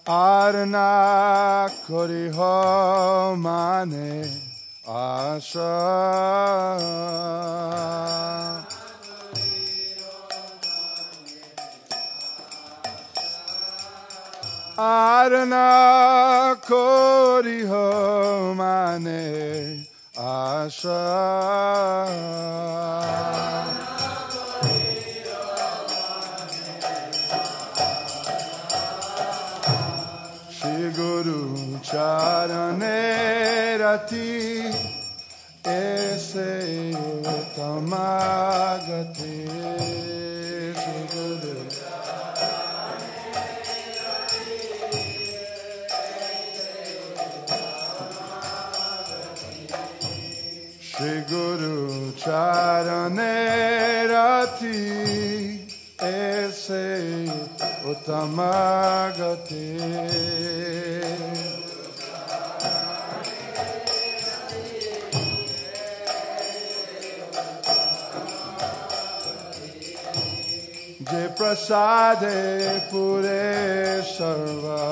Arna koriho mane asha. Arna koriho mane asha. Guru charane rati aise tamagate. Shri Guru charane rati aise uttamagate. Je prasade pure sarva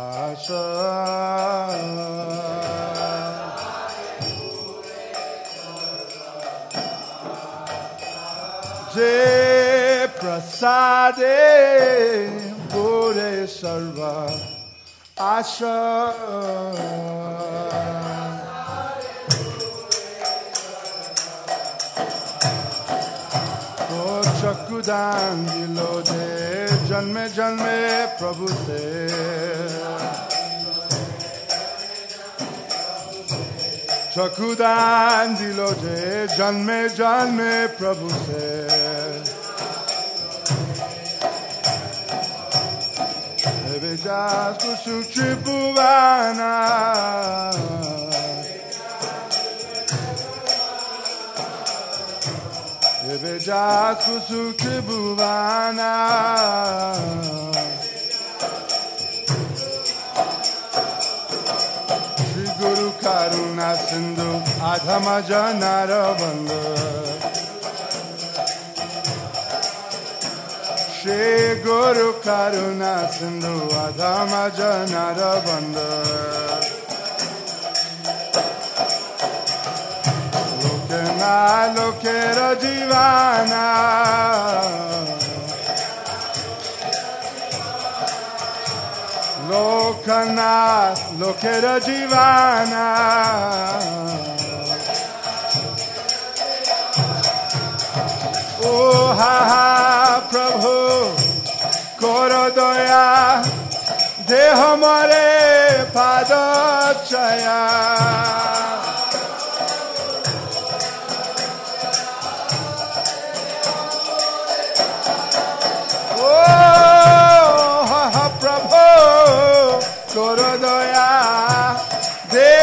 asha. Je prasade pure sarva asha. चकुदान दिलो दे जन्मे जन्मे प्रभु से. चकुदान दिलो दे जन्मे जन्मे प्रभु से. Evejas kusuchi buvana. Evejas kusuchi buvana. Shri Guru Karuna Sindhu Adhama Janara Bandha. Shri Guru Karuna Sindhu Adhama Janara Bandha. Lokera divana. Lokanath lokera divana. Oh ha ha Prabhu koro doya de hamare padachaya.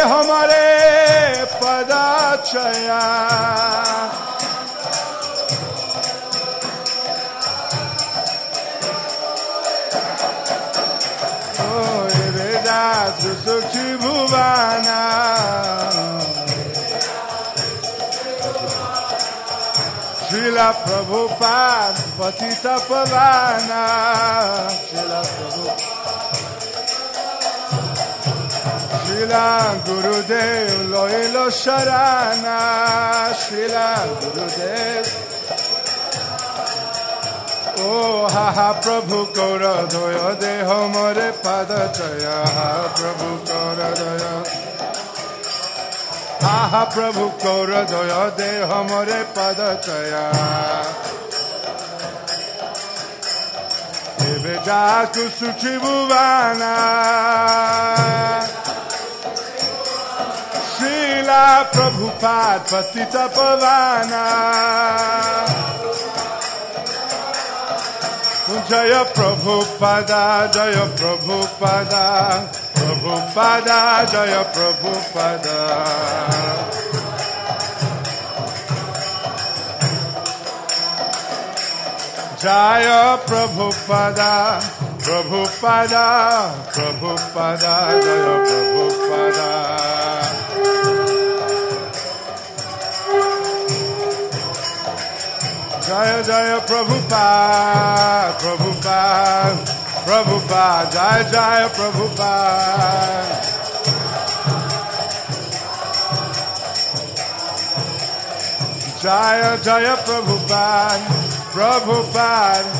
हमारे पदाचया. ओ वेदास सुखी भुवाना. श्रीला प्रभुपाद पतित पवाना. श्रीला प्रभु Srila Gurudev Loilo Sharana. Srila Gurudev. Oh ha ha Prabhu Kaura Doya Deho More Padachaya. Prabhu Kaura Doya. Ha ha Prabhu Kaura Doya Deho More Padachaya. Eve Jaku Suchi Bhuvana. Srila Prabhupada Patita Pavana. Jaya Prabhupada, Jaya Prabhupada, Prabhupada, Jaya Prabhupada. Jaya Prabhupada, Prabhupada, Prabhupada, Jaya Prabhupada. Jaya Jaya Prabhupada, Prabhupada, Prabhupada, Jai Jai Prabhupada. Jaya Jaya Prabhupada, Prabhupada,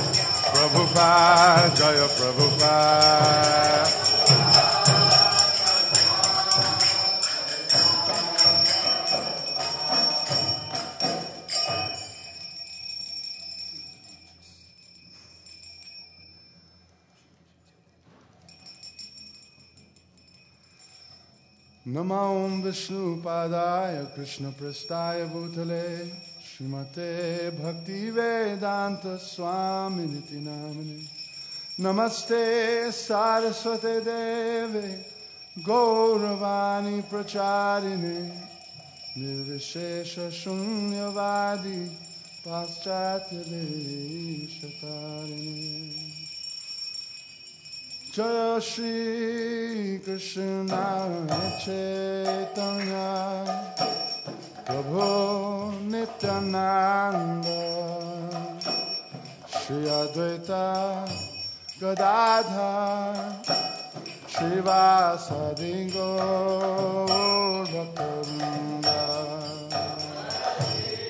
Prabhupada, Jaya Prabhupada. Namo Vishnu Padaya Krishna Prastaya Bhutale Srimate Bhakti Vedanta Swami Niti Namane Namaste Saraswate Deve Gauravani Pracharine Nirvishesha Shunyavadi Paschatya Deshatarine Jaya Shri Krishna Chaitanya Prabhu Nityananda Shri Advaita Gadadhar Srivasadi Gaura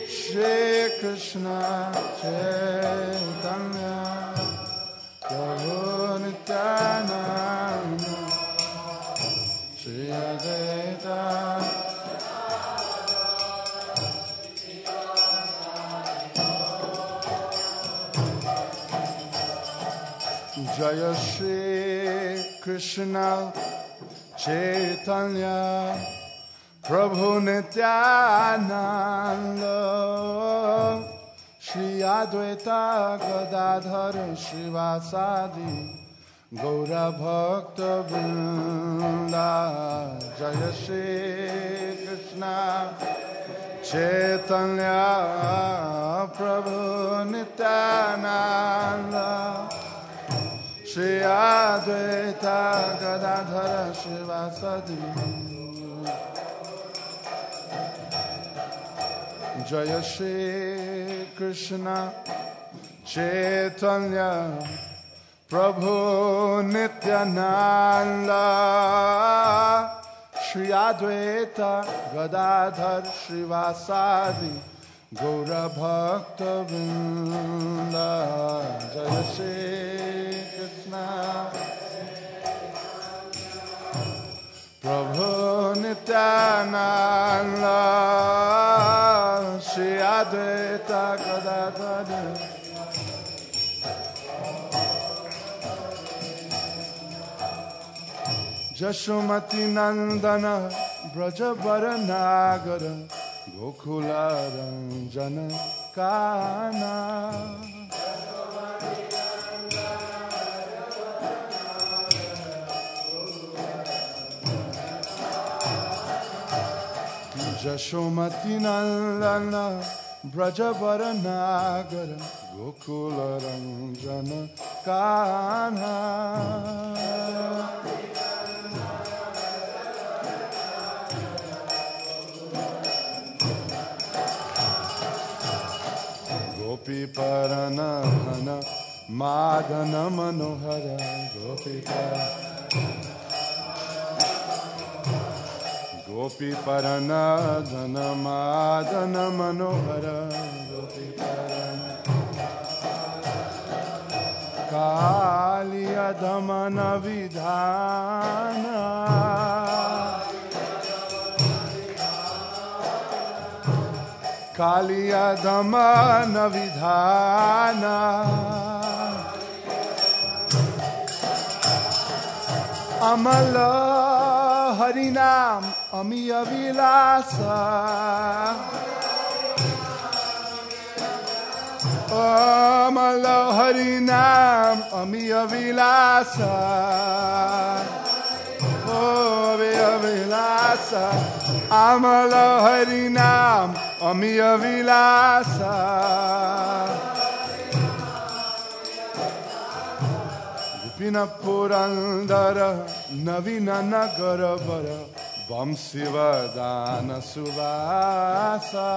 Shri Krishna Chaitanya Prabhu Nityananda Shri Advaita Jaya Shri Krishna Chaitanya Prabhu Nityananda Shri Advaita Gadadhar Srivasadi Gaura Bhakta Vrinda Jaya Shri Krishna Chaitanya Prabhu Nityananda Shri Advaita Gadadhara Srivasadi Jaya Shri Krishna Chaitanya Prabhu Nityananda Shri Advaita Gadadhar Srivasadi Gaura Bhakta Vrinda Jaya Shri Krishna Prabhu Nityananda Shri Advaita Gadadhar Jashomati Nandana Brajabaranagara Gokula Ranjana Kana Jashomati Nandana Brajabaranagara Gokula Ranjana Kana Gopi Paranahana Madana Manohara Gopi Paranahana Madana Manohara Gopi Paranahana Kaliya Dhamana Vidhana Kaliya Dhamana Vidhana Amala Harinam Amiya Vilasa Amala Harinam Amiya Vilasa Amiya Vilasa Amala Harinam Amiya Vilasa Gopina Purandara Navina Nagara Vara Vamsivadana Suvasa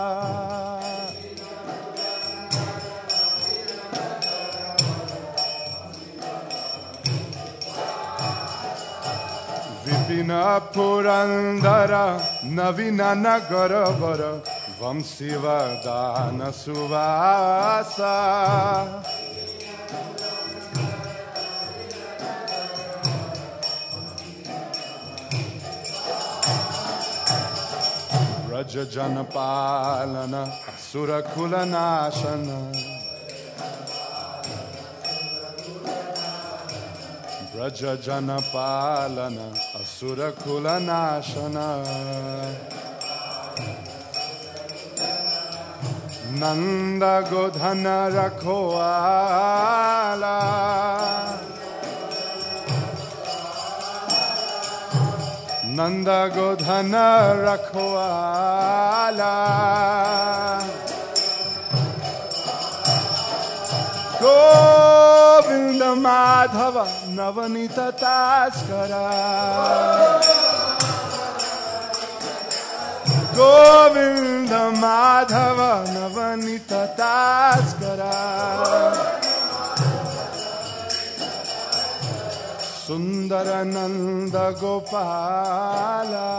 Navina Purandara Navina Nagarabara Vamsivadana Suvasa Raja Janapalana Asura Kulanashana Raja Janapalana Asura Kulanashana Nanda Godhana Rakhoala Nanda Godhana Rakhoala Govinda Madhava Navanita Taskara Govinda Madhava Navanita Taskara Sundarananda Gopala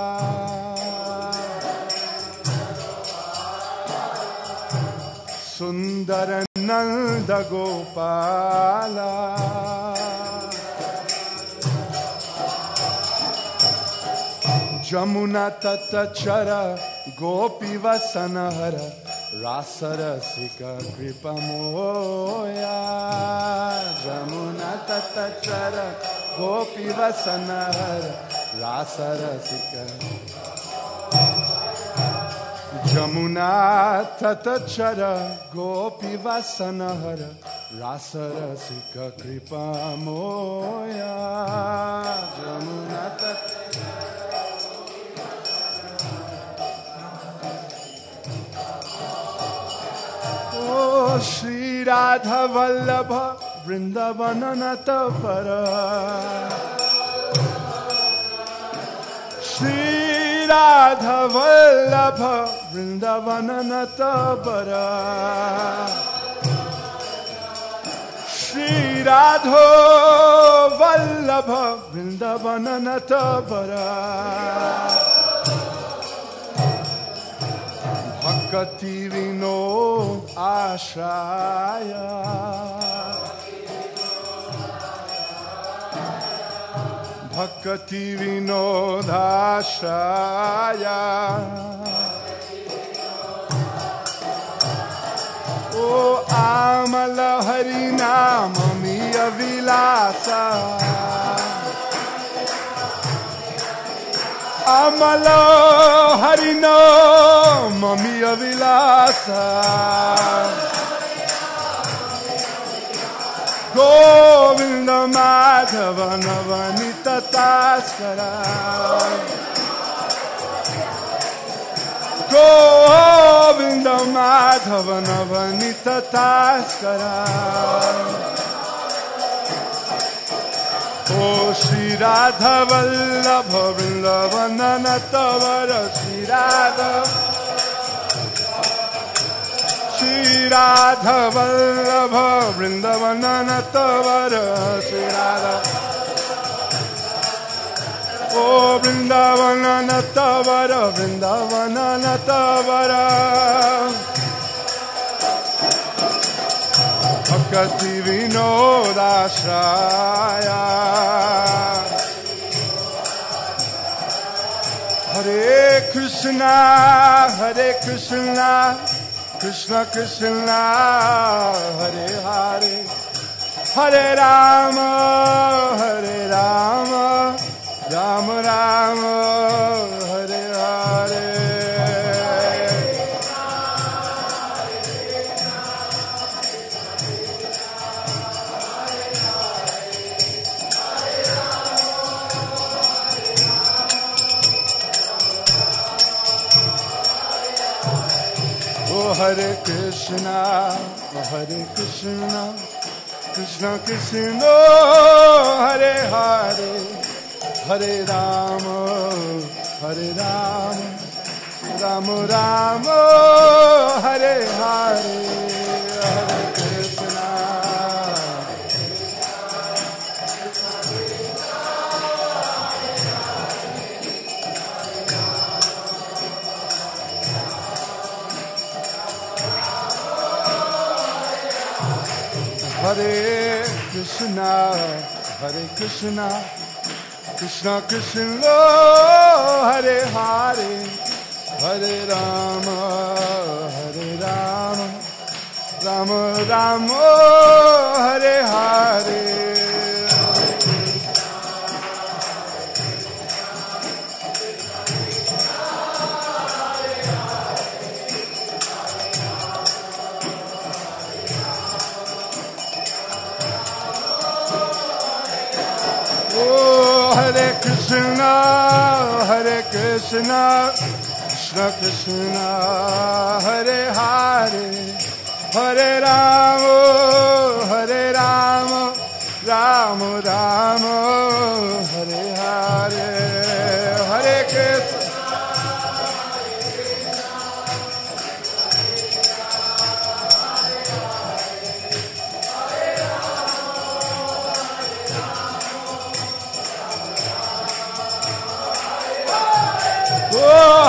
Sundarananda Gopala Jamuna Tatachara Gopi Vasanahara Rasarasika Kripa Moya Jamuna Tatachara Gopi Vasanahara Rasarasika Jamuna Tatachara Gopi Vasanahara Rasarasika Kripa Moya Jamuna Tatachara Oh Shri Radha Vallabha Vrindavana Natapara Shri Radha Vallabha Vrindavana Natapara Shri Radha Vallabha Vrindavana Natapara Bhakti Vino Ashraya Bhakti Vino Ashraya Oh Amala Harinam Miya Vilasa Amala Harinam Miya Vilasa Govinda Madhava Navanita Taskara Govinda Madhava Navanita Taskara Oh Shri Radha Vallabha Vrindavana Natavara Shri Radha Shri Radha Vallabha Vrindavana Natavara Shri Radha Oh Vrindavana Natavara Vrindavana Natavara Bhakti Vinodashraya Hare Krishna Krishna Krishna Hare Hare Hare Rama Rama Rama Hare Hare Hare Krishna, Krishna Krishna, Hare Hare, Hare Rama, Rama Rama, Hare Hare, Hare Krishna. Hare Krishna, Hare Krishna, Krishna Krishna, Hare Hare, Hare Rama, Hare Rama, Rama Rama, Hare Hare. Hare Krishna, Hare Krishna, Krishna Krishna, Hare Hare, Hare Rama, Hare Rama, Rama Rama, Hare Hare, Hare Krishna.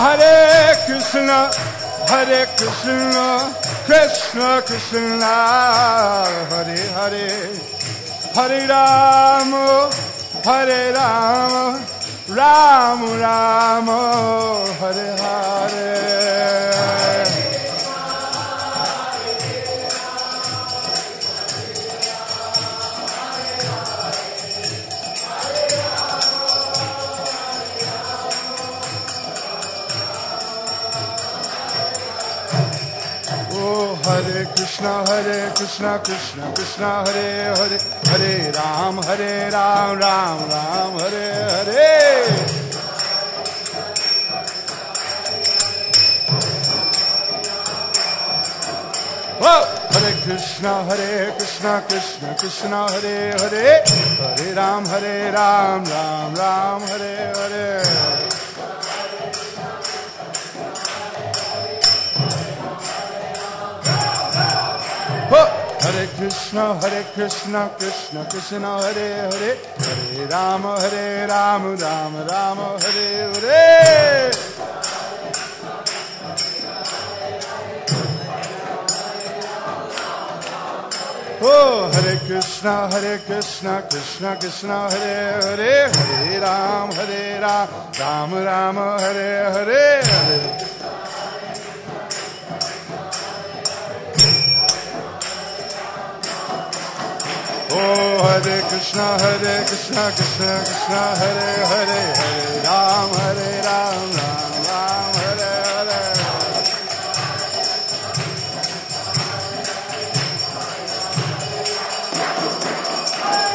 Hare Krishna, Hare Krishna, Krishna Krishna, Hare Hare, Hare Rama, Hare Rama, Rama Rama, Hare Hare. Hare Krishna, Krishna Krishna, Hare Hare, Hare Ram, Ram Ram, Hare Hare. Oh, Hare Krishna, Krishna Krishna, Hare Hare, Hare Ram, Ram Ram, Hare Hare. Hare Krishna, Krishna Krishna, Hare Hare, Hare Ram, Ram Ram, Hare Hare. Oh, Hare Krishna, Krishna Krishna, Hare Hare, Hare Ram, Ram Ram, Hare Hare. Oh, Hare Krishna, Krishna Krishna, Hare Hare, Hare Ram, Ram Ram, Hare Hare.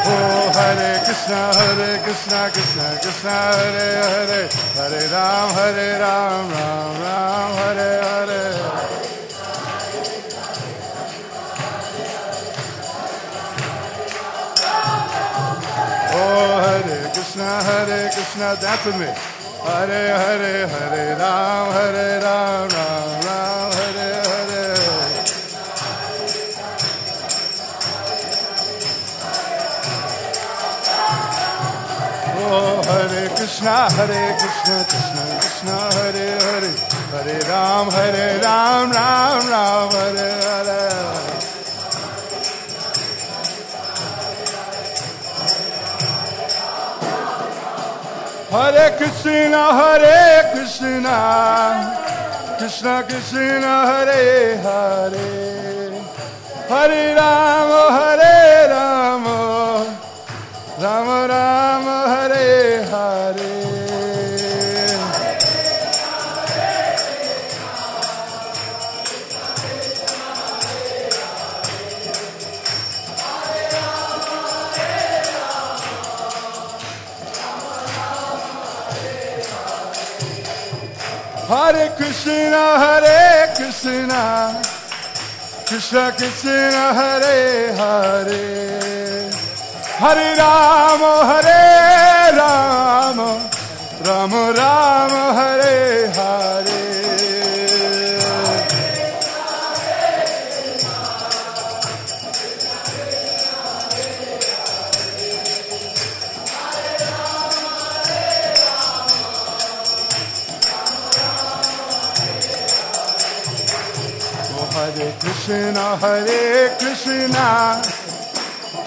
Oh, Hare Krishna, Krishna Krishna, Hare Hare, Hare Ram, Ram Ram, Hare Hare. Oh, Hare Krishna, dance with me. Hare Hare, Hare Ram, Ram Ram, Hare Hare. Oh, Hare Krishna, Krishna Krishna, Hare Hare, Hare Ram, Ram Ram, Hare Hare. Hare Krishna, Krishna Krishna, Hare Hare, Hare Ram, Ram Ram, Hare Hare. Hare Krishna, Krishna Krishna, Hare Hare, Hare Ram, Ram Ram, Hare Hare. Hare Krishna,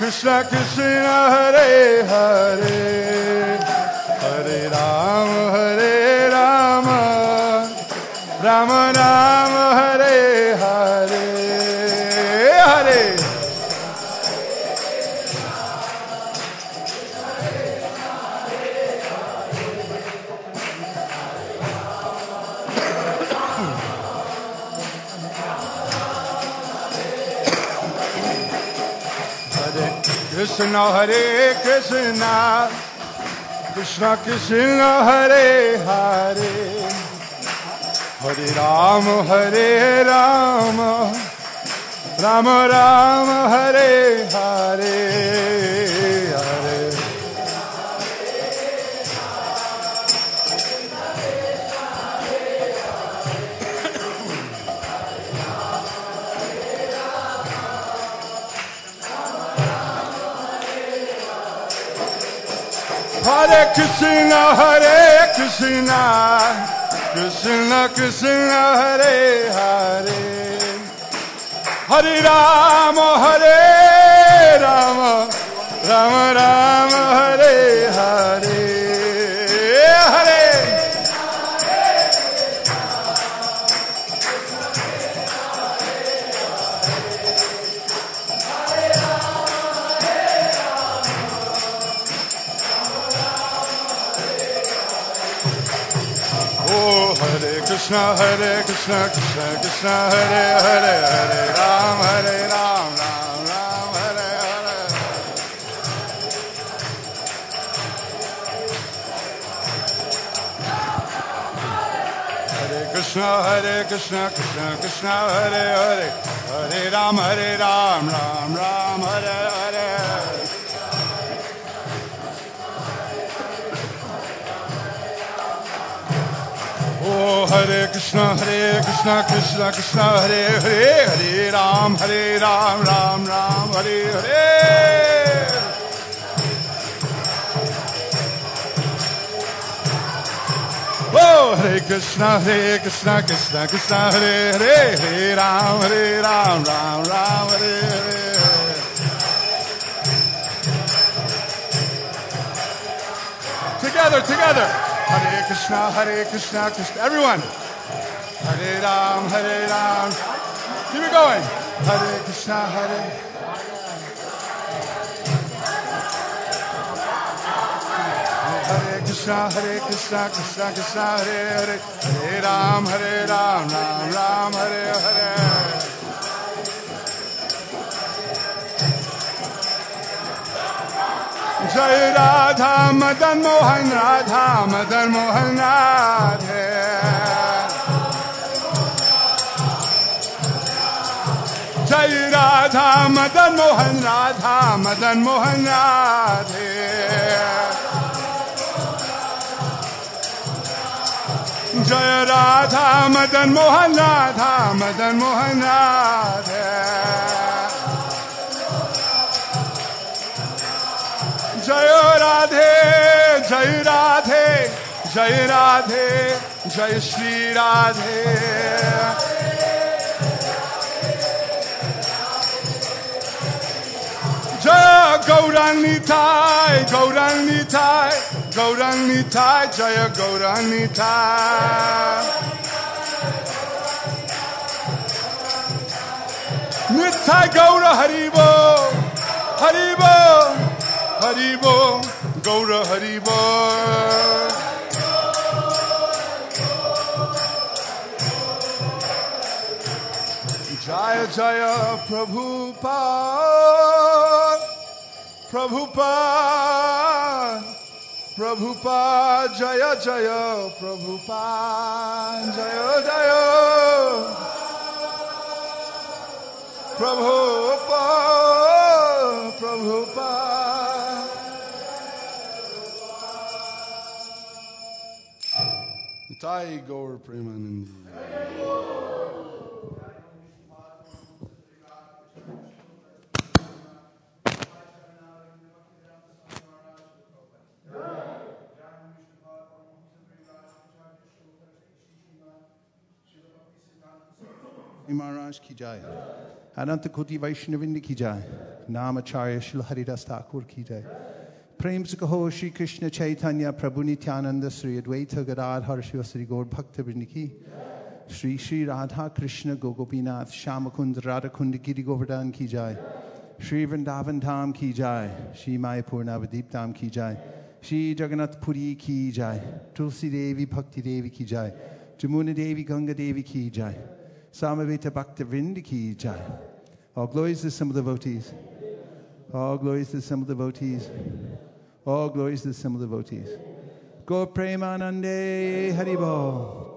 Krishna Krishna Hare Hare Hare Rama Rama Rama Hare Hare Hare Krishna Hare Krishna Krishna Krishna Hare Hare Hare Rama Rama Rama Hare Hare Hare Hare Krishna Krishna Krishna Hare Hare Hare Rama Rama Rama Hare Hare Hare Krishna Krishna Krishna Hare Hare Hare Ram Ram Ram Hare Hare Hare Krishna Krishna Krishna Hare Hare Hare Ram Ram Ram Hare Hare Oh Hare Krishna Krishna Krishna Hare Hare Hare Ram Ram Ram Hare Hare Oh Hare Krishna Krishna Krishna Hare Hare Hare Ram Ram Ram Hare Hare Together Hare Krishna Krishna everyone Hare Ram keep it going Hare Krishna Hare Krishna Krishna Hare Hare Hare Ram Ram Hare Hare Jai Radha Madan Mohan Radhe Jai Radha Madan Mohan Radhe Jai Radha Madan Mohan Radhe Jai Radhe Jai Shri Radhe Jai Gauranitai Jaya Gauranitai Nithai Gaura Haribo Gaura Haribo Jaya Jaya Prabhupada Jaya Jaya Prabhupada Jaya Jaya Prabhupada Jai Gaur Premanandi. Maharaj ki jai. Ananta Koti Vaishnavinda ki jai. Namacharya Shri Haridas Thakur ki jai. Prem se kaho Shri Krishna Chaitanya Prabhu Nityananda Sri Advaita Gadadhar Shivasri Gaur Bhakta Vrinda ki. Shri Shri Radha Krishna Gogopinath Shamakund Radha Kundi Giri Govardhan ki jai. Shri Vrindavan Dham ki jai. Shri Mayapur Navadip Dham ki jai. Shri Jagannath Puri ki jai. Tulsi Devi Bhakti Devi ki jai. Jamuna Devi Ganga Devi ki jai. Samaveta Bhakta Vrinda ki jai. All glories to the simple devotees. All glories to the simple devotees. All glories to the simple devotees. Go Premanande Haribo.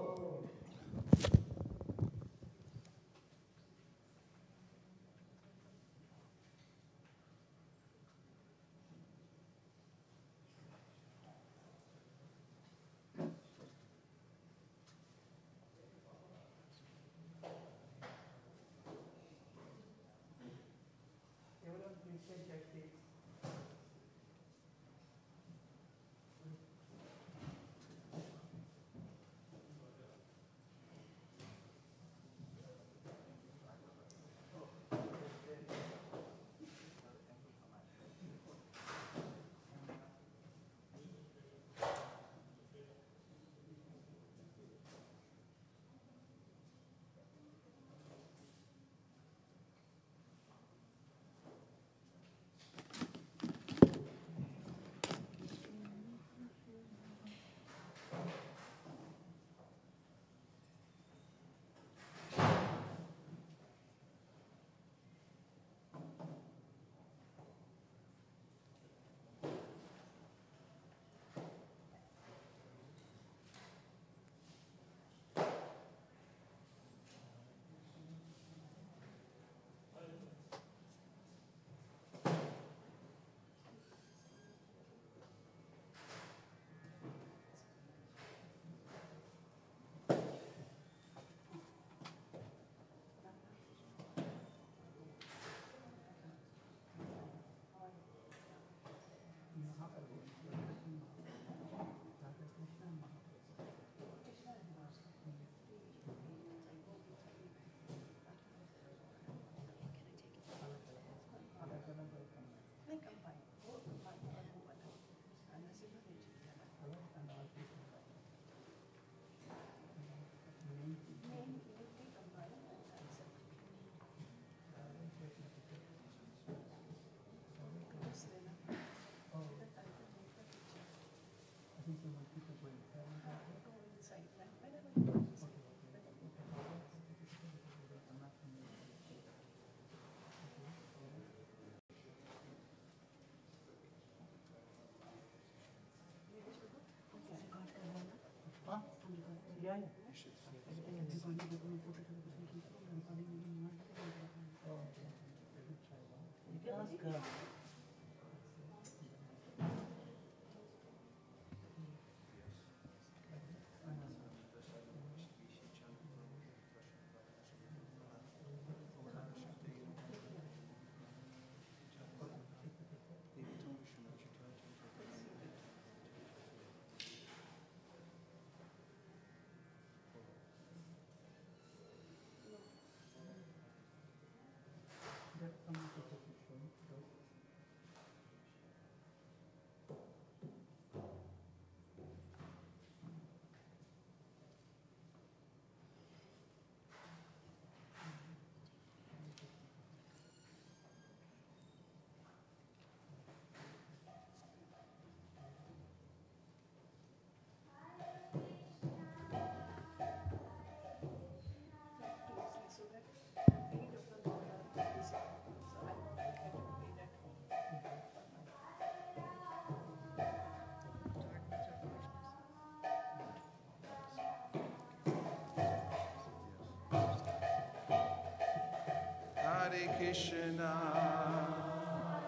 Hare Krishna,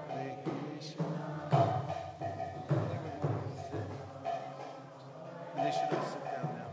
Hare Krishna. And they should all sit down now.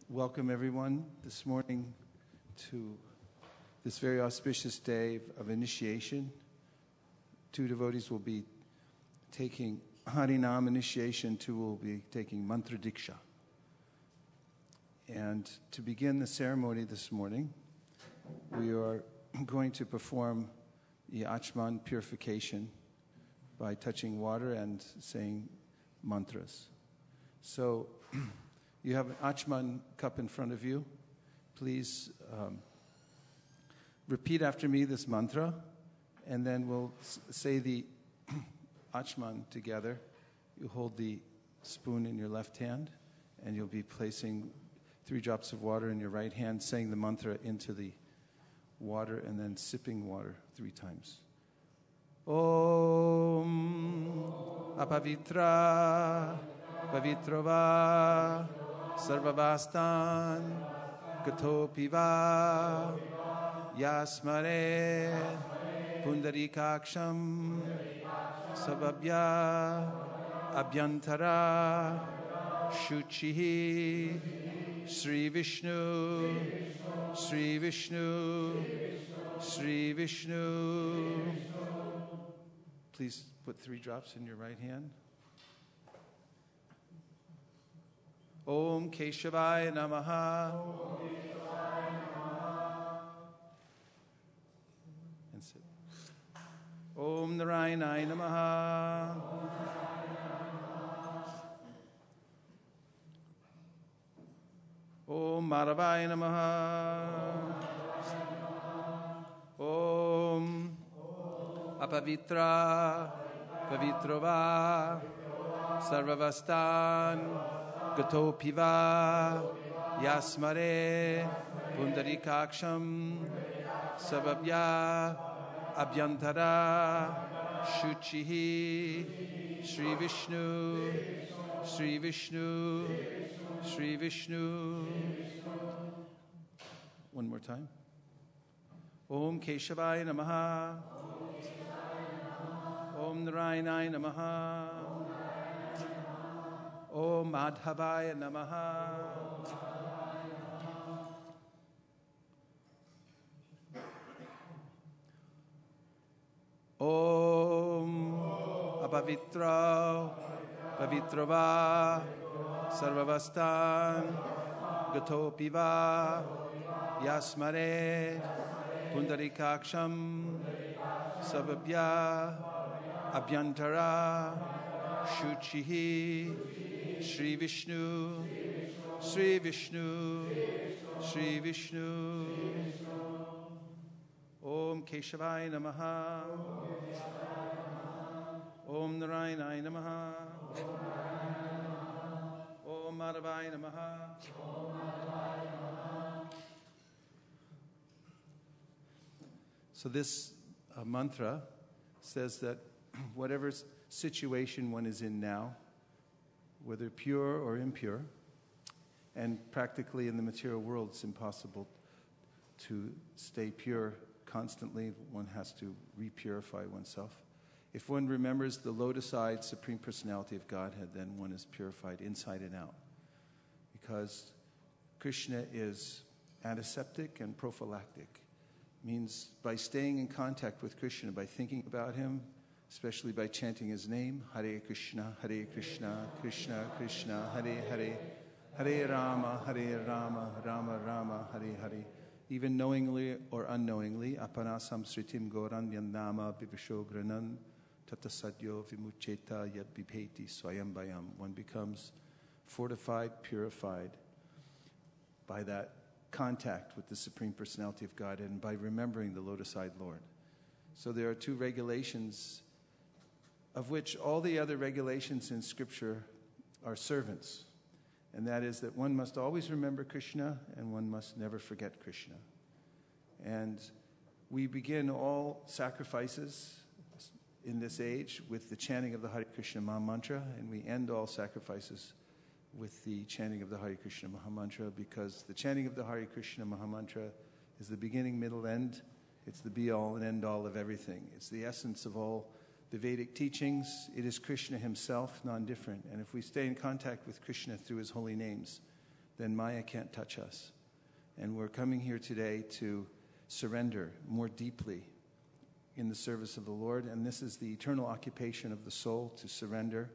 Welcome everyone this morning to this very auspicious day of initiation. Two devotees will be taking Harinam initiation, two will be taking Mantra Diksha. And to begin the ceremony this morning, we are going to perform the Achman purification by touching water and saying mantras. So, you have an Achman cup in front of you. Please repeat after me this mantra, and then we'll say the Achman together. You hold the spoon in your left hand, and you'll be placing 3 drops of water in your right hand, saying the mantra into the water, and then sipping water 3 times. Om Apavitra Pavitrova Sarvavastan Gatopiva Yasmare Pundarikaksham Sababhya Abhyantara Shuchihi Shri Vishnu Shri Vishnu Shri Vishnu. Please put 3 drops in your right hand. Om Keshavaya Namaha. And sit. Om Narayanaya Namaha. Om Madhavaya Namaha. Om Apavitra Pavitrova Sarvavastan Gatopiva Yasmare Pundarikaksham Sababhya Abhyantara Shuchihi Shri Vishnu Shri Vishnu Shri Vishnu. One more time. Om Keshavaya Namaha. Om Narayanaya Namaha. Om Madhavaya Namaha. Om Apavitra Pavitrava Sarvavastan Gatopiva Yasmare Pundarikaksham Sababhya Abhyantara Shuchihi Shri Vishnu Shri Vishnu Shri Vishnu. Om Keshavaya Namaha. Om Narayanaya Namaha. Om Madhavaya Namaha. So this mantra says that whatever situation one is in now, whether pure or impure, and practically in the material world it's impossible to stay pure constantly. One has to repurify oneself. If one remembers the lotus-eyed Supreme Personality of Godhead, then one is purified inside and out. Because Krishna is antiseptic and prophylactic. Means by staying in contact with Krishna, by thinking about him, especially by chanting his name, Hare Krishna, Krishna Krishna, Hare Hare, Hare Rama, Rama Rama, Hare Hare. Even knowingly or unknowingly, apanasam sritim goran yandama bivishogranam tatasadyo vimucheta yad bibheti swayam bayam. One becomes fortified, purified by that contact with the Supreme Personality of God and by remembering the lotus-eyed Lord. So there are 2 regulations, of which all the other regulations in Scripture are servants. And that is that one must always remember Krishna and one must never forget Krishna. And we begin all sacrifices in this age with the chanting of the Hare Krishna Mahamantra, and we end all sacrifices with the chanting of the Hare Krishna Mahamantra, because the chanting of the Hare Krishna Mahamantra is the beginning, middle, end. It's the be-all and end-all of everything. It's the essence of all the Vedic teachings. It is Krishna himself, non-different. And if we stay in contact with Krishna through his holy names, then Maya can't touch us. And we're coming here today to surrender more deeply in the service of the Lord. And this is the eternal occupation of the soul, to surrender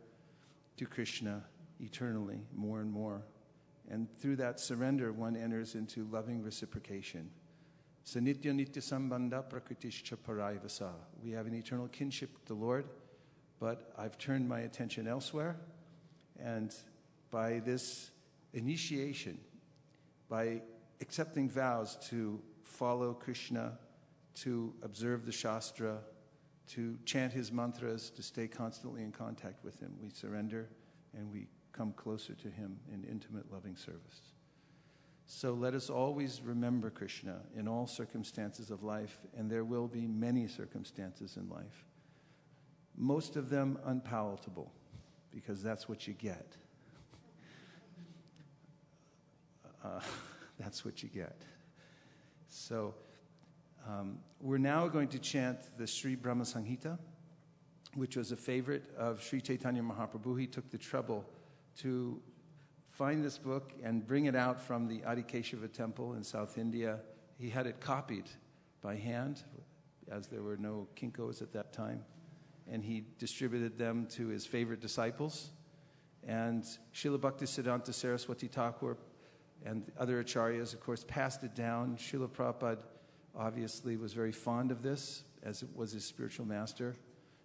to Krishna eternally, more and more. And through that surrender, one enters into loving reciprocation. Sanitya nitya sambandha prakritischa parayavasa. We have an eternal kinship with the Lord, but I've turned my attention elsewhere. And by this initiation, by accepting vows to follow Krishna, to observe the Shastra, to chant his mantras, to stay constantly in contact with him, we surrender and we come closer to him in intimate, loving service. So let us always remember Krishna in all circumstances of life, and there will be many circumstances in life. Most of them unpalatable, because that's what you get. That's what you get. So we're now going to chant the Shri Brahma Samhita, which was a favorite of Sri Chaitanya Mahaprabhu. He took the trouble to find this book and bring it out from the Adikeshava temple in South India. He had it copied by hand, as there were no Kinkos at that time, and he distributed them to his favorite disciples. And Srila Bhaktisiddhanta Saraswati Thakur and other acharyas, of course, passed it down. Srila Prabhupada obviously was very fond of this, as it was his spiritual master,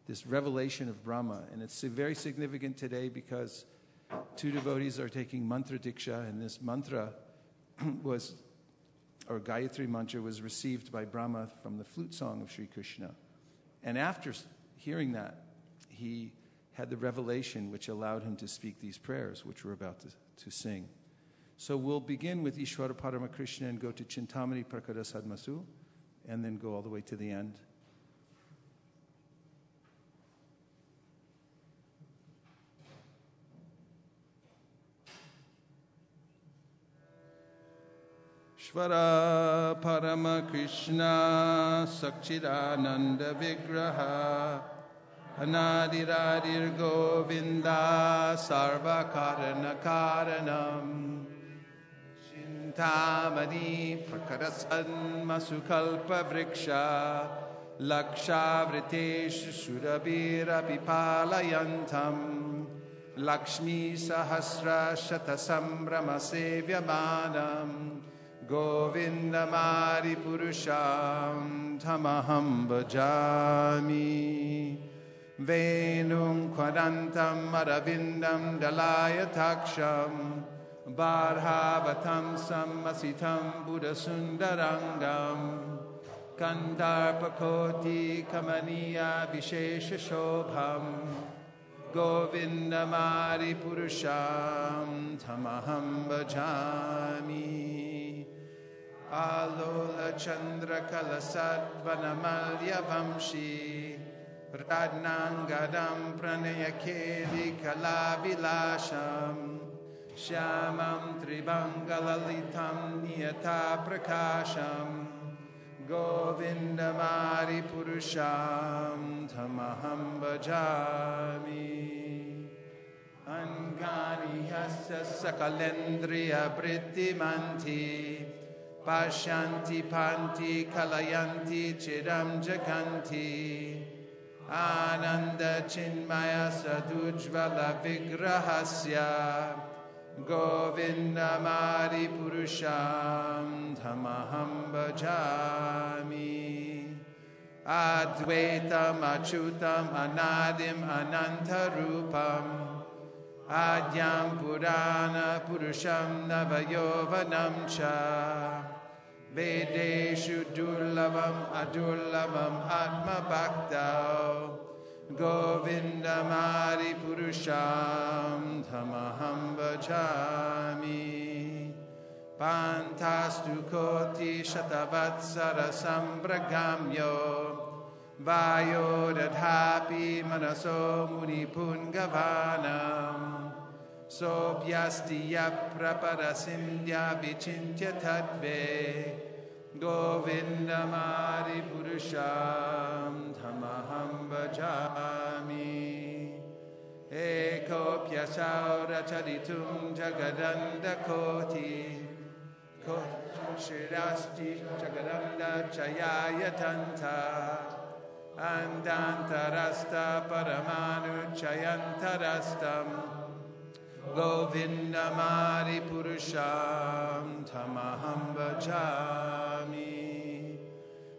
this revelation of Brahma. And it's very significant today because two devotees are taking mantra diksha, and this mantra was, or Gayatri mantra, was received by Brahma from the flute song of Sri Krishna. And after hearing that, he had the revelation which allowed him to speak these prayers, which we're about to sing. So we'll begin with Ishvara Parama Krishna and go to Chintamani Prakara Sadmasu, and then go all the way to the end. Ishvara Parama Krishna Sakchidananda Vigraha Anadiradir Govinda Sarva Karana Karanam Chintamani Prakarasan Masukalpa Vriksha Laksha Vritesh Surabira Pipalayantam Lakshmi Sahasra Shatasambrama Sevyamanam Govinda Mari Purusham Tamaham Bhajami Venum Kwadantam Maravindam Dalayataksham Barhavatam Sammasitam Buddhasundarangam Kandarpakoti Kamaniya Vishesha Shobham Govinda Mari Purusham Tamaham Bhajami Alola Chandra Kalasatvanamalya Vamshi Radnangadam Pranayakeli Kalavilasham Shyamam Tribangalalitam Niyata Prakasham Govinda Mari Purusham Tamaham Bhajami Angani Hassa Sakalendriya Brittimanti Pashanti Panti Kalayanti Chiram Jaganti Ananda Chinmaya Sadujvala Vigrahasya Govinda Mari Purusham Tamaham Bhajami Advaitam Achutam Anadim Anantarupam Adyam Purana Purusham Navayovanam Cha Vedeshu Durlavam Adurlavam Atma Bhaktao Govinda Mari Purusham Tamaham Bhajami Pantastu Koti Shatavatsara Sambragamyo Vayo dadhapi manaso muni pungavanam Sobhyastiya praparasindhya vichintya tadve Govindamari purusham dhamaham bhajami Eko pyasaura charitum jagadanda koti Shirasti jagadanda chayaya tanta Andantarasta paramanu chayantarastam Govindamari purusham tamaham bhajami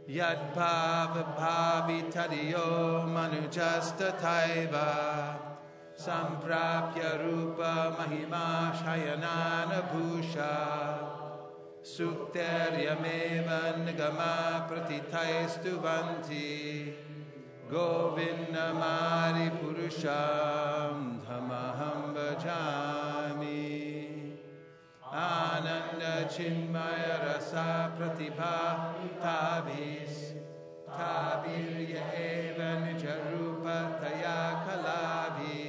Yad bhava bhavi tadiyo manujasta taiva Samprapya rupa mahima shayanana bhusha Sukteryameva nigama pratithaistu vanti Govindamari purusham dhamaham bhajami Ananda chinmaya rasa pratibha tabis Tabirya eva nijarupa taya kalabhi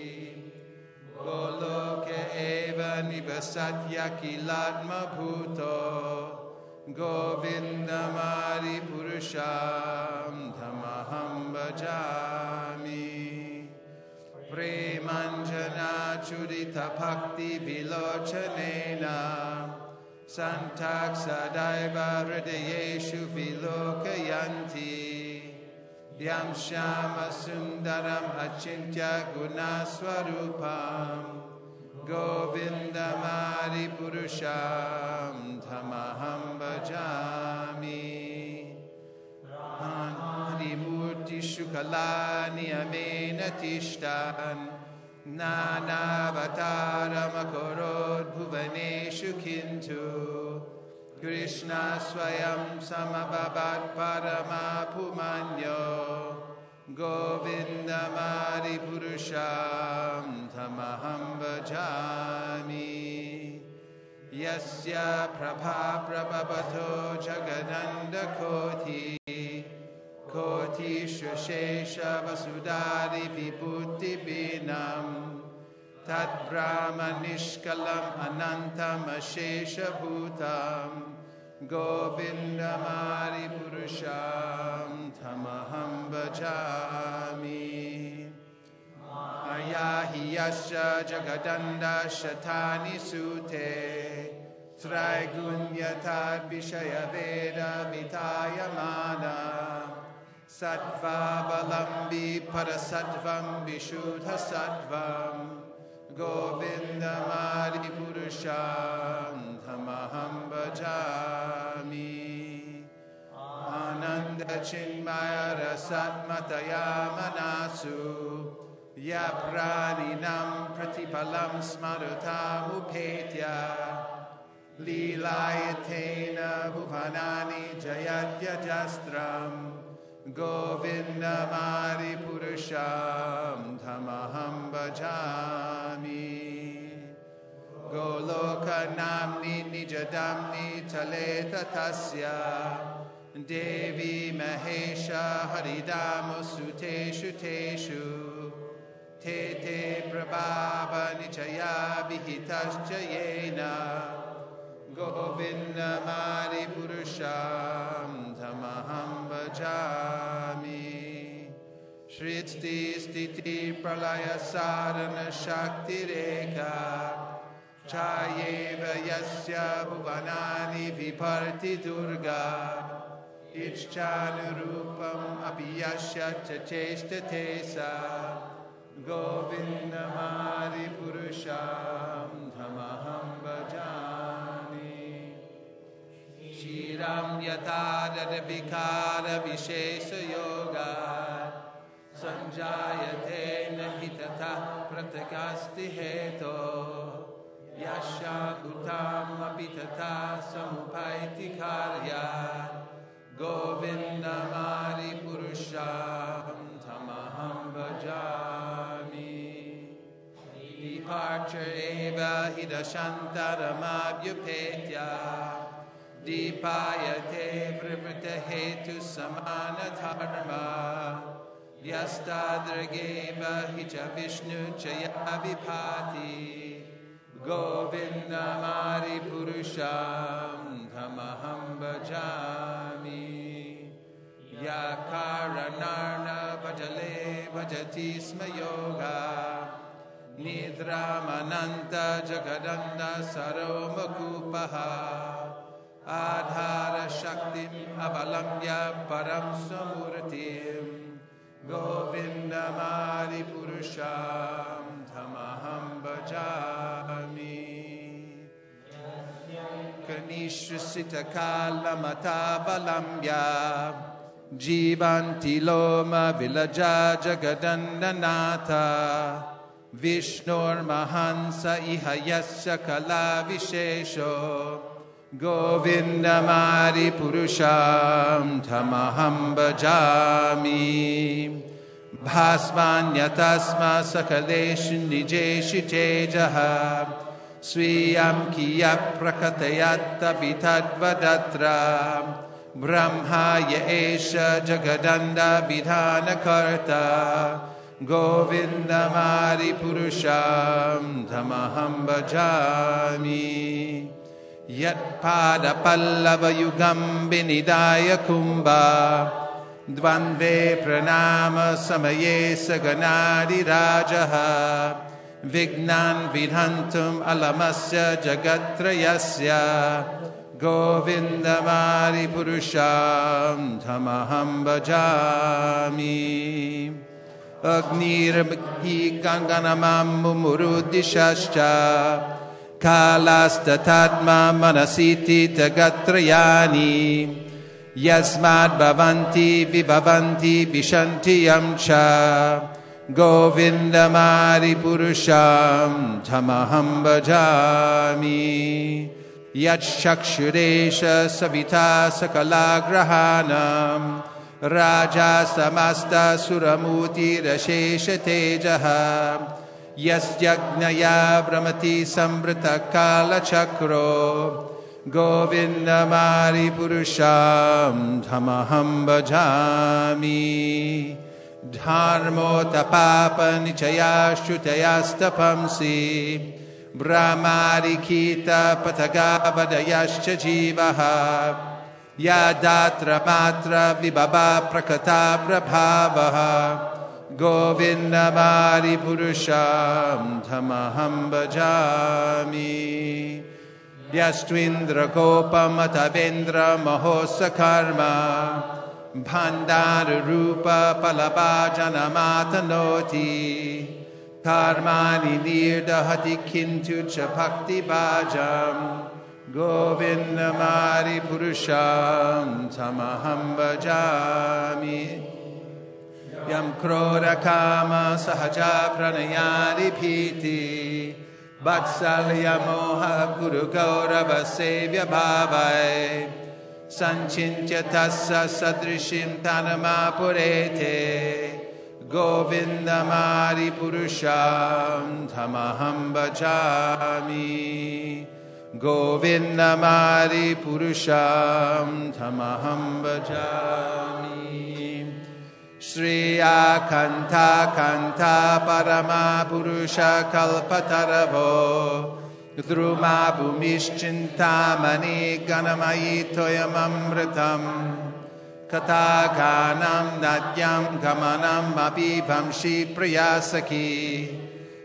Goloke eva nivasatya kilatma bhuto Govindamari purusham dhamaham bhajami Premanjana chudita bhakti vilochanena Santak sadaiva hridayeshu vilokayanti Dhyam shama sundaram achintya gunaswarupam Govindamari purusham dhamaham bhajami Adimurti shukala niyamena tishtan Nanavataram akorod bhuvaneshu kintu Krishna swayam samabhavat parama pumanyo Govindamari purusham dhamaham bhajami Yasya prabha prabhabato jagadanda koti Koti shushesha vasudari vibhuti binam Tad brahma nishkalam anantam ashesha bhutam Govindamari purusham dhamaham bhajami Ayahi yasya jagadanda shatani sute Trigunyatad vishaya veda vitayamana Sattva balambi parasattvam vishuddha sattvam Govindamari purusham dhamaham bhajami Ananda chinmaya rasatmataya manasu Ya praninam pratipalam smarutam upetya Lilayatena bhuvanani jayadya jastram Govindamari purusham dhamaham bhajami Goloka namni nijadamni taleta tasya Devi mahesha haridamo suteshu teshu Tete prabhava nichaya vihitascha yena Govindamari purusham dhamaham bhajami Shriti stiti pralaya sarana shakti reka Chayeva yasya bhuvanani viparti durga Ichchanurupam apiyasya chacheshtate sa Govindamari purusham dhamaham bhajami Shiram yatadada vikara vishesha yoga Sanjayate nahitata pratakasti heto Yasha utam apitata samupaiti karya Govindamari purusham dhamaham bhajami Viparcha eva hidashantaram abhyupetya Dipayate Vrivita Hetu Samana Dharma Yastadrageva Hicha Vishnu Chaya Vipati Govinda Mari Purusham Dhamaham Bhajami Yakaranarna Bhajale Bhajati Sma Yoga Nidramananta Jagadanda Saromakupaha Adhara Shaktim Avalamya Param Samurtim Govinda Mari Purusham Dhamaham Bhajami Kanishusita Kala Mata Valamya Jivanti Loma Vilaja Jagadandanata Vishnur Mahansa Ihayasya Kala Vishesho Govinda Mari Purusham Dhamaham Bhajami Bhasmanyatasma Sakaleshu Nijeshi Tejaha Swiyam Kiya Prakatayatta Vitadvadatra Brahma Yaesha Jagadanda Vidhana Karta Govinda Mari Purusham Dhamaham Bhajami Yat Pada Pallava Yugam Binidaya Kumbha Dvandve Pranama Samaye Saganadi Rajaha Vignan Vidhantum Alamasya Jagatrayasya Govinda Mari Purusham Dhamaham Bhajami Agnirabhi Ganganamam Mumurudishascha Kalastatatma Manasiti Tagatrayani Yasmad Bhavanti Vibhavanti Vishanti Yamcha Govinda Mari Purusham Dhamaham Bhajami Yat Shakshuresha Savita Sakalagrahanam Raja Samasta Suramuti Rashesha Tejaha Yasyagnaya Brahmati Sambrita Kala Chakro Govinda Mari Purusham Dhamaham Bhajami Dharmo Tapapa Nichaya Shutayastapamsi Brahmari Kita Patagavadayascha Jivaha Yadatra Matra Vibhava Prakata Prabhavaha Govinda Mari Purusham Dhamaham Bhajami Yastvindra Gopam Atavendra Mahosa Karma Bhandara Rupa Palabhajana Matanoti Karmani Nirdahati Kintu Chapakti Bhajam Govinda Mari Purusham Dhamaham Bhajami Yam Krodha Kama Sahaja Pranayani Piti Vatsalya Moha Guru Gaurava Sevya Bhavai Sanchintya Tassa Sadrishim Tanama Purete Govinda Mari Purusham Dhamaham Bhajami Govinda Mari Purusham Dhamaham Bhajami Shri Akanta Kanta Parama Purusha Kalpataravo Druma Bhumishchintamani Ganamayi Toyamamritam Kataganam Nadyam Gamanam Abhivamshi Priyasaki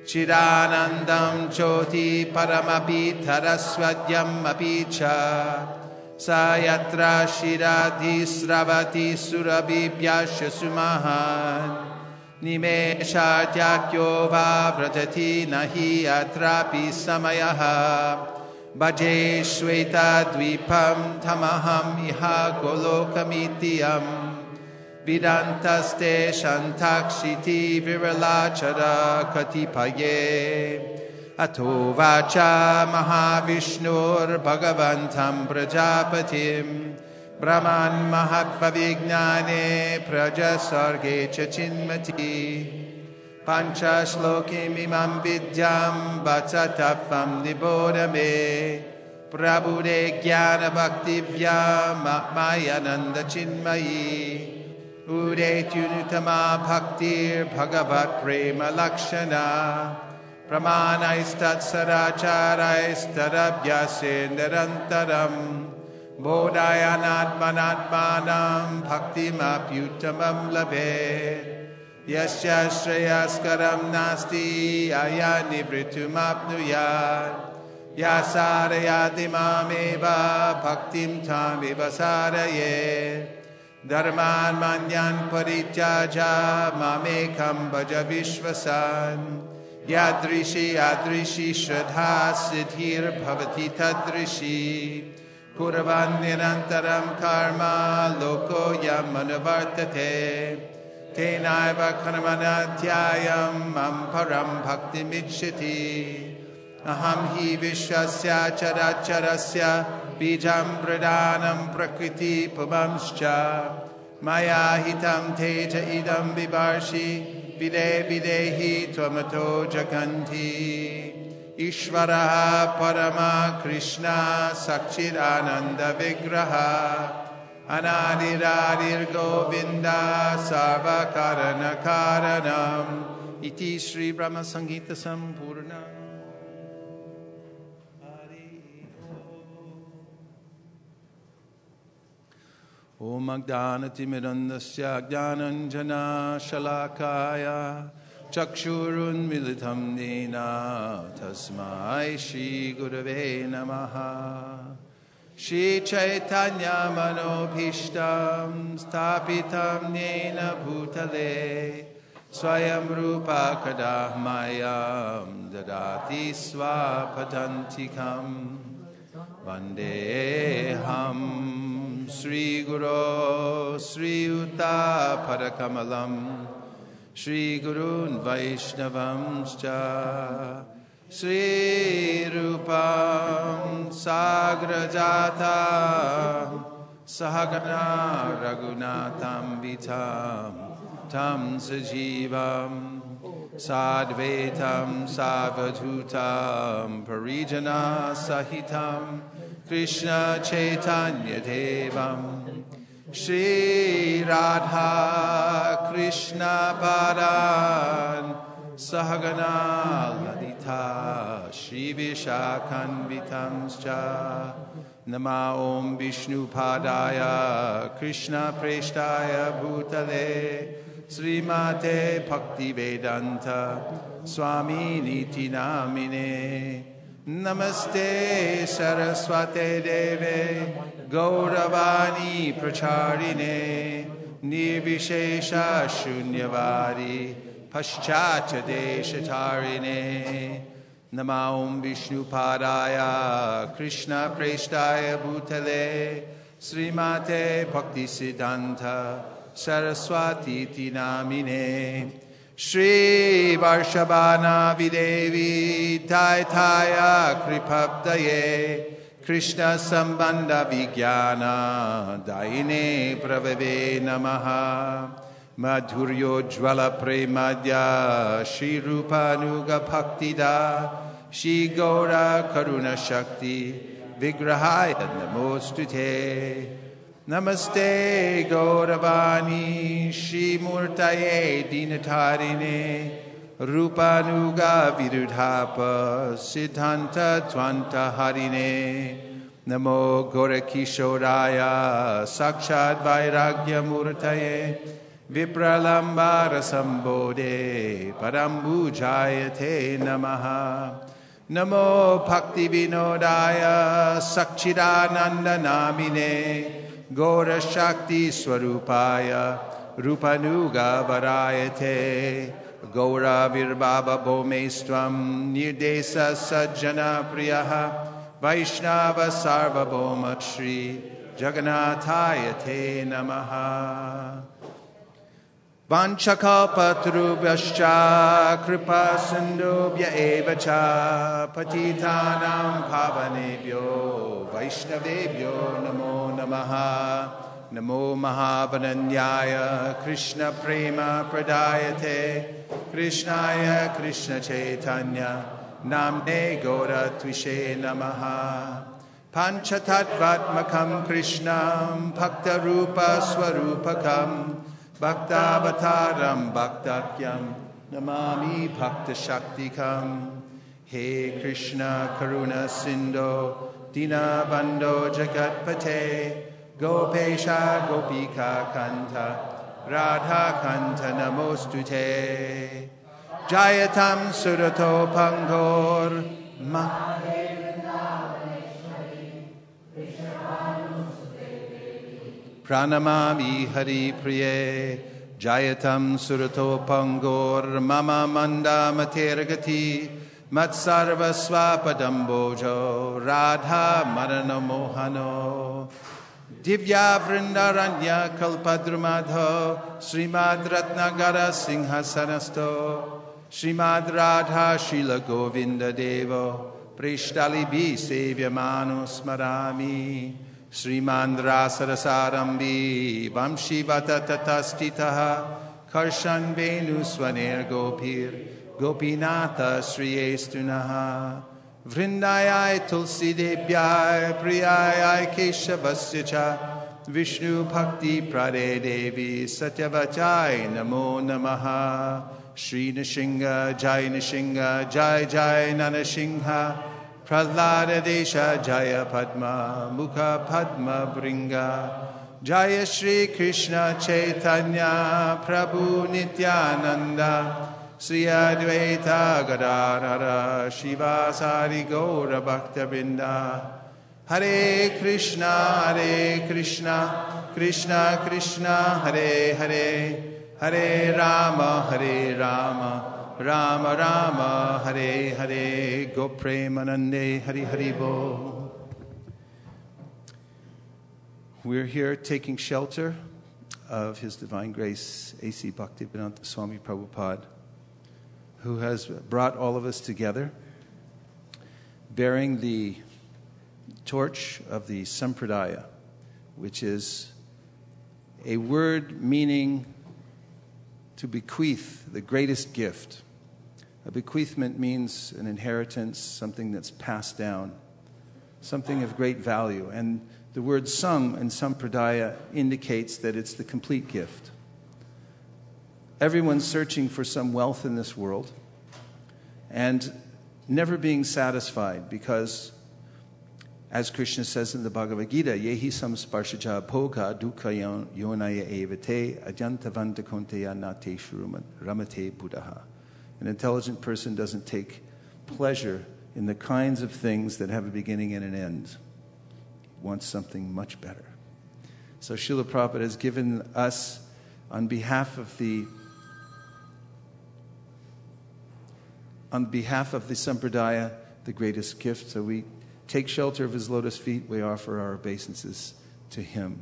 Chiranandam Jyoti Paramabhitaraswadyam Abhicha Sayatra Shiradi Sravati Surabhibhyasya Sumahan Nimesha Tyakyo Vrajati Nahi Atrapi Samayaha Bhaje Shweta Dvipam Tamaham Iha Golokamityam Vidantaste Shantakshiti Viralachara Katipaye Ato Vacha Mahavishnur Bhagavantam Prajapatim Brahman Mahatva Vignane Prajasarge Chachinmati Pancha Shlokim Imam Vidyam Vatatavam Nibodame Prabhu de Jnana Bhakti Vyam Mayananda Chinmayi Ude Tunutama Bhaktir Bhagavat Prema Lakshana Pramanaistat Saracharaistadrabhyase Nirantaram Bodhayanatmanatmanam Bhaktimapyutamam Labhet Yasya Shreyaskaram Nasti Ayani Vritumapnuyat Yasarayati Mameva Bhaktim Tamiva Saraye Dharman Manyan Parityaja Mamekam Bhaja Vishwasan Yadrishi Adrishi Shraddha Siddhir Bhavati Tadrishi Puravan Nirantaram Karma Loko Yamanavartate Tenaiva Karmanadhyayam Amparam Bhakti Mitshiti Aham hi Vishwasya Characharasya Bijam Pradanam Prakriti Pumamscha Maya hitam teja idam vivarshi Vide videhi tvamato jaganti Ishvaraha Parama Krishna Sakchidananda Vigraha Anadiradir Govinda Sarva Karana Karanam Iti Shri Brahma Samhita Sampurna Om Agdanati Mirandasya Jnananjana Shalakaya Chakshurun Militam Nena Tasmai Shri Gurave Namaha Shri Chaitanya Manobhishtam Stapitam Nena Bhutale Swayam Rupa Kadahmayam Dadati Swapatantikam Vandeham Sri Guru Sri Uta Parakamalam Sri Gurun Vaishnavamscha Sri Rupam Sagrajatam Sahagana Raghunatam Vitam Tam Sajivam Sadvetam Savadhutam Parijana Sahitam Krishna Chaitanya Devam Shri Radha Krishna Padan Sahagana Ladita Shri Vishakhanvitamscha Nama Om Vishnu Padaya Krishna Preshtaya Bhutale Srimate Bhakti Vedanta Swami Niti Namine Namaste Saraswate Deve Gauravani Pracharine Nirvishesha Shunyavadi Paschacha Deshatarine Nama Om Vishnu Padaya Krishna Preshtaya Bhutale Srimate Bhakti Siddhanta Saraswati Tinamine Shri Varshabana Videvi Taitaya Kripabdaye Krishna Sambandha Vijnana Daine Pravave Namaha Madhuryo Jvala Premadya Shri Rupanuga Bhaktida Shri Gaura Karuna Shakti Vigrahaya Namostute Namaste Gauravani Shri Murtaye Dinatarine Rupanuga Virudhapa Siddhanta Tvanta Harine Namo Gorakishoraya Sakshad Vairagya Murtaye Vipralambara Sambodhe Parambujayate Namaha Namo Bhakti Vinodaya Sakchidananda Namine Gaura Shakti Swarupaya Rupanuga Varayate Gaura Virbhava Bhomestvam Nirdesa Sajjana Priyaha Vaishnava Sarvabhoma Shri Jagannathayate Namaha Vanchakalpatarubhyascha Kripa Sindhubhya Evacha Patitanam Pavanebhyo Vaishnavebhyo Namo Namaha Namo Mahavananyaya Krishna Prema Pradayate Krishnaya Krishna Chaitanya Namne Gaura Tvishe Namaha Panchatattvatmakam Krishnam Bhakta Rupa Swarupakam Bhaktavataram Bhaktakyam Namami Bhakta Shaktikam. He Krishna Karuna Sindho Dina Bandho Jagatpate Gopesha Gopika Kanta Radha Kanta Namostute Jayatam Surato Pangor Pranamami Hari Priye Jayatam Surato Pangor Mama Manda Materagati Matsarva Swapadambojo Radha Marana Mohano Divya Vrindaranya Kalpadrumadho Srimad Ratnagara Singhasanasto Srimad Radha Shila Govinda Devo Prishtalibi Sevyamano Smarami Srimandra Sarasarambi Vamshi Vatatastitaha Karshan Venu Swaner Gopir Gopinatha Sriyestunaha Vrindayai Tulsi Devyai Priyayai Keshavasya Cha Vishnu Bhakti Prade Devi Satyavachai Namo Namaha Shri Nishinga Jai Nishinga Jai Jai Nanasingha Prahlada Desha Jaya Padma Mukha Padma Bringa Jaya Shri Krishna Chaitanya Prabhu Nityananda Sri Advaita Gadadhara Shivasari Gaura Bhakta Vrinda Hare Krishna Krishna Krishna Hare Hare Hare Rama Rama Rama Hare Hare Go Premanande Hari Hari Bo. We're here taking shelter of His Divine Grace A.C. Bhaktivedanta Swami Prabhupada, who has brought all of us together, bearing the torch of the Sampradaya, which is a word meaning to bequeath, the greatest gift. A bequeathment means an inheritance, something that's passed down, something of great value. And the word Sam in Sampradaya indicates that it's the complete gift. Everyone's searching for some wealth in this world and never being satisfied because, as Krishna says in the Bhagavad Gita, Yehi samsparshaja bhoga dukkha yonaya evate ajantavanta konteya nate ramate buddha. An intelligent person doesn't take pleasure in the kinds of things that have a beginning and an end. He wants something much better. So Srila Prabhupada has given us, on behalf of the Sampradaya, the greatest gift. So we take shelter of His lotus feet. We offer our obeisances to Him.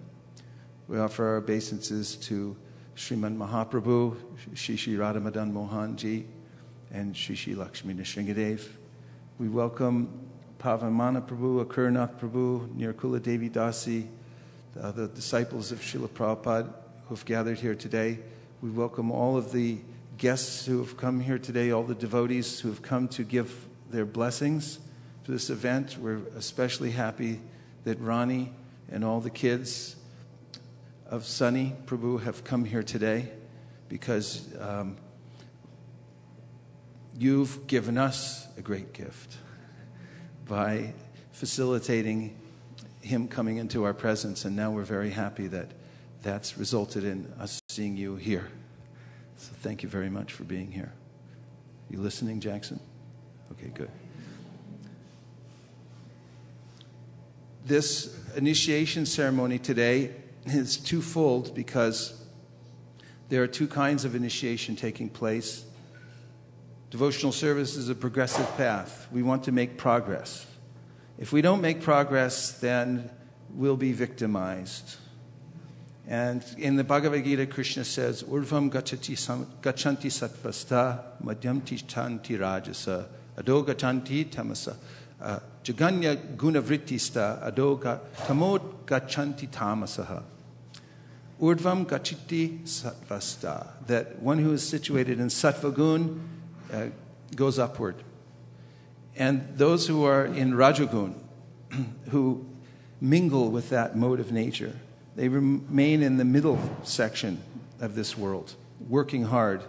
We offer our obeisances to Sriman Mahaprabhu, Shri Radha Madan Mohan Ji, and Shri Lakshmi Nrsingadev. We welcome Pavamana Prabhu, Akurnath Prabhu, Nirkula Devi Dasi, the disciples of Srila Prabhupada who have gathered here today. We welcome all of the guests who have come here today, all the devotees who have come to give their blessings to this event. We're especially happy that Rani and all the kids of Sunny Prabhu have come here today because you've given us a great gift by facilitating him coming into our presence, and now we're very happy that that's resulted in us seeing you here. So thank you very much for being here. You listening, Jackson? Okay, good. This initiation ceremony today is twofold because there are two kinds of initiation taking place. Devotional service is a progressive path. We want to make progress. If we don't make progress, then we'll be victimized. And in the Bhagavad Gita, Krishna says, Urvam gachanti sattvasta, madhyam tichanti rajasa, ado gachanti tamasa, jaganya gunavrittista, ado tamod gachanti tamasaha. Urdvam gachiti sattvasta, that one who is situated in sattva gun goes upward. And those who are in rajagun who mingle with that mode of nature. They remain in the middle section of this world, working hard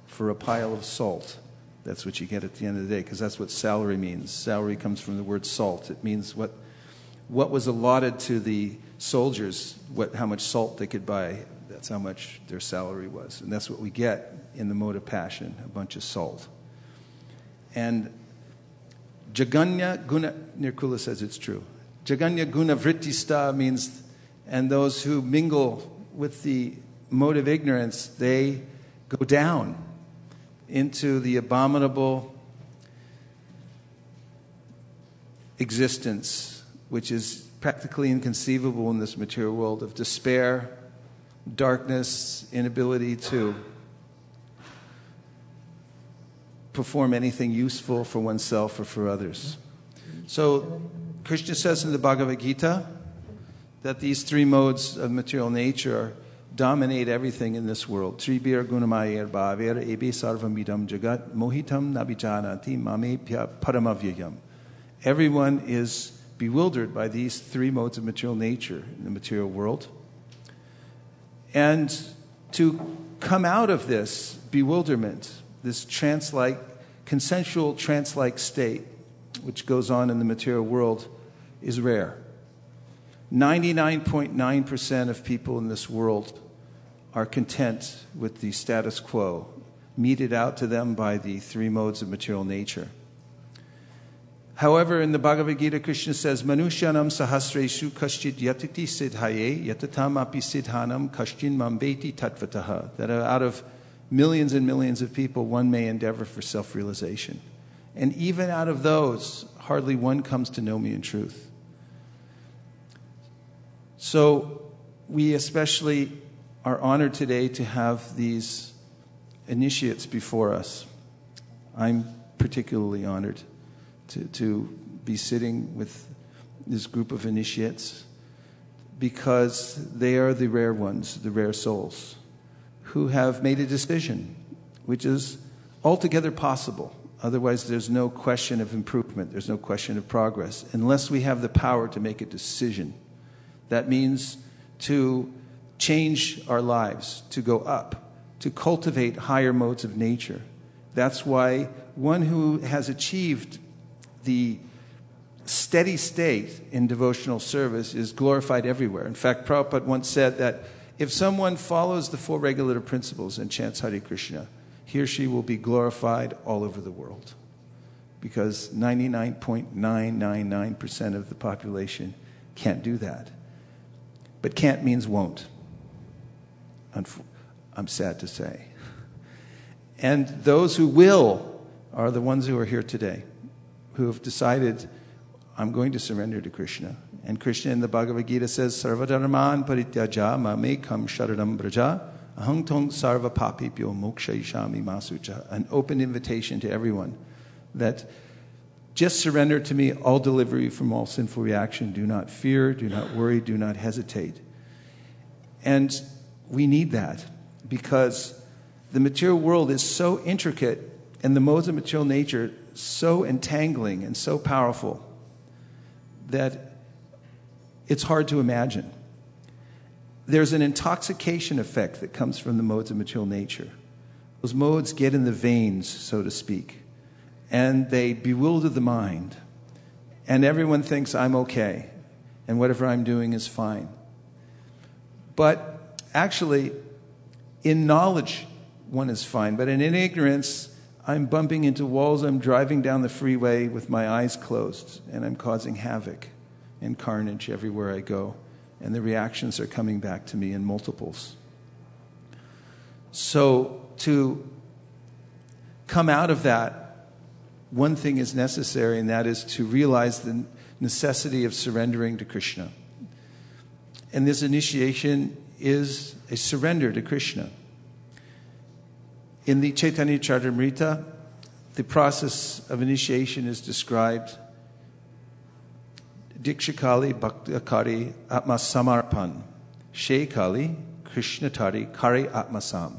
for a pile of salt. That's what you get at the end of the day, because that's what salary means. Salary comes from the word salt. It means what was allotted to the soldiers, how much salt they could buy. That's how much their salary was. And that's what we get in the mode of passion, a bunch of salt. And Jaganya Guna, Nirkula says it's true. Jaganya Guna Vrittista means, and those who mingle with the mode of ignorance, they go down into the abominable existence, which is practically inconceivable in this material world, of despair, darkness, inability to perform anything useful for oneself or for others. So Krishna says in the Bhagavad Gita that these three modes of material nature dominate everything in this world. Tribir gunamayer bhaver ebe sarvamidam jagat mohitam nabijanati mamepya paramavyayam. Everyone is bewildered by these three modes of material nature in the material world. And to come out of this bewilderment, this trance-like, consensual trance-like state, which goes on in the material world, is rare. 99.9% of people in this world are content with the status quo, meted out to them by the three modes of material nature. However, in the Bhagavad Gita, Krishna says, Manushyanam sahasreshu kaschit yatiti siddhaye yatatam api siddhanam kaschin mambeti tatvataha. That out of millions and millions of people, one may endeavor for self-realization. And even out of those, hardly one comes to know me in truth. So we especially are honored today to have these initiates before us. I'm particularly honored to be sitting with this group of initiates because they are the rare ones, the rare souls, who have made a decision, which is altogether possible. Otherwise, there's no question of improvement. There's no question of progress, unless we have the power to make a decision. That means to change our lives, to go up, to cultivate higher modes of nature. That's why one who has achieved the steady state in devotional service is glorified everywhere. In fact, Prabhupada once said that if someone follows the four regulative principles and chants Hare Krishna, he or she will be glorified all over the world. Because 99.999% of the population can't do that. But can't means won't. I'm sad to say. And those who will are the ones who are here today, who have decided, I'm going to surrender to Krishna. And Krishna in the Bhagavad Gita says, Sarvadharman parityaja mamekam sharanam braja ahang tong sarva papipyo mokshayishami masucha. An open invitation to everyone that just surrender to me, I'll deliver you from all sinful reaction. Do not fear, do not worry, do not hesitate. And we need that because the material world is so intricate and the modes of material nature so entangling and so powerful that it's hard to imagine. There's an intoxication effect that comes from the modes of material nature. Those modes get in the veins, so to speak, and they bewilder the mind. And everyone thinks I'm okay, and whatever I'm doing is fine. But actually, in knowledge, one is fine. But in ignorance, I'm bumping into walls. I'm driving down the freeway with my eyes closed, and I'm causing havoc and carnage everywhere I go. And the reactions are coming back to me in multiples. So to come out of that, one thing is necessary, and that is to realize the necessity of surrendering to Krishna. And this initiation is a surrender to Krishna. In the Chaitanya Charitamrita, the process of initiation is described. Dikshakali Bhaktakari Atma Samarpan, Shekali Krishnatari Kari Atmasam.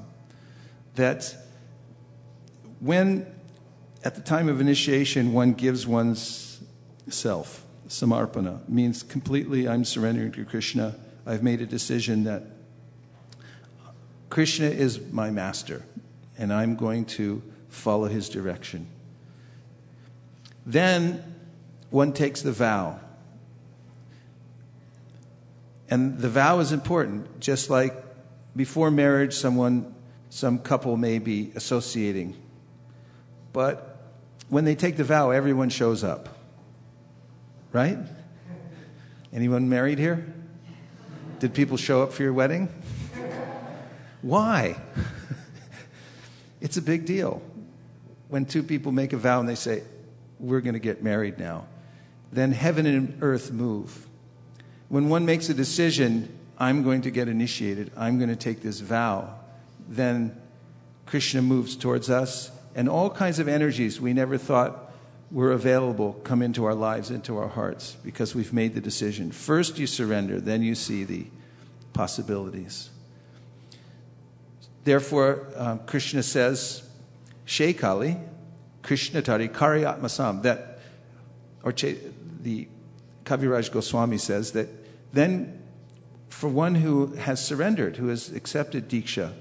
That when, at the time of initiation, one gives one's self, samarpana means completely I'm surrendering to Krishna. I've made a decision that Krishna is my master, and I'm going to follow his direction. Then one takes the vow. And the vow is important, just like before marriage, some couple may be associating. But when they take the vow, everyone shows up. Right? Anyone married here? Did people show up for your wedding? Why? It's a big deal. When two people make a vow and they say, we're going to get married now, then heaven and earth move. When one makes a decision, I'm going to get initiated, I'm going to take this vow, then Krishna moves towards us, and all kinds of energies we never thought were available come into our lives, into our hearts, because we've made the decision. First you surrender, then you see the possibilities. Therefore, Krishna says, Shekali, Krishna Tari Kari Atmasam, that, or the Kaviraj Goswami says that then for one who has surrendered, who has accepted Diksha,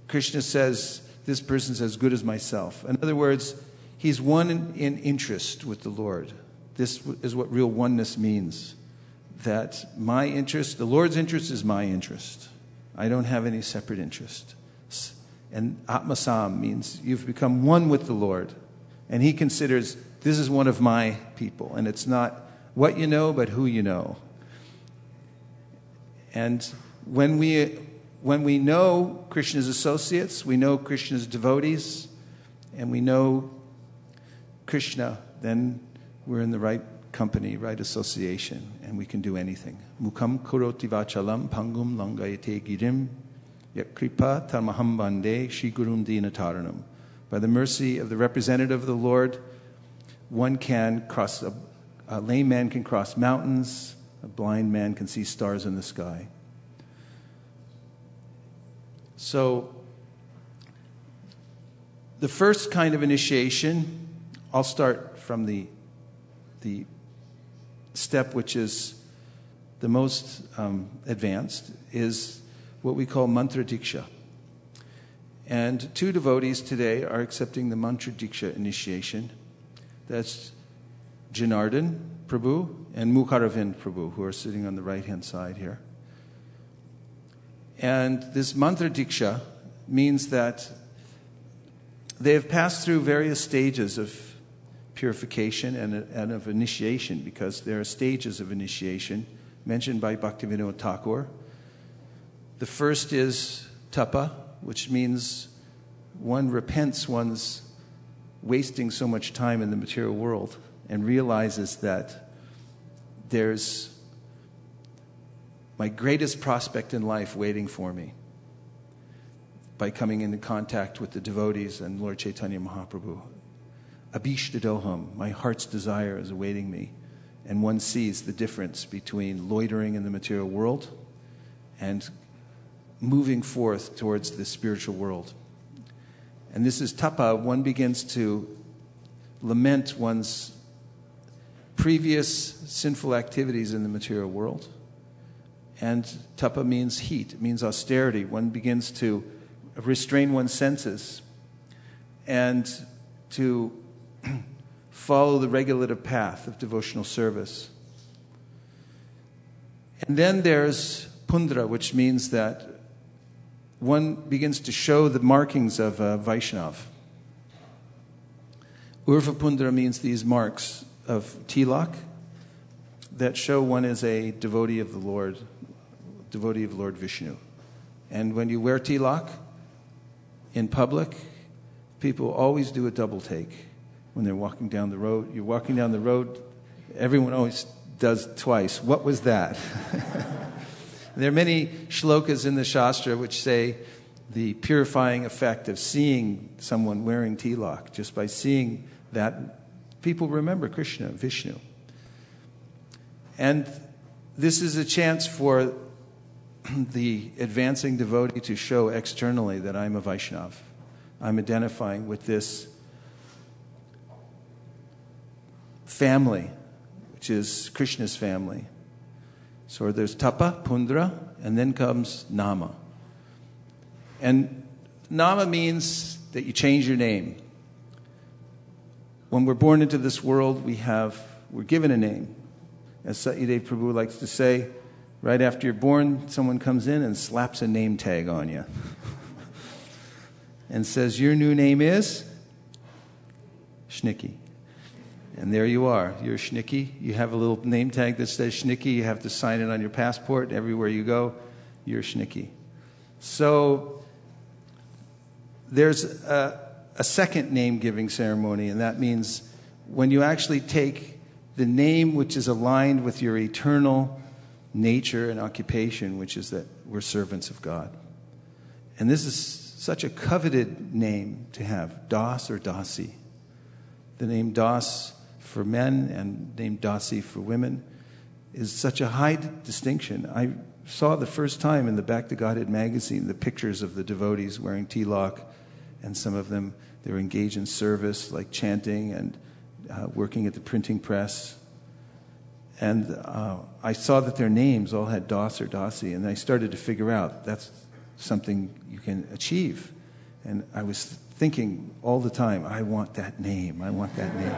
Krishna says, this person's as good as myself. In other words, he's one in interest with the Lord. This is what real oneness means. That my interest, the Lord's interest is my interest. I don't have any separate interest. And Atmasam means you've become one with the Lord. And he considers this is one of my people. And it's not what you know, but who you know. And when we know Krishna's associates, we know Krishna's devotees, and we know Krishna, then we're in the right company, right association, and we can do anything. Mukham kuroti vachalam pangum langayate girim yat kripa tarmaham bande Shri Gurum Dinataranam. By the mercy of the representative of the Lord, one can cross, a lame man can cross mountains, a blind man can see stars in the sky. So, the first kind of initiation, I'll start from the step which is the most advanced, is what we call mantra diksha. And two devotees today are accepting the mantra diksha initiation. That's Janardana Prabhu and Mukharvinda Prabhu, who are sitting on the right-hand side here. And this mantra diksha means that they have passed through various stages of purification and of initiation, because there are stages of initiation mentioned by Bhaktivinoda Thakur. The first is tapa, which means one repents one's wasting so much time in the material world and realizes that there's my greatest prospect in life waiting for me by coming into contact with the devotees and Lord Chaitanya Mahaprabhu. Abhishtadoham, my heart's desire is awaiting me. And one sees the difference between loitering in the material world and moving forth towards the spiritual world. And this is tapa. One begins to lament one's previous sinful activities in the material world. And tapa means heat, it means austerity. One begins to restrain one's senses and to follow the regulative path of devotional service. And then there's pundra, which means that one begins to show the markings of a Vaishnava. Urva pundra means these marks of tilak that show one is a devotee of the Lord, devotee of Lord Vishnu. And when you wear tilak in public, people always do a double take. When they're walking down the road, you're walking down the road, everyone always does twice. What was that? There are many shlokas in the Shastra which say the purifying effect of seeing someone wearing tilak. Just by seeing that, people remember Krishna, Vishnu. And this is a chance for the advancing devotee to show externally that I'm a Vaishnava. I'm identifying with this family, which is Krishna's family. So there's Tapa, Pundra, and then comes Nama. And Nama means that you change your name. When we're born into this world, we're given a name. As Satyadev Prabhu likes to say, right after you're born, someone comes in and slaps a name tag on you and says, your new name is Shnikki. And there you are. You're Shnikki. You have a little name tag that says Shnikki. You have to sign it on your passport. Everywhere you go, you're Shnikki. So there's a second name-giving ceremony, and that means when you actually take the name which is aligned with your eternal nature and occupation, which is that we're servants of God. And this is such a coveted name to have, Das or Dasi. The name Das for men and name Dasi for women is such a high distinction. I saw the first time in the Back to Godhead magazine the pictures of the devotees wearing tilak, and some of them, they were engaged in service, like chanting and working at the printing press. And I saw that their names all had Das or Dasi, and I started to figure out that's something you can achieve. And I was thinking all the time, I want that name, I want that name.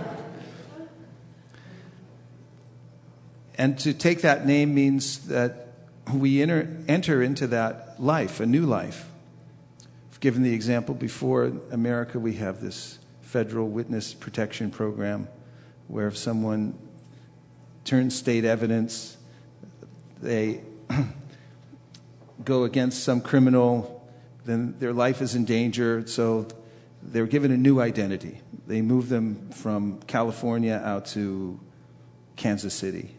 And to take that name means that we enter into that life, a new life. I've given the example before. In America, we have this federal witness protection program where if someone turns state evidence, they go against some criminal, then their life is in danger, so they're given a new identity. They move them from California out to Kansas City.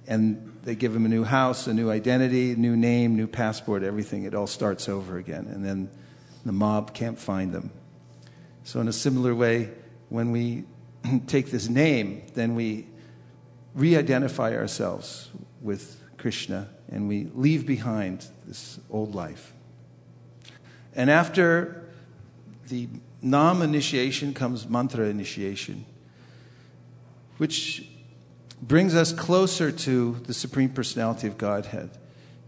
And they give them a new house, a new identity, new name, new passport, everything. It all starts over again. And then the mob can't find them. So in a similar way, when we take this name, then we re-identify ourselves with Krishna and we leave behind this old life. And after the Nam initiation comes mantra initiation, which brings us closer to the Supreme Personality of Godhead.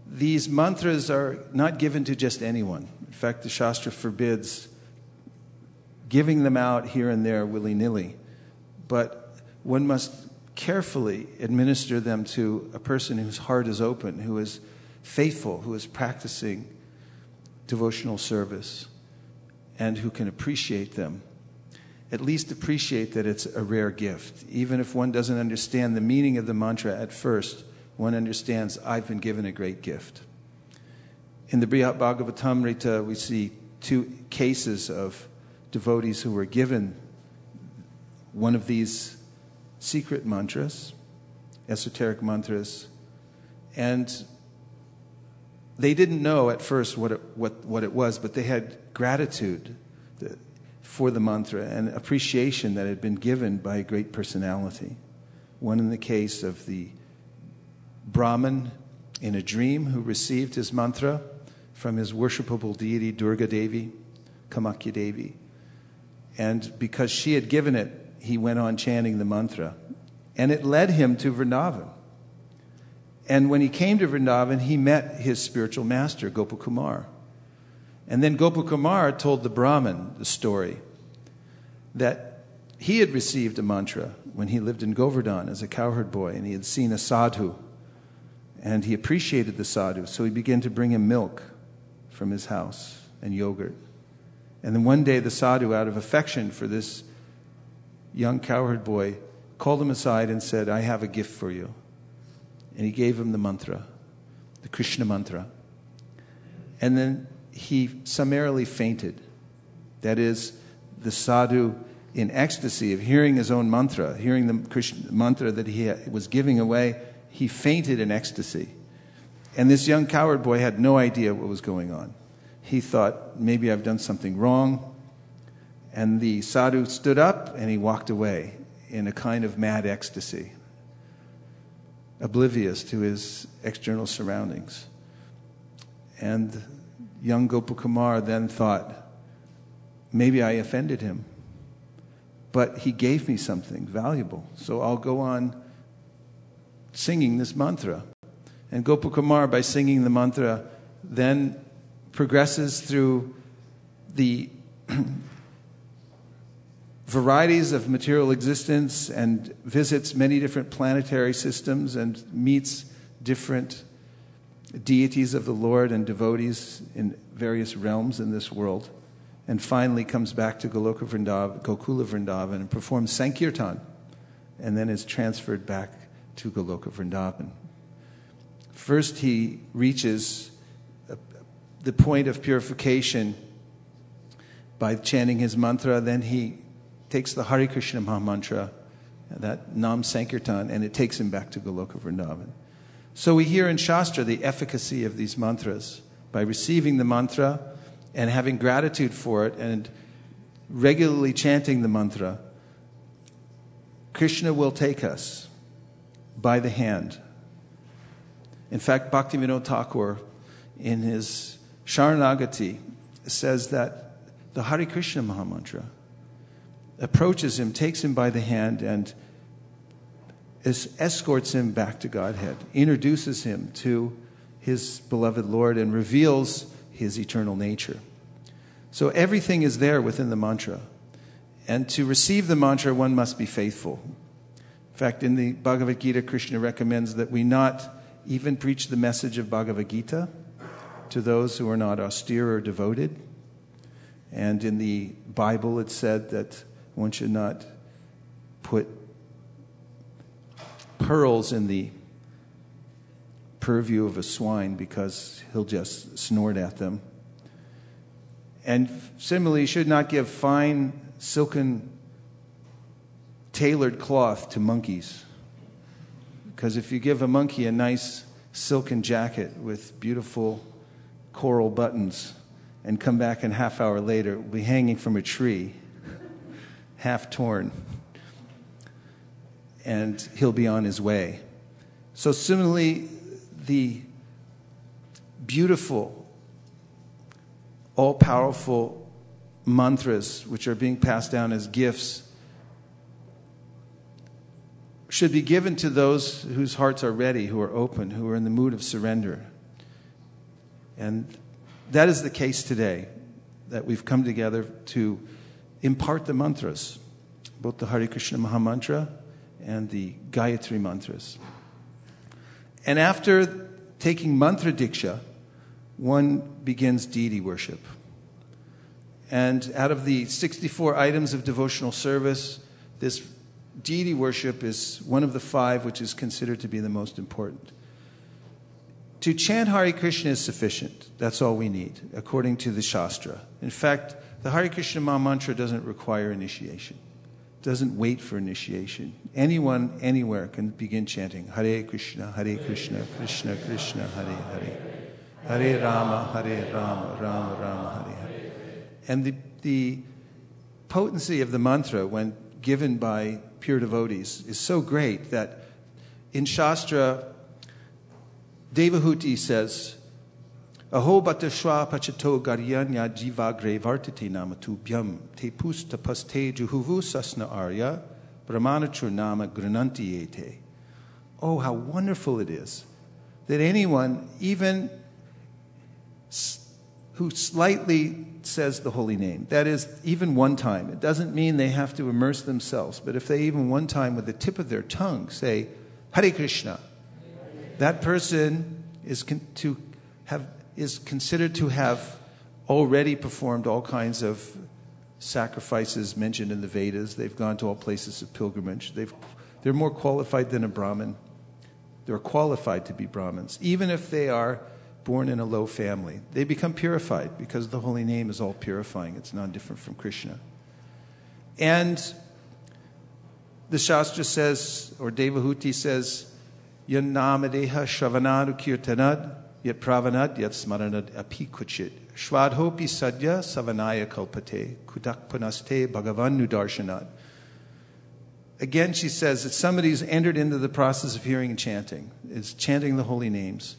These mantras are not given to just anyone. In fact, the Shastra forbids giving them out here and there willy-nilly. But one must carefully administer them to a person whose heart is open, who is faithful, who is practicing devotional service, and who can appreciate them. At least appreciate that it's a rare gift. Even if one doesn't understand the meaning of the mantra at first, one understands, I've been given a great gift. In the Brihat Bhagavatamrita, we see two cases of devotees who were given one of these secret mantras, esoteric mantras, and they didn't know at first what it was, but they had gratitude for the mantra and appreciation that had been given by a great personality. One in the case of the Brahmin in a dream who received his mantra from his worshipable deity Durga Devi, Kamakya Devi. And because she had given it, he went on chanting the mantra. And it led him to Vrindavan. And when he came to Vrindavan, he met his spiritual master, Gopakumar. And then Gopakumar told the Brahmin the story that he had received a mantra when he lived in Govardhan as a cowherd boy, and he had seen a sadhu, and he appreciated the sadhu, so he began to bring him milk from his house and yogurt. And then one day the sadhu, out of affection for this young cowherd boy, called him aside and said, I have a gift for you. And he gave him the mantra, the Krishna mantra. And then he summarily fainted. That is, the sadhu, in ecstasy of hearing his own mantra, hearing the Krishna mantra that he was giving away, he fainted in ecstasy. And this young cowherd boy had no idea what was going on. He thought, maybe I've done something wrong. And the sadhu stood up and he walked away in a kind of mad ecstasy, oblivious to his external surroundings. And young Gopakumar then thought, maybe I offended him, but he gave me something valuable, so I'll go on singing this mantra. And Gopakumar, by singing the mantra, then progresses through the varieties of material existence and visits many different planetary systems and meets different deities of the Lord and devotees in various realms in this world, and finally comes back to Gokula Vrindavan and performs Sankirtan, and then is transferred back to Goloka Vrindavan. First he reaches the point of purification by chanting his mantra, then he takes the Hare Krishna Mahamantra, that Nam Sankirtan, and it takes him back to Goloka Vrindavan. So we hear in Shastra the efficacy of these mantras. By receiving the mantra and having gratitude for it and regularly chanting the mantra, Krishna will take us by the hand. In fact, Bhaktivinoda Thakur, in his Sharanagati, says that the Hare Krishna Mahamantra approaches him, takes him by the hand, and escorts him back to Godhead, introduces him to his beloved Lord, and reveals his eternal nature. So everything is there within the mantra. And to receive the mantra, one must be faithful. In fact, in the Bhagavad Gita, Krishna recommends that we not even preach the message of Bhagavad Gita to those who are not austere or devoted. And in the Bible, it said that one should not put pearls in the purview of a swine because he'll just snort at them. And similarly, should not give fine, silken, tailored cloth to monkeys. Because if you give a monkey a nice silken jacket with beautiful coral buttons and come back a half hour later, it will be hanging from a tree, half torn, and he'll be on his way. So similarly, the beautiful, all-powerful mantras which are being passed down as gifts should be given to those whose hearts are ready, who are open, who are in the mood of surrender. And that is the case today, that we've come together to impart the mantras, both the Hare Krishna Mahamantra and the Gayatri mantras. And after taking mantra diksha, one begins deity worship. And out of the 64 items of devotional service, this deity worship is one of the 5 which is considered to be the most important. To chant Hare Krishna is sufficient. That's all we need, according to the Shastra. In fact, the Hare Krishna Mahamantra doesn't require initiation. It doesn't wait for initiation. Anyone, anywhere can begin chanting Hare Krishna, Krishna Krishna, Hare Hare. Hare Rama, Rama Rama, Hare Hare. And the potency of the mantra when given by pure devotees is so great that in Shastra, Devahuti says, Aho batashwa pachato garyanya jivagre vartite namatu byam te pustapaste juhuvu sasna arya brahmanachur nama grananti ete. Oh, how wonderful it is that anyone, even who slightly says the holy name, that is, even one time, it doesn't mean they have to immerse themselves, but if they even one time with the tip of their tongue say, Hare Krishna, that person is considered to have already performed all kinds of sacrifices mentioned in the Vedas. They've gone to all places of pilgrimage. They're more qualified than a Brahmin. They're qualified to be Brahmins, even if they are born in a low family. They become purified because the holy name is all purifying. It's not different from Krishna. And the Shastra says, or Devahuti says, Yan namadeha shravanadu kirtanad yat pravanad yat smaranad api kuchit shvadhopi sadya savanaya kalpate kudak panaste bhagavan nudarshanad. Again, she says that somebody who's entered into the process of hearing and chanting, is chanting the holy names,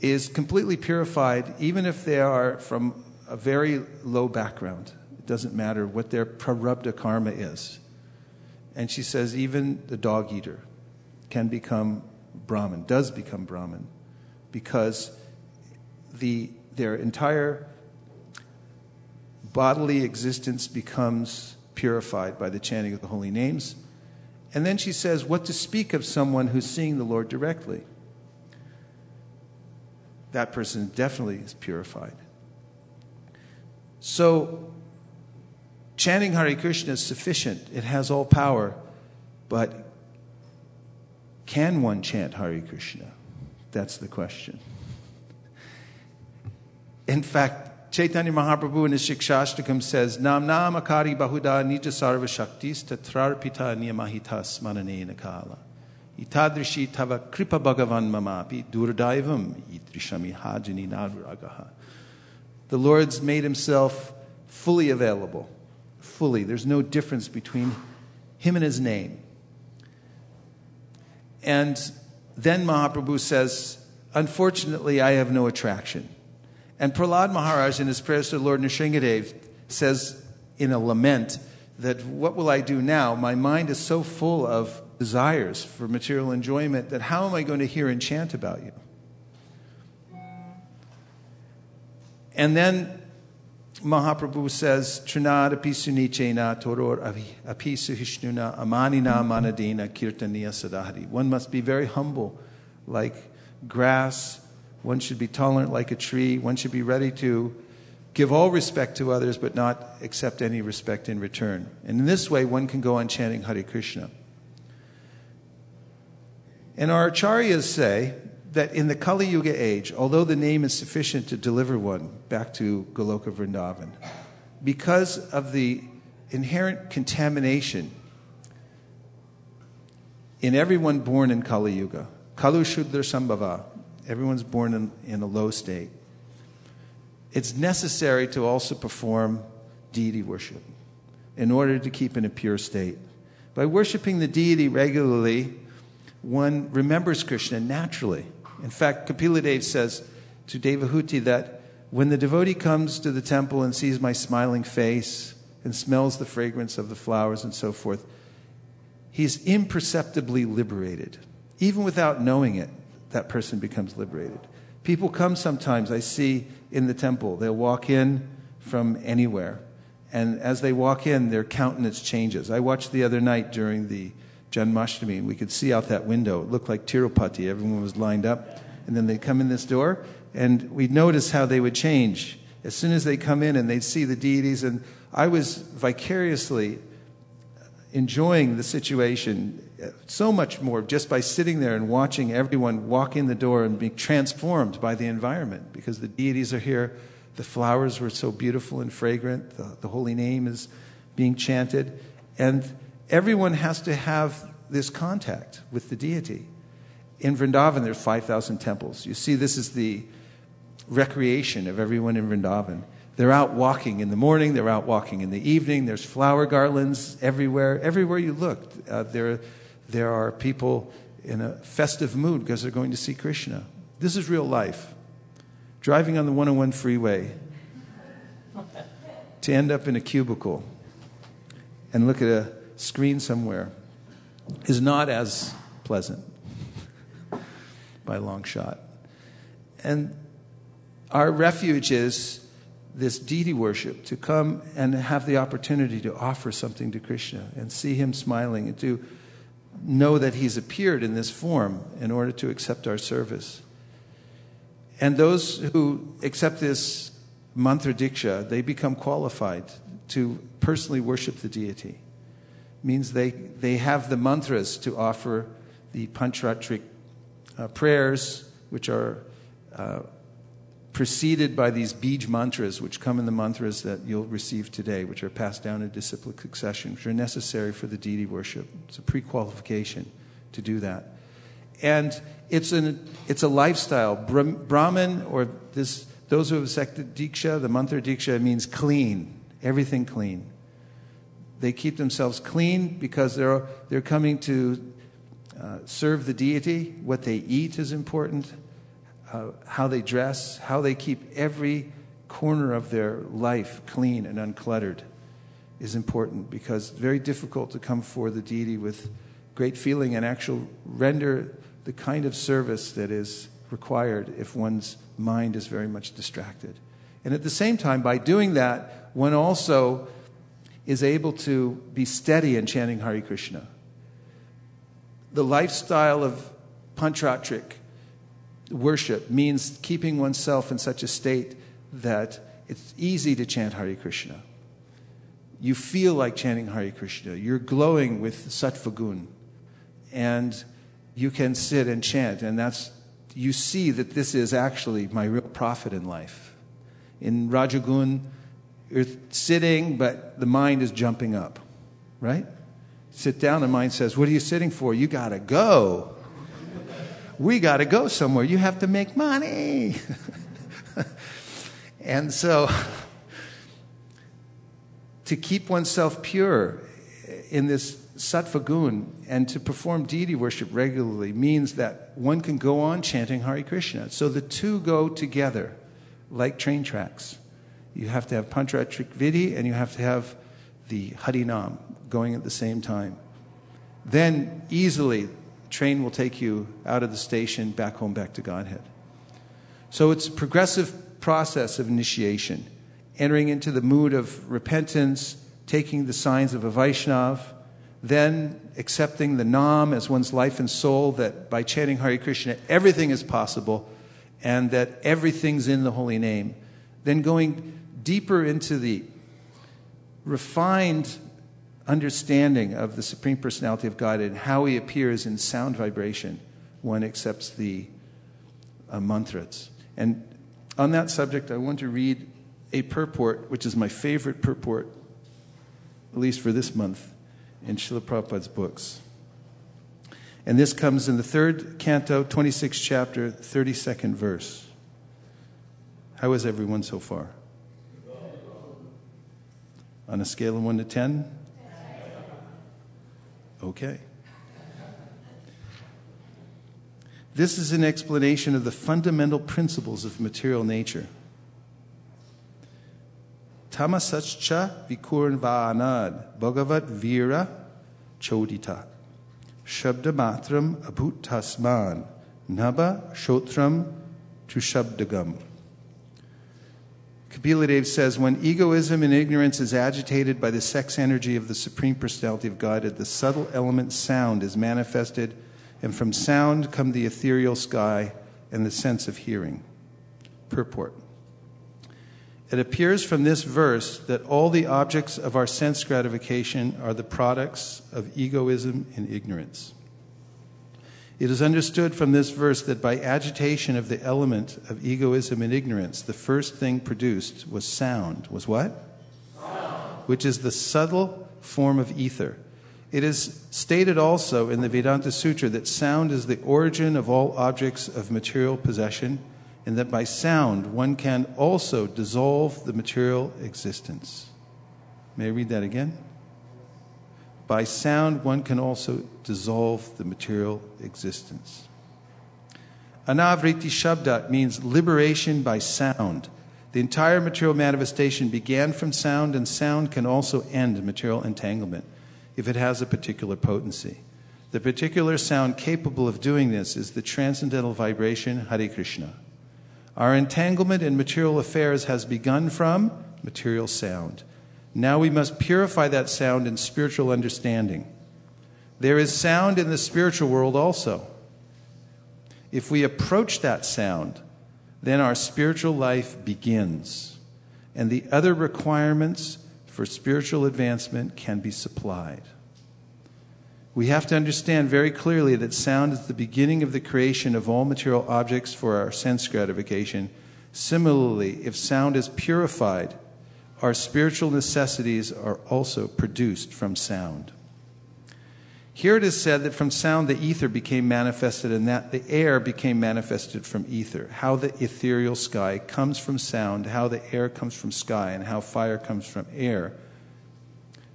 is completely purified, even if they are from a very low background. It doesn't matter what their prarabdha karma is. And she says even the dog eater can become Brahman, does become Brahman, because their entire bodily existence becomes purified by the chanting of the holy names. And then she says, what to speak of someone who's seeing the Lord directly? That person definitely is purified. So, chanting Hare Krishna is sufficient. It has all power. But can one chant Hare Krishna? That's the question. In fact, Chaitanya Mahaprabhu in his Shikshashtakam says, Nam Nam Akari Bahuda Nija Sarva Shaktis Tatrarpita Niyamahita Smanane Nakala. Itadrishi Tava Kripa Bhagavan Mamapi Durdaivam Idrishami Hajini Nadragaha. The Lord's made himself fully available. Fully. There's no difference between him and his name. And then Mahaprabhu says, unfortunately, I have no attraction. And Prahlad Maharaj, in his prayers to Lord Nrsingadev, says in a lament that what will I do now? My mind is so full of desires for material enjoyment that how am I going to hear and chant about you? And then Mahaprabhu says, Trinad api sunichena toror api suhishnuna amanina manadina kirtaniya sadahari. One must be very humble like grass. One should be tolerant like a tree. One should be ready to give all respect to others but not accept any respect in return. And in this way, one can go on chanting Hare Krishna. And our acharyas say that in the Kali Yuga age, although the name is sufficient to deliver one back to Goloka Vrindavan, because of the inherent contamination in everyone born in Kali Yuga, Kalu Shudra Sambhava, everyone's born in a low state, it's necessary to also perform deity worship in order to keep in a pure state. By worshiping the deity regularly, one remembers Krishna naturally. In fact, Kapila Dev says to Devahuti that when the devotee comes to the temple and sees my smiling face and smells the fragrance of the flowers and so forth, he's imperceptibly liberated. Even without knowing it, that person becomes liberated. People come sometimes, I see in the temple, they'll walk in from anywhere. And as they walk in, their countenance changes. I watched the other night during the Janmashtami, and we could see out that window. It looked like Tirupati. Everyone was lined up. And then they'd come in this door, and we'd notice how they would change. As soon as they come in and they'd see the deities, and I was vicariously enjoying the situation so much more just by sitting there and watching everyone walk in the door and be transformed by the environment, because the deities are here. The flowers were so beautiful and fragrant. The holy name is being chanted. And everyone has to have this contact with the deity. In Vrindavan, there are 5,000 temples. You see, this is the recreation of everyone in Vrindavan. They're out walking in the morning. They're out walking in the evening. There's flower garlands everywhere. Everywhere you look, there are people in a festive mood because they're going to see Krishna. This is real life. Driving on the 101 freeway to end up in a cubicle and look at a screen somewhere is not as pleasant by a long shot. And our refuge is this deity worship, to come and have the opportunity to offer something to Krishna and see him smiling and to know that he's appeared in this form in order to accept our service. And those who accept this mantra diksha, they become qualified to personally worship the deity. Means they have the mantras to offer the panchratrik prayers, which are preceded by these bij mantras, which come in the mantras that you'll receive today, which are passed down in disciplic succession, which are necessary for the deity worship. It's a pre-qualification to do that. And it's a lifestyle. Brahman, or those who have accepted diksha, the mantra diksha, means clean, everything clean. They keep themselves clean because they're coming to serve the deity. What they eat is important. How they dress, how they keep every corner of their life clean and uncluttered is important, because it's very difficult to come before the deity with great feeling and actually render the kind of service that is required if one's mind is very much distracted. And at the same time, by doing that, one also is able to be steady in chanting Hare Krishna. The lifestyle of panchatric worship means keeping oneself in such a state that it's easy to chant Hare Krishna. You feel like chanting Hare Krishna. You're glowing with sattva gun. And you can sit and chant. And you see that this is actually my real profit in life. In Rajagun, you're sitting, but the mind is jumping up. Right? Sit down, the mind says, what are you sitting for? You got to go. We got to go somewhere. You have to make money. And so, to keep oneself pure in this sattva gun and to perform deity worship regularly means that one can go on chanting Hare Krishna. So the two go together like train tracks. You have to have panchatric vidhi and you have to have the Harinam going at the same time. Then easily, the train will take you out of the station, back home, back to Godhead. So it's a progressive process of initiation, entering into the mood of repentance, taking the signs of a Vaishnav, then accepting the Nam as one's life and soul, that by chanting Hare Krishna, everything is possible, and that everything's in the holy name. Then going deeper into the refined understanding of the Supreme Personality of Godhead and how He appears in sound vibration, one accepts the mantras. And on that subject, I want to read a purport, which is my favorite purport, at least for this month, in Srila Prabhupada's books. And this comes in the 3rd canto, 26th chapter, 32nd verse. How is everyone so far? On a scale of 1 to 10? Okay. This is an explanation of the fundamental principles of material nature. Tamasascha vikurvanad bhagavat vira chodita shabdamatram abhutasman naba shotram tu shabdagam. Kapila Dev says, when egoism and ignorance is agitated by the sex energy of the Supreme Personality of Godhead, the subtle element sound is manifested, and from sound come the ethereal sky and the sense of hearing. Purport. It appears from this verse that all the objects of our sense gratification are the products of egoism and ignorance. It is understood from this verse that by agitation of the element of egoism and ignorance, the first thing produced was sound. Was what? Sound. Which is the subtle form of ether. It is stated also in the Vedanta Sutra that sound is the origin of all objects of material possession, and that by sound one can also dissolve the material existence. May I read that again? By sound one can also dissolve the material existence. Anavriti Shabdat means liberation by sound. The entire material manifestation began from sound, and sound can also end material entanglement if it has a particular potency. The particular sound capable of doing this is the transcendental vibration Hare Krishna. Our entanglement in material affairs has begun from material sound. Now we must purify that sound in spiritual understanding. There is sound in the spiritual world also. If we approach that sound, then our spiritual life begins, and the other requirements for spiritual advancement can be supplied. We have to understand very clearly that sound is the beginning of the creation of all material objects for our sense gratification. Similarly, if sound is purified, our spiritual necessities are also produced from sound. Here it is said that from sound the ether became manifested, and that the air became manifested from ether. How the ethereal sky comes from sound, how the air comes from sky, and how fire comes from air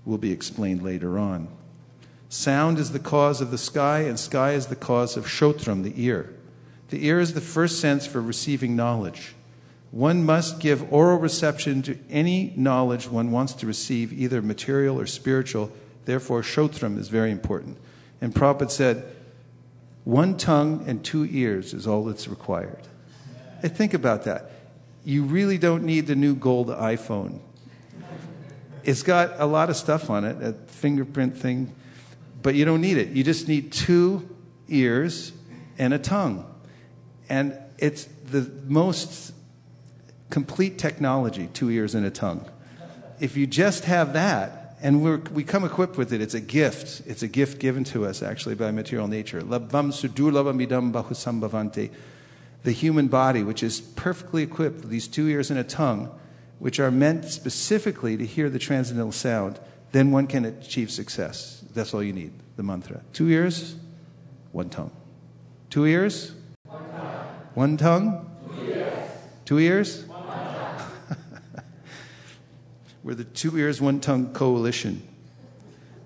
will be explained later on. Sound is the cause of the sky, and sky is the cause of shotram, the ear. The ear is the first sense for receiving knowledge. One must give oral reception to any knowledge one wants to receive, either material or spiritual. Therefore, shotram is very important. And Prabhupada said, 1 tongue and 2 ears is all that's required. And think about that. You really don't need the new gold iPhone. It's got a lot of stuff on it, a fingerprint thing, but you don't need it. You just need 2 ears and a tongue. And it's the most complete technology, 2 ears and a tongue. If you just have that, and we come equipped with it, it's a gift. It's a gift given to us, actually, by material nature. Labvam sudurlabam idam bahusambhavante. The human body, which is perfectly equipped with these 2 ears and a tongue, which are meant specifically to hear the transcendental sound, then one can achieve success. That's all you need, the mantra. 2 ears, 1 tongue. 2 ears? 1 tongue. 1 tongue? 2 ears. 2 ears? 1 tongue. We're the 2 ears, 1 tongue coalition.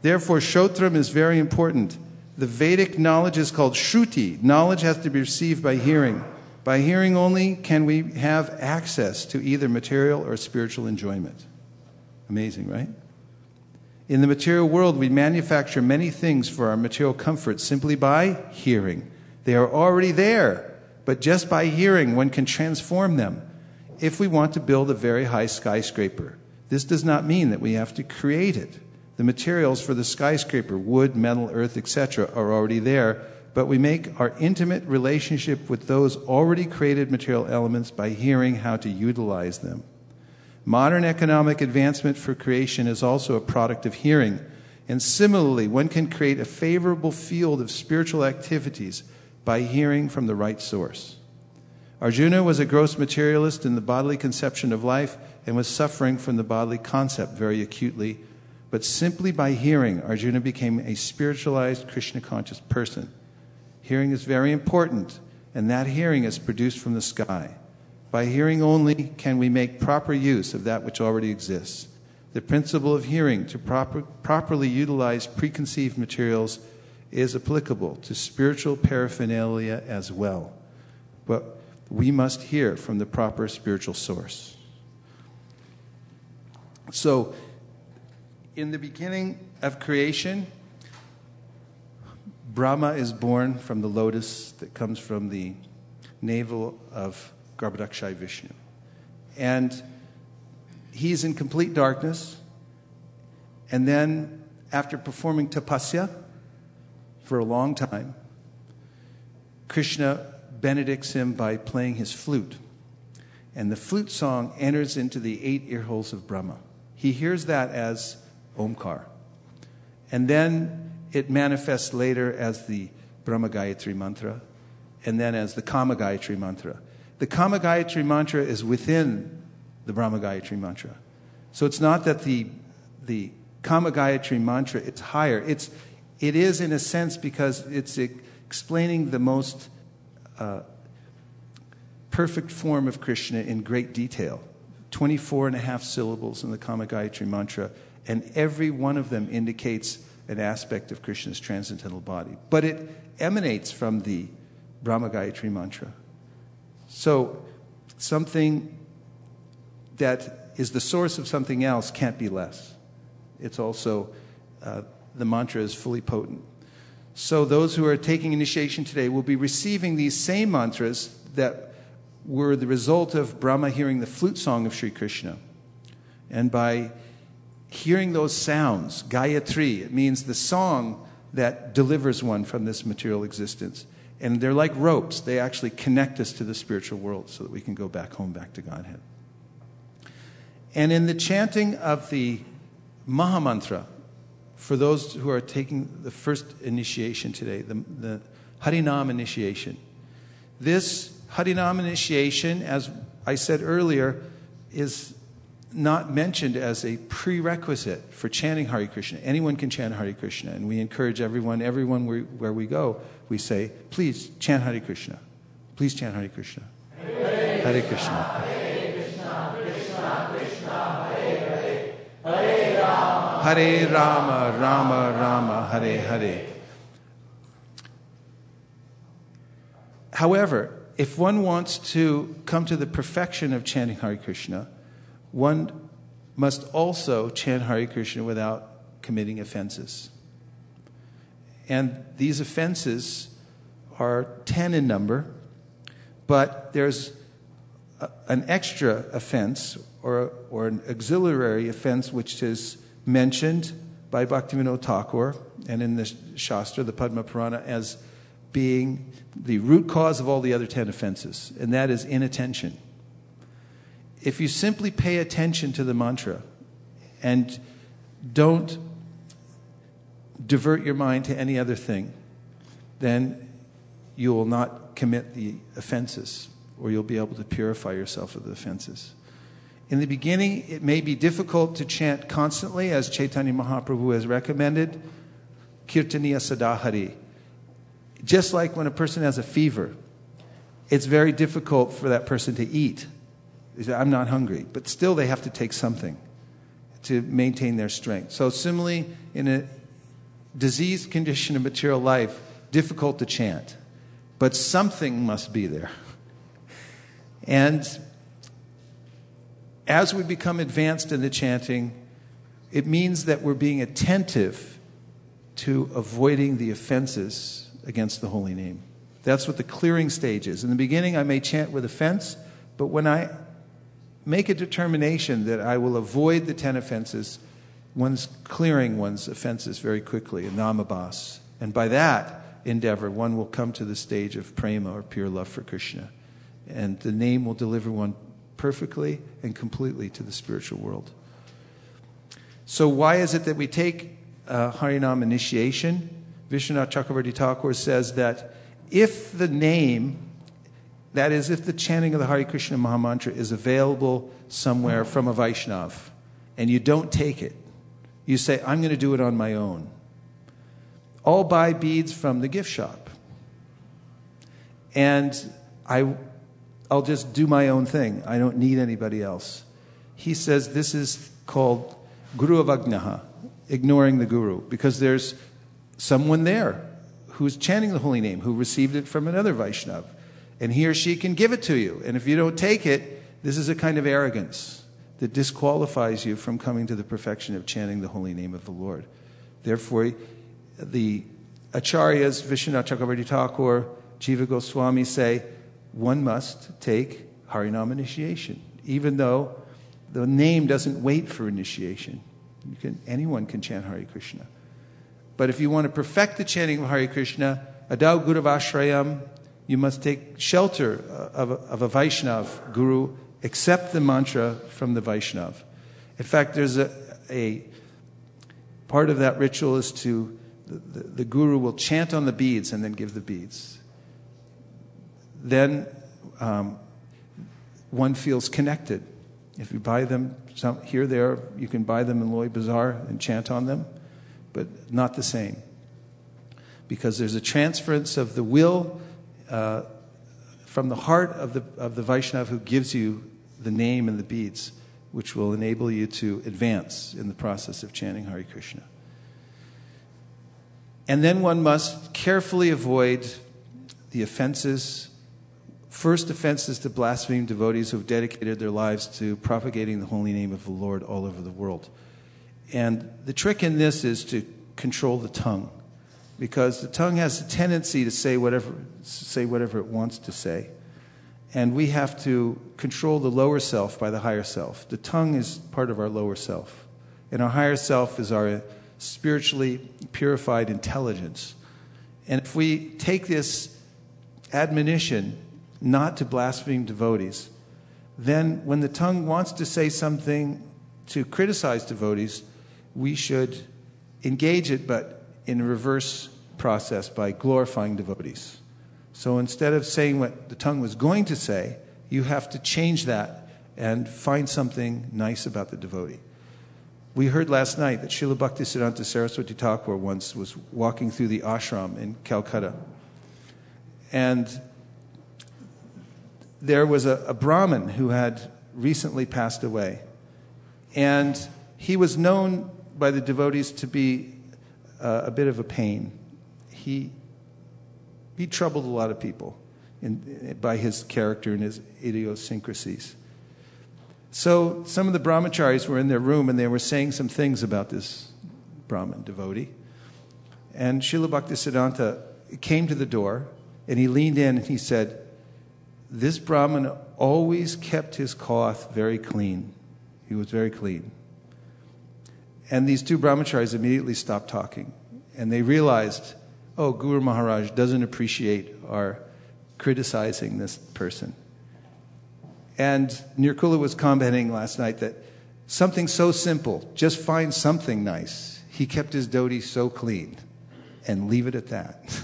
Therefore, Shotram is very important. The Vedic knowledge is called Shruti. Knowledge has to be received by hearing. By hearing only can we have access to either material or spiritual enjoyment. Amazing, right? In the material world, we manufacture many things for our material comfort simply by hearing. They are already there, but just by hearing, one can transform them. If we want to build a very high skyscraper, this does not mean that we have to create it. The materials for the skyscraper, wood, metal, earth, etc., are already there, but we make our intimate relationship with those already created material elements by hearing how to utilize them. Modern economic advancement for creation is also a product of hearing, and similarly, one can create a favorable field of spiritual activities by hearing from the right source. Arjuna was a gross materialist in the bodily conception of life and was suffering from the bodily concept very acutely, but simply by hearing, Arjuna became a spiritualized, Krishna-conscious person. Hearing is very important, and that hearing is produced from the sky. By hearing only can we make proper use of that which already exists. The principle of hearing to properly utilize preconceived materials is applicable to spiritual paraphernalia as well. But we must hear from the proper spiritual source. So, in the beginning of creation, Brahma is born from the lotus that comes from the navel of Garbhodakshai Vishnu. And he's in complete darkness. And then, after performing tapasya for a long time, Krishna benedicts him by playing his flute. And the flute song enters into the 8 ear holes of Brahma. He hears that as Omkar. And then it manifests later as the Brahma Gayatri mantra, and then as the Kama Gayatri mantra. The Kama Gayatri mantra is within the Brahma Gayatri mantra. So it's not that the Kama Gayatri mantra, it's higher. It is in a sense because it's explaining the most perfect form of Krishna in great detail. 24.5 syllables in the Kama Gayatri mantra, and every one of them indicates an aspect of Krishna's transcendental body. But it emanates from the Brahma Gayatri mantra. So something that is the source of something else can't be less. It's also, the mantra is fully potent. So those who are taking initiation today will be receiving these same mantras that were the result of Brahma hearing the flute song of Sri Krishna. And by hearing those sounds, Gayatri, it means the song that delivers one from this material existence. And they're like ropes. They actually connect us to the spiritual world so that we can go back home, back to Godhead. And in the chanting of the Mahamantra, for those who are taking the first initiation today, the Harinam initiation, this Harinam initiation, as I said earlier, is not mentioned as a prerequisite for chanting Hare Krishna. Anyone can chant Hare Krishna, and we encourage everyone where we go, we say, please chant Hare Krishna. Please chant Hare Krishna. Hare Krishna. Hare Krishna, Krishna Krishna, Hare Hare, Hare Rama, Hare Rama, Rama Rama, Hare Hare. However, if one wants to come to the perfection of chanting Hare Krishna, one must also chant Hare Krishna without committing offenses. And these offenses are 10 in number, but there's an extra offense or an auxiliary offense which is mentioned by Bhaktivinoda Thakur and in the Shastra, the Padma Purana, as being the root cause of all the other 10 offenses, and that is inattention. If you simply pay attention to the mantra and don't divert your mind to any other thing, then you will not commit the offenses, or you'll be able to purify yourself of the offenses. In the beginning, it may be difficult to chant constantly, as Chaitanya Mahaprabhu has recommended, Kirtaniya Sadahari. Just like when a person has a fever, it's very difficult for that person to eat. They say, I'm not hungry. But still they have to take something to maintain their strength. So similarly, in a diseased condition of material life, difficult to chant. But something must be there. And as we become advanced in the chanting, it means that we're being attentive to avoiding the offenses against the holy name. That's what the clearing stage is. In the beginning, I may chant with offense, but when I make a determination that I will avoid the 10 offenses, one's clearing one's offenses very quickly, in namabhas. And by that endeavor, one will come to the stage of prema, or pure love for Krishna. And the name will deliver one perfectly and completely to the spiritual world. So why is it that we take Harinam initiation? Vishwanath Chakravarti Thakur says that if the name, that is, if the chanting of the Hare Krishna Mahamantra is available somewhere from a Vaishnav, and you don't take it, you say, I'm going to do it on my own. I'll buy beads from the gift shop. And I'll just do my own thing. I don't need anybody else. He says this is called Guru Avagnaha, ignoring the Guru, because there's someone there who's chanting the holy name, who received it from another Vaishnav. And he or she can give it to you. And if you don't take it, this is a kind of arrogance that disqualifies you from coming to the perfection of chanting the holy name of the Lord. Therefore, the Acharyas, Vishwanath Chakravarti Thakur, Jiva Goswami say, one must take Harinam initiation, even though the name doesn't wait for initiation. Anyone can chant Hare Krishna. But if you want to perfect the chanting of Hare Krishna, Adau Guravashrayam, you must take shelter of a Vaishnav Guru, accept the mantra from the Vaishnav. In fact, there's a part of that ritual is to, the Guru will chant on the beads and then give the beads. Then one feels connected. If you buy them here, there, you can buy them in Loy Bazaar and chant on them, but not the same. Because there's a transference of the will from the heart of the Vaishnav who gives you the name and the beads, which will enable you to advance in the process of chanting Hare Krishna. And then one must carefully avoid the offenses. First offense is to blaspheme devotees who have dedicated their lives to propagating the holy name of the Lord all over the world. And the trick in this is to control the tongue, because the tongue has a tendency to say whatever it wants to say. And we have to control the lower self by the higher self. The tongue is part of our lower self. And our higher self is our spiritually purified intelligence. And if we take this admonition not to blaspheme devotees, then when the tongue wants to say something to criticize devotees, we should engage it, but in a reverse process by glorifying devotees. So instead of saying what the tongue was going to say, you have to change that and find something nice about the devotee. We heard last night that Srila Bhaktisiddhanta Saraswati Thakur once was walking through the ashram in Calcutta. And there was a Brahmin who had recently passed away. And he was known by the devotees to be a bit of a pain. He troubled a lot of people by his character and his idiosyncrasies. So some of the brahmacharis were in their room and they were saying some things about this Brahmin devotee. And Srila Bhaktisiddhanta came to the door, and he leaned in and he said, this Brahmin always kept his cloth very clean. He was very clean. And these two brahmacharis immediately stopped talking. And they realized, oh, Guru Maharaj doesn't appreciate our criticizing this person. And Nirkula was commenting last night that something so simple, just find something nice. He kept his dhoti so clean. And leave it at that.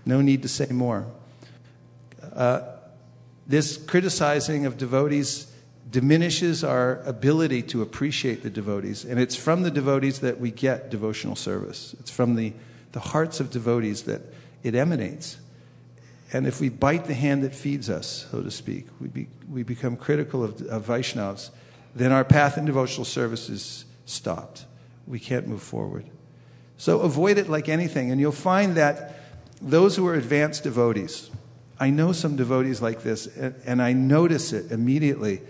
No need to say more. This criticizing of devotees diminishes our ability to appreciate the devotees. And it's from the devotees that we get devotional service. It's from the hearts of devotees that it emanates. And if we bite the hand that feeds us, so to speak, we become critical of Vaishnavas, then our path in devotional service is stopped. We can't move forward. So avoid it like anything. And you'll find that those who are advanced devotees, I know some devotees like this, and I notice it immediately,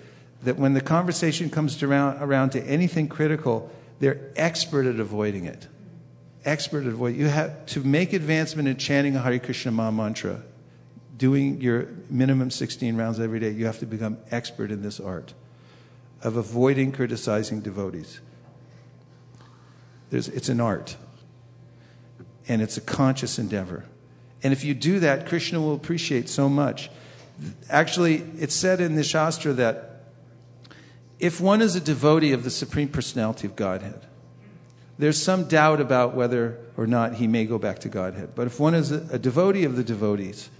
that when the conversation comes around to anything critical, they're expert at avoiding it. Expert at avoiding it. You have to make advancement in chanting a Hare Krishna Maha Mantra, doing your minimum 16 rounds every day. You have to become expert in this art of avoiding criticizing devotees. It's an art. And it's a conscious endeavor. And if you do that, Krishna will appreciate so much. Actually, it's said in the Shastra that if one is a devotee of the Supreme Personality of Godhead, there's some doubt about whether or not he may go back to Godhead. But if one is a devotee of the devotees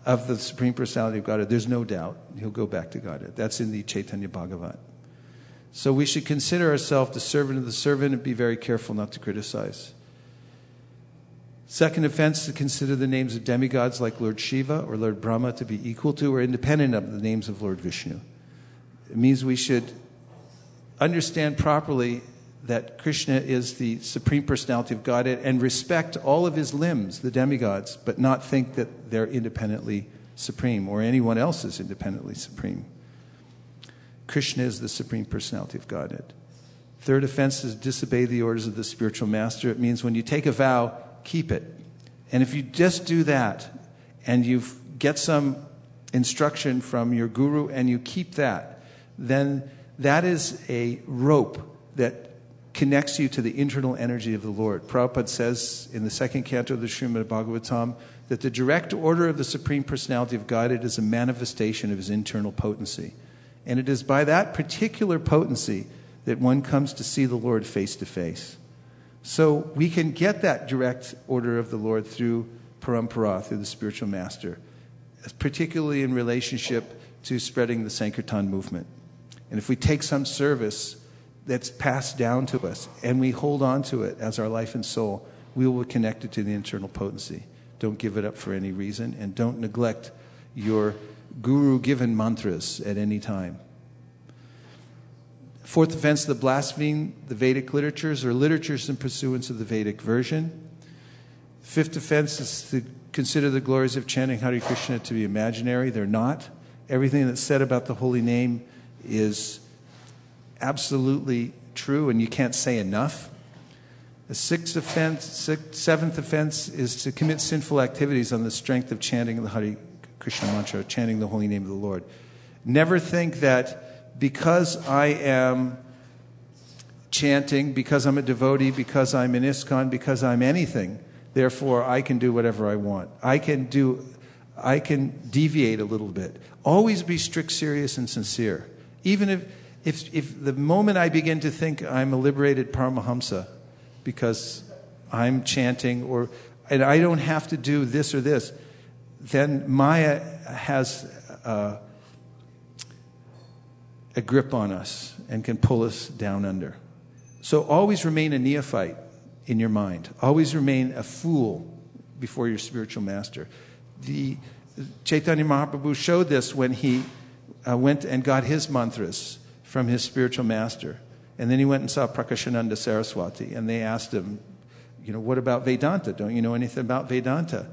of the Supreme Personality of Godhead, there's no doubt he'll go back to Godhead. That's in the Chaitanya Bhagavat. So we should consider ourselves the servant of the servant and be very careful not to criticize. Second offense, to consider the names of demigods like Lord Shiva or Lord Brahma to be equal to or independent of the names of Lord Vishnu. It means we should understand properly that Krishna is the Supreme Personality of Godhead and respect all of his limbs, the demigods, but not think that they're independently supreme or anyone else is independently supreme. Krishna is the Supreme Personality of Godhead. Third offense is disobey the orders of the spiritual master. It means when you take a vow, keep it. And if you just do that and you get some instruction from your guru and you keep that, then that is a rope that connects you to the internal energy of the Lord. Prabhupada says in the second canto of the Srimad Bhagavatam that the direct order of the Supreme Personality of Godhead is a manifestation of his internal potency. And it is by that particular potency that one comes to see the Lord face to face. So we can get that direct order of the Lord through parampara, through the spiritual master, particularly in relationship to spreading the Sankirtan movement. And if we take some service that's passed down to us and we hold on to it as our life and soul, we will connect it to the internal potency. Don't give it up for any reason, and don't neglect your guru-given mantras at any time. Fourth offense, the blaspheme the Vedic literatures or literatures in pursuance of the Vedic version. Fifth offense is to consider the glories of chanting Hare Krishna to be imaginary. They're not. Everything that's said about the holy name is absolutely true, and you can't say enough. The seventh offense is to commit sinful activities on the strength of chanting the Hare Krishna mantra, chanting the holy name of the Lord. Never think that because I am chanting, because I'm a devotee, because I'm in ISKCON, because I'm anything, therefore I can do whatever I want. I can deviate a little bit. Always be strict, serious, and sincere. Even if the moment I begin to think I'm a liberated Paramahamsa because I'm chanting and I don't have to do this or this, then Maya has a grip on us and can pull us down under. So always remain a neophyte in your mind. Always remain a fool before your spiritual master. The Chaitanya Mahaprabhu showed this when he went and got his mantras from his spiritual master. And then he went and saw Prakashananda Saraswati, and they asked him, what about Vedanta? Don't you know anything about Vedanta?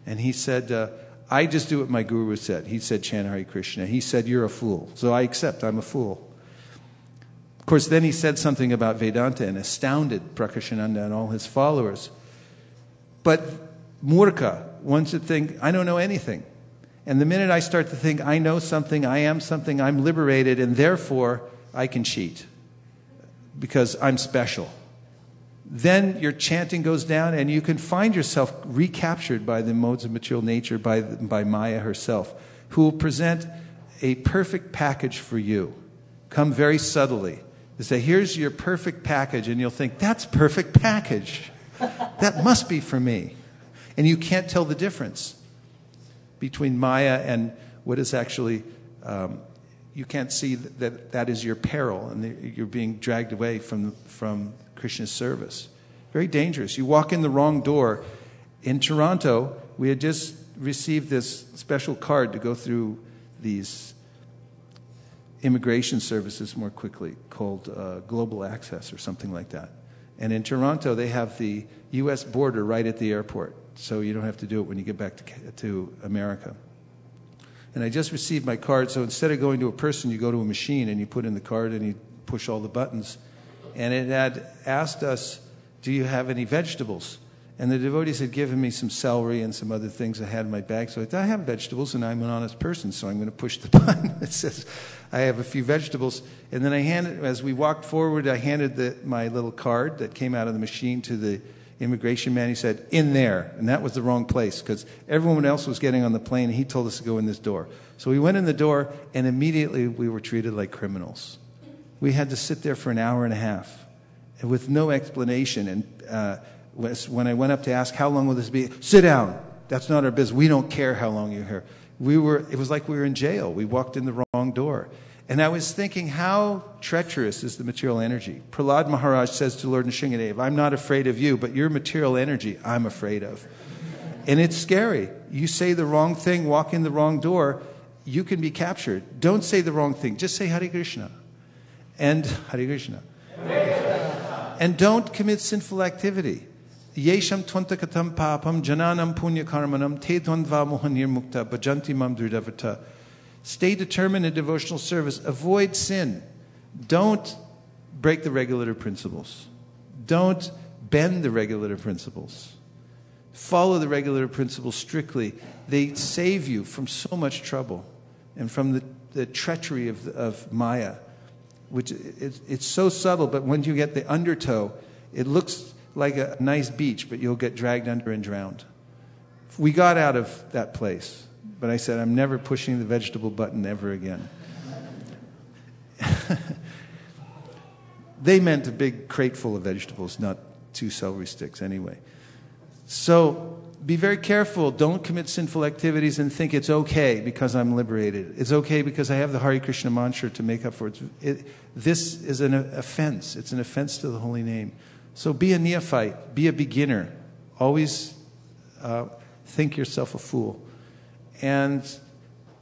And he said, I just do what my guru said. He said, chant Hare Krishna. He said, you're a fool. So I accept, I'm a fool. Of course, then he said something about Vedanta and astounded Prakashananda and all his followers. But murka wants to think, I don't know anything. And the minute I start to think, I know something, I am something, I'm liberated, and therefore I can cheat because I'm special. Then your chanting goes down and you can find yourself recaptured by the modes of material nature, by Maya herself, who will present a perfect package for you. Come very subtly. They say, here's your perfect package, and you'll think, that's perfect package. That must be for me. And you can't tell the difference between Maya and what is actually, you can't see that is your peril, and you're being dragged away from Krishna's service. Very dangerous. You walk in the wrong door. In Toronto, we had just received this special card to go through these immigration services more quickly, called Global Access or something like that. And in Toronto, they have the U.S. border right at the airport, so you don't have to do it when you get back to America. And I just received my card, so instead of going to a person, you go to a machine and you put in the card and you push all the buttons. And it had asked us, do you have any vegetables? And the devotees had given me some celery and some other things I had in my bag. So I thought, I have vegetables, and I'm an honest person, so I'm going to push the button that says, I have a few vegetables. And then as we walked forward, I handed my little card that came out of the machine to the immigration man. He said, in there. And that was the wrong place, because everyone else was getting on the plane, and he told us to go in this door. So we went in the door, and immediately we were treated like criminals. We had to sit there for an hour and a half with no explanation. And when I went up to ask, how long will this be? Sit down. That's not our business. We don't care how long you're here. It was like we were in jail. We walked in the wrong door. And I was thinking, how treacherous is the material energy? Prahlad Maharaj says to Lord Nrsingadev, I'm not afraid of you, but your material energy I'm afraid of. And it's scary. You say the wrong thing, walk in the wrong door, you can be captured. Don't say the wrong thing. Just say Hare Krishna. And Hare Krishna. And don't commit sinful activity. Yesham twantakatam papam jananam punya karmanam te dvandva mohanir mukta bhajanti mam dridavata. Stay determined in devotional service. Avoid sin. Don't break the regulative principles. Don't bend the regulative principles. Follow the regulative principles strictly. They save you from so much trouble and from the treachery of Maya, which it's so subtle, but when you get the undertow, it looks like a nice beach, but you'll get dragged under and drowned. We got out of that place, but I said, I'm never pushing the vegetable button ever again. They meant a big crate full of vegetables, not 2 celery sticks anyway. So be very careful. Don't commit sinful activities and think it's okay because I'm liberated. It's okay because I have the Hare Krishna mantra to make up for it. This is an offense. It's an offense to the holy name. So be a neophyte. Be a beginner. Always think yourself a fool. And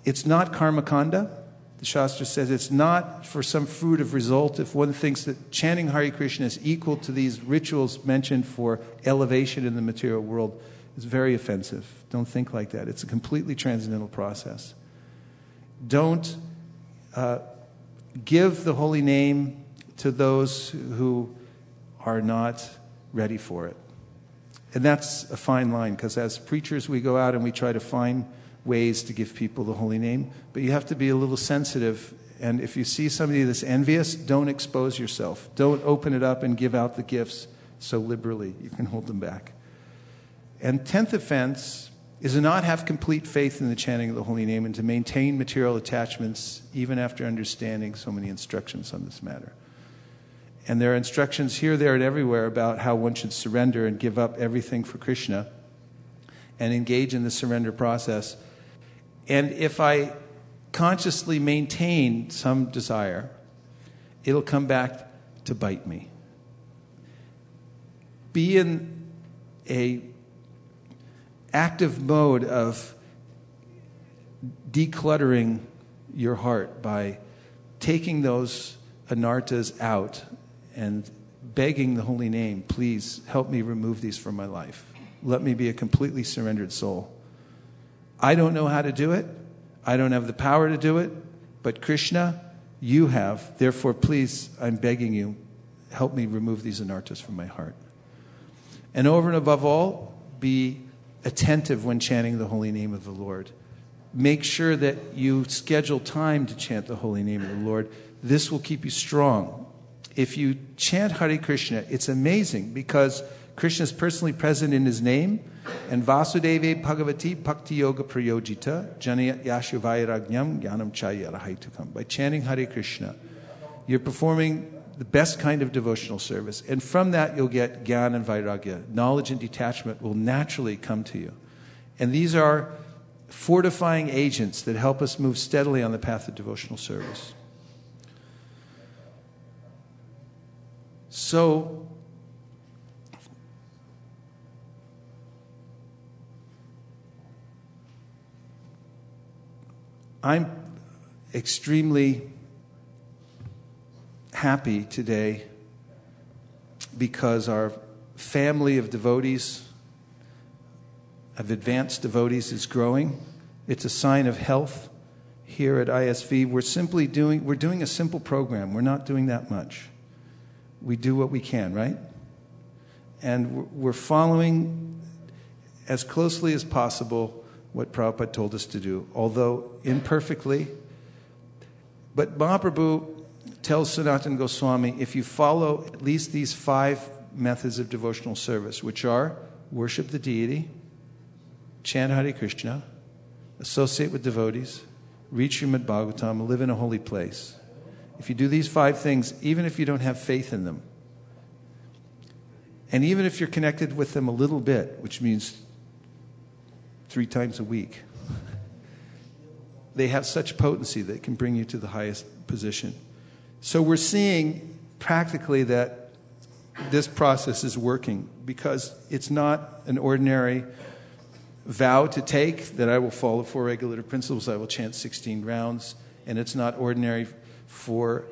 it's not karmakanda. The Shastra says it's not for some fruit of result. If one thinks that chanting Hare Krishna is equal to these rituals mentioned for elevation in the material world, it's very offensive. Don't think like that. It's a completely transcendental process. Don't give the holy name to those who are not ready for it. And that's a fine line, because as preachers we go out and we try to find ways to give people the holy name, but you have to be a little sensitive. And if you see somebody that's envious, don't expose yourself. Don't open it up and give out the gifts so liberally. You can hold them back. And 10th offense is to not have complete faith in the chanting of the holy name and to maintain material attachments even after understanding so many instructions on this matter. And there are instructions here, there, and everywhere about how one should surrender and give up everything for Krishna and engage in the surrender process. And if I consciously maintain some desire, it'll come back to bite me. Be in a active mode of decluttering your heart by taking those anartas out and begging the holy name, please help me remove these from my life. Let me be a completely surrendered soul. I don't know how to do it. I don't have the power to do it. But Krishna, you have. Therefore, please, I'm begging you, help me remove these anartas from my heart. And over and above all, be attentive when chanting the holy name of the Lord. Make sure that you schedule time to chant the holy name of the Lord. This will keep you strong. If you chant Hare Krishna, it's amazing because Krishna is personally present in his name. And Vasudeve Bhagavati Bhakti Yoga Prayojita Jana Yashu Vairagnyam Jnanam Chaya Rahaitukam. By chanting Hare Krishna, you're performing the best kind of devotional service. And from that, you'll get Gyan and Vairagya. Knowledge and detachment will naturally come to you. And these are fortifying agents that help us move steadily on the path of devotional service. So, I'm extremely happy today because our family of devotees, of advanced devotees, is growing. It's a sign of health here at ISV. We're doing a simple program. We're not doing that much. We do what we can, right? And we're following as closely as possible what Prabhupada told us to do, although imperfectly. But Mahaprabhu tells Sanatana Goswami, if you follow at least these 5 methods of devotional service, which are worship the deity, chant Hare Krishna, associate with devotees, read Srimad Bhagavatam, live in a holy place. If you do these 5 things, even if you don't have faith in them, and even if you're connected with them a little bit, which means 3 times a week, they have such potency that it can bring you to the highest position. So we're seeing practically that this process is working because it's not an ordinary vow to take that I will follow 4 regulative principles, I will chant 16 rounds, and it's not ordinary for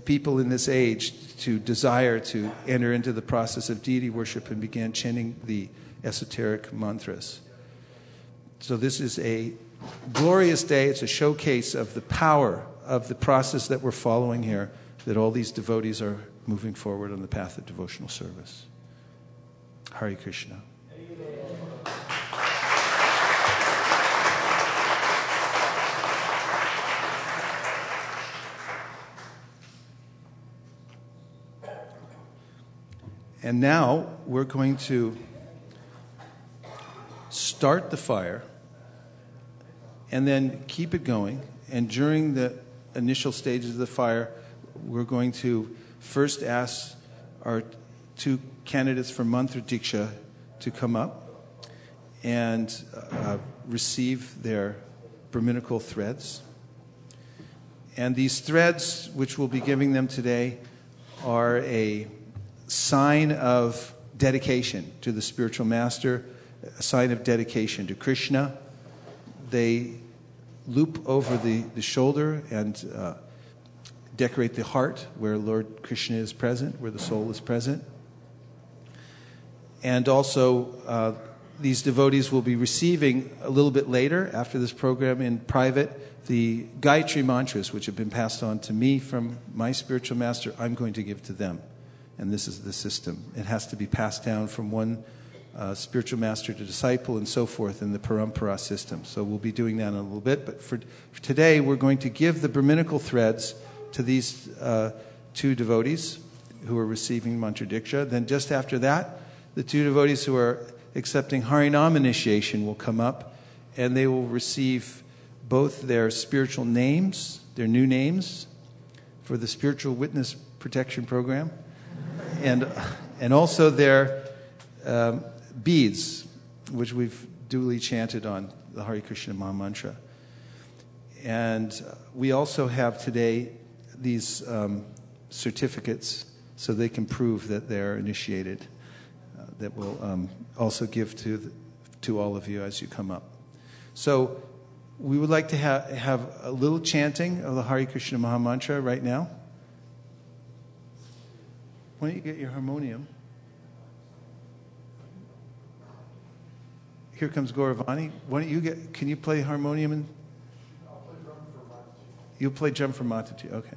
people in this age to desire to enter into the process of deity worship and begin chanting the esoteric mantras. So this is a glorious day. It's a showcase of the power of the process that we're following here, that all these devotees are moving forward on the path of devotional service. Hare Krishna. And now we're going to start the fire and then keep it going. And during the initial stages of the fire, we're going to first ask our 2 candidates for Mantra Diksha to come up and receive their Brahminical threads. And these threads, which we'll be giving them today, are a sign of dedication to the spiritual master, a sign of dedication to Krishna. They loop over the shoulder and decorate the heart where Lord Krishna is present, where the soul is present. And also, these devotees will be receiving a little bit later, after this program in private, the Gayatri mantras, which have been passed on to me from my spiritual master. I'm going to give to them. And this is the system. It has to be passed down from one spiritual master to disciple and so forth in the parampara system. So we'll be doing that in a little bit. But for today, we're going to give the Brahminical threads to these 2 devotees who are receiving Mantra Diksha. Then just after that, the 2 devotees who are accepting Harinam initiation will come up, and they will receive both their spiritual names, their new names, for the Spiritual Witness Protection Program, and also their beads, which we've duly chanted on the Hare Krishna Maha Mantra. And we also have today these certificates so they can prove that they're initiated, that we'll also give to all of you as you come up. So we would like to have a little chanting of the Hare Krishna Maha Mantra right now. Why don't you get your harmonium? Here comes Gauravani. Why don't you can you play harmonium? I'll play drum for Mataji. You'll play drum for Mataji, okay.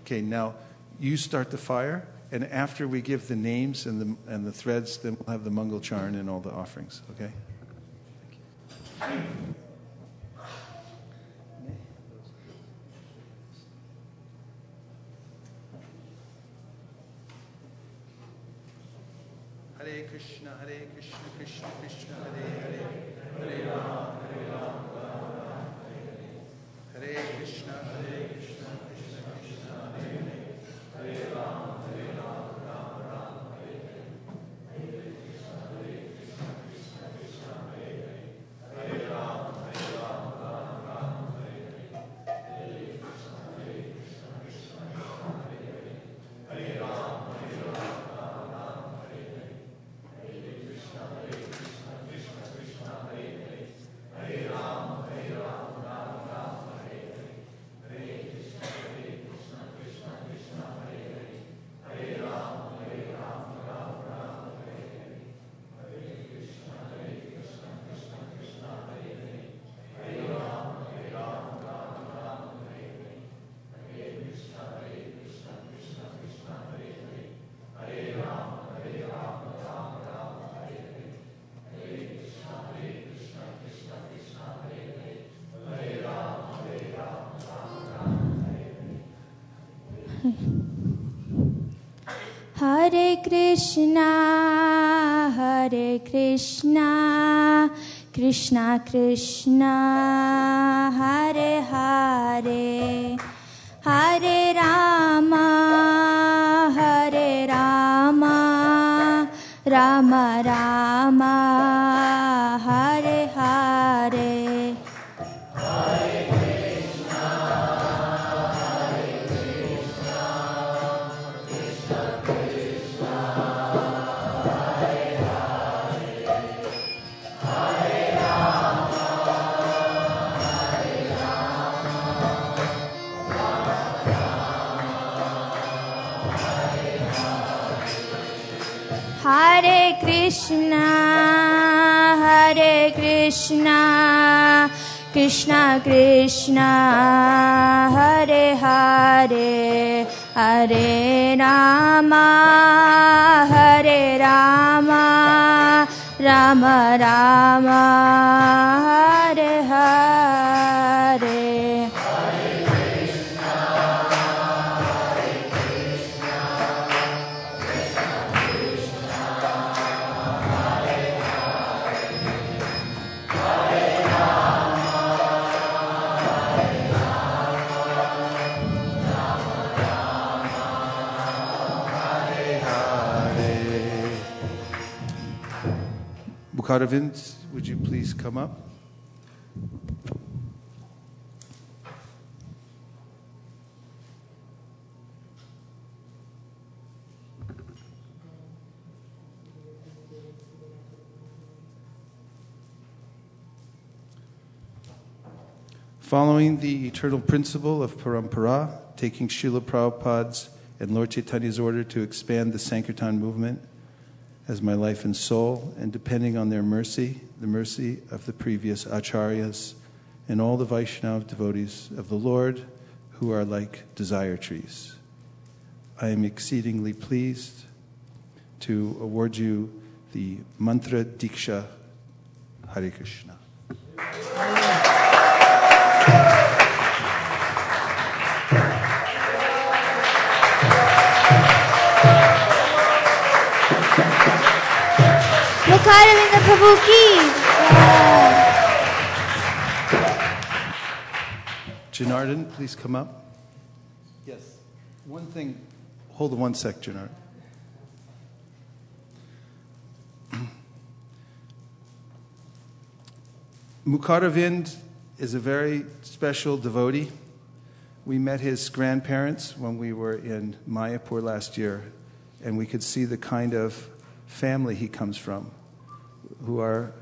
Okay, now you start the fire, And after we give the names and the threads, then we'll have the Mangal Charan and all the offerings, okay? Thank you. Hare Krishna, Krishna Krishna, Hare Hare, Hare Rama, Rama Rama, Hare Hare, Hare Krishna, Krishna Krishna, Hare Hare, Hare Rama, Rama Rama, Hare Hare, Hare Krishna, Krishna Krishna, Hare Hare, Hare Rama, Rama Rama, Hare Hare, Hare Krishna, Krishna Krishna, Hare Hare, Hare Rama. Hare Krishna, Krishna Krishna, Hare Hare, Hare Rama, Rama Rama, Hare Hare. Hare Krishna, Krishna Krishna, Hare Hare, Hare Rama, Rama Rama, Hare Hare. Mukharvinda, would you please come up? Following the eternal principle of parampara, taking Srila Prabhupada's and Lord Chaitanya's order to expand the Sankirtan movement as my life and soul, and depending on their mercy, the mercy of the previous acharyas, and all the Vaishnava devotees of the Lord who are like desire trees. I am exceedingly pleased to award you the Mantra Diksha. Hare Krishna. Mukharvinda Prabhu ki. Janardana, please come up. Yes. One thing. Hold on one sec, Janardana. Mukharvinda is a very special devotee. We met his grandparents when we were in Mayapur last year, and we could see the kind of family he comes from, who are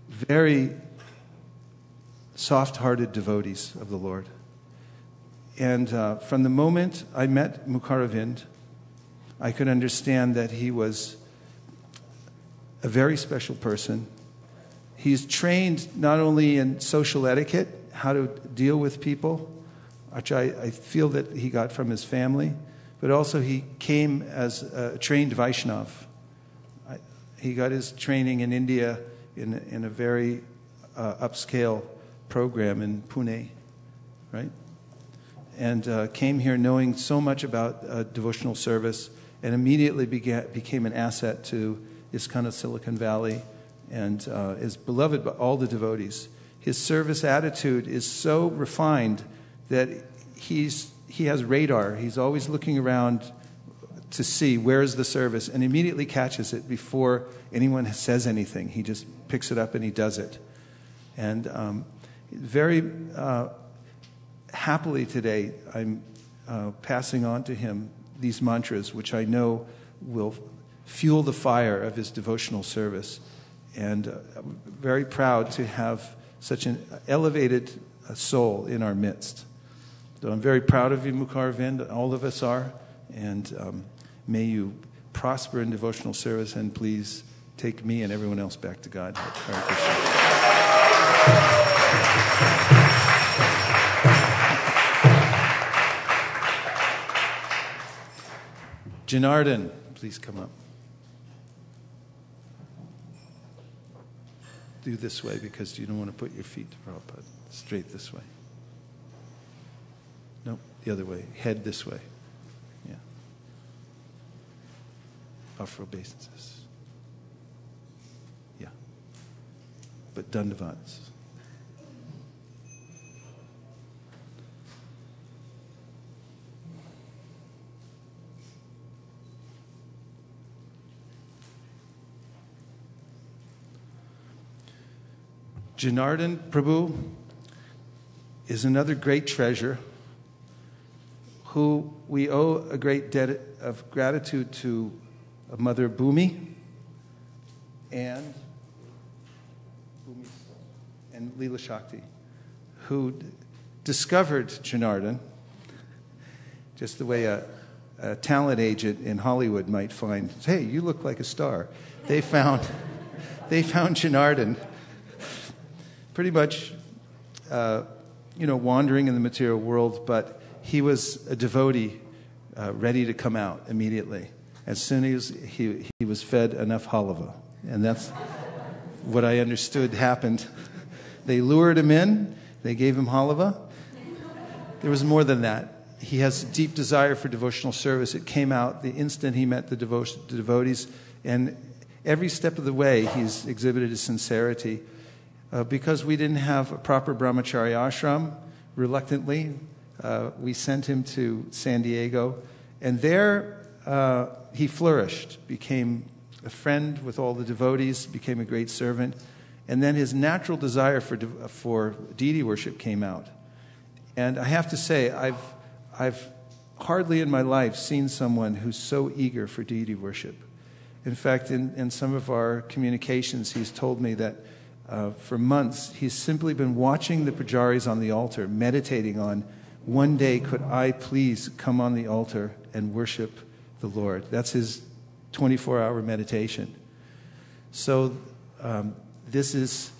very soft-hearted devotees of the Lord. And from the moment I met Mukharvinda, I could understand that he was a very special person. He's trained not only in social etiquette, how to deal with people, which I feel that he got from his family, but also he came as a trained Vaishnav. He got his training in India in a very upscale program in Pune, right? And came here knowing so much about devotional service, and immediately became an asset to ISKCON of Silicon Valley, and is beloved by all the devotees. His service attitude is so refined that he has radar. He's always looking around to see where is the service, and immediately catches it before anyone says anything. He just picks it up and he does it. And very happily today, I'm passing on to him these mantras, which I know will fuel the fire of his devotional service. And I'm very proud to have such an elevated soul in our midst. So I'm very proud of you, Mukharvinda. All of us are. And may you prosper in devotional service, and please take me and everyone else back to God. Hare Krishna. Janardana, please come up. Do this way because you don't want to put your feet to Prabhupada. Straight this way. No, the other way. Head this way. Yeah. Offer obeisances. Yeah. But dandavats. Janardana Prabhu is another great treasure who we owe a great debt of gratitude to Mother Bhumi and Leela Shakti, who discovered Janardana just the way a talent agent in Hollywood might find, hey, you look like a star. They found Janardana pretty much, wandering in the material world, but he was a devotee ready to come out immediately as soon as he was fed enough halava. And that's what I understood happened. They lured him in, they gave him halava. There was more than that. He has a deep desire for devotional service. It came out the instant he met the devotees, and every step of the way he's exhibited his sincerity. Because we didn't have a proper brahmachari ashram, reluctantly, we sent him to San Diego. And there he flourished, became a friend with all the devotees, became a great servant. And then his natural desire for deity worship came out. And I have to say, I've hardly in my life seen someone who's so eager for deity worship. In fact, in some of our communications, he's told me that for months, he's simply been watching the pujaris on the altar, meditating on, one day could I please come on the altar and worship the Lord. That's his 24-hour meditation. So this is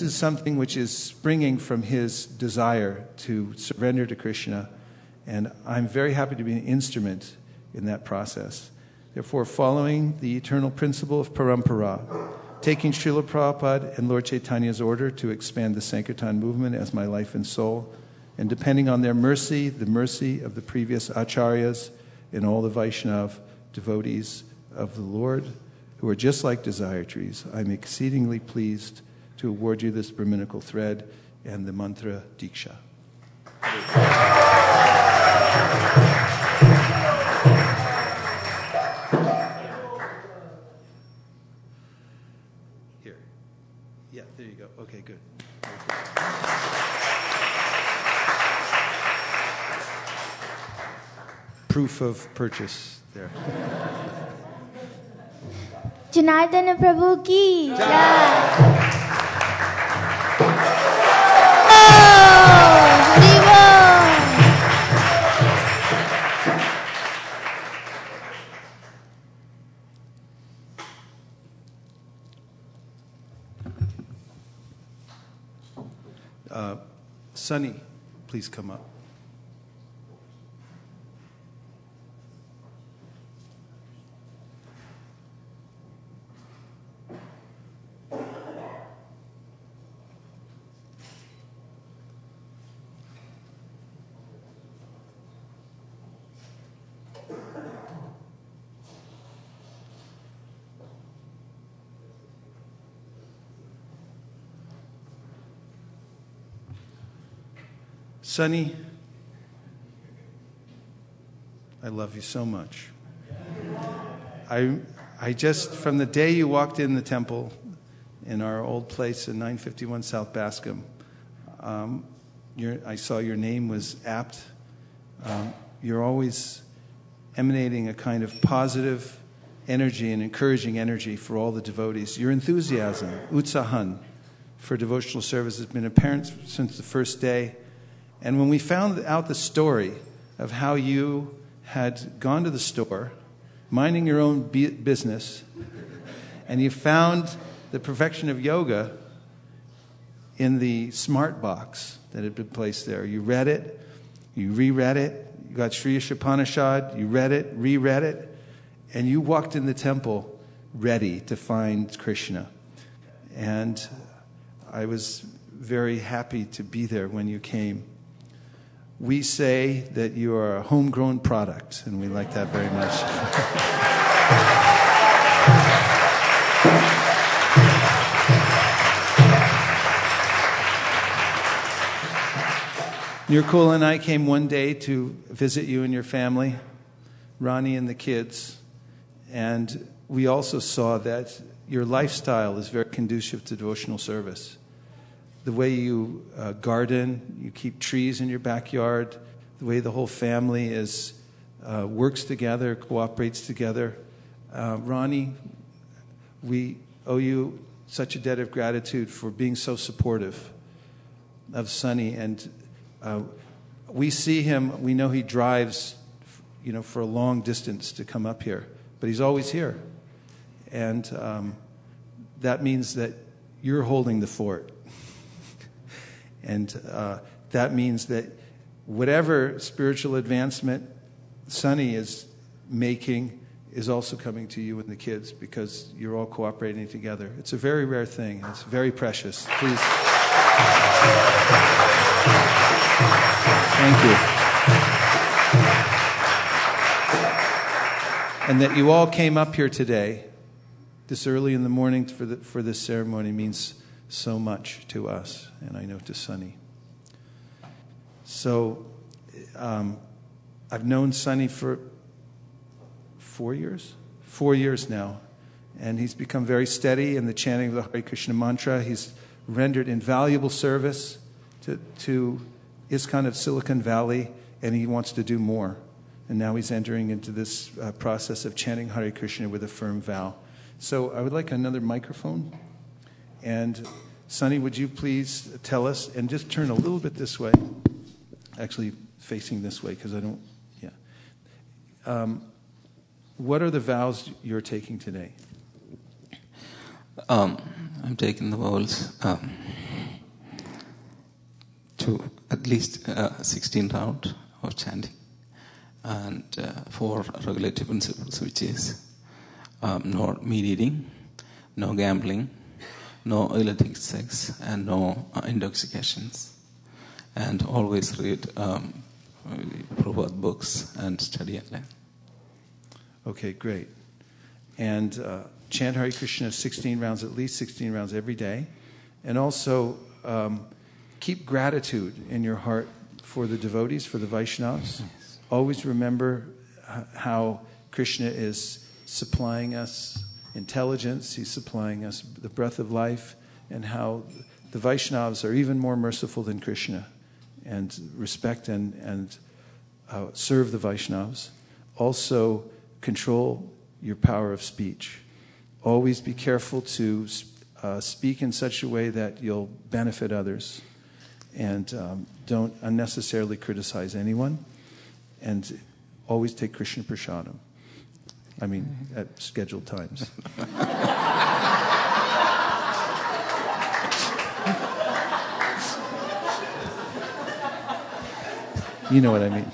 something which is springing from his desire to surrender to Krishna, and I'm very happy to be an instrument in that process. Therefore, following the eternal principle of parampara, taking Srila Prabhupada and Lord Chaitanya's order to expand the Sankirtan movement as my life and soul, and depending on their mercy, the mercy of the previous acharyas and all the Vaishnav devotees of the Lord, who are just like desire trees, I'm exceedingly pleased to award you this Brahminical thread and the mantra Diksha. Yeah, there you go. Okay, good. Proof of purchase there. Janardana Prabhu ki jai. Sunny, please come up. Sunny, I love you so much. I just, from the day you walked in the temple in our old place in 951 South Bascom, I saw your name was apt. You're always emanating a kind of positive energy and encouraging energy for all the devotees. Your enthusiasm, utsahan, for devotional service has been apparent since the first day. And when we found out the story of how you had gone to the store, minding your own business, and you found the perfection of yoga in the smart box that had been placed there. You read it, you reread it, you got Sri Upanishad, you read it, reread it, and you walked in the temple ready to find Krishna. And I was very happy to be there when you came. We say that you are a homegrown product, and we like that very much. Nirkula and I came one day to visit you and your family, Ronnie and the kids, and we also saw that your lifestyle is very conducive to devotional service. The way you garden, you keep trees in your backyard, the way the whole family works together, cooperates together. Ronnie, we owe you such a debt of gratitude for being so supportive of Sunny. And we see him, we know he drives, for a long distance to come up here, but he's always here. And that means that you're holding the fort. And that means that whatever spiritual advancement Sunny is making is also coming to you and the kids, because you're all cooperating together. It's a very rare thing. It's very precious. Please. Thank you. And that you all came up here today, this early in the morning for this ceremony, means so much to us, and I know to Sunny. So, I've known Sunny for 4 years? 4 years now. And he's become very steady in the chanting of the Hare Krishna mantra. He's rendered invaluable service to ISKCON of Silicon Valley, and he wants to do more. And now he's entering into this process of chanting Hare Krishna with a firm vow. So I would like another microphone. And Sunny, would you please tell us, and just turn a little bit this way, actually facing this way, because I don't, what are the vows you're taking today? I'm taking the vows to at least 16 rounds of chanting, and 4 regulative principles, which is no meat eating, no gambling, no illicit sex, and no intoxications. And always read Prabhupada books and study and learn. Okay, great. And chant Hare Krishna 16 rounds, at least 16 rounds every day. And also keep gratitude in your heart for the devotees, for the Vaishnavas. Yes. Always remember how Krishna is supplying us intelligence, he's supplying us the breath of life, and how the Vaishnavas are even more merciful than Krishna, and respect and serve the Vaishnavas. Also, control your power of speech. Always be careful to speak in such a way that you'll benefit others, and don't unnecessarily criticize anyone, and always take Krishna Prasadam. I mean, at scheduled times. You know what I mean.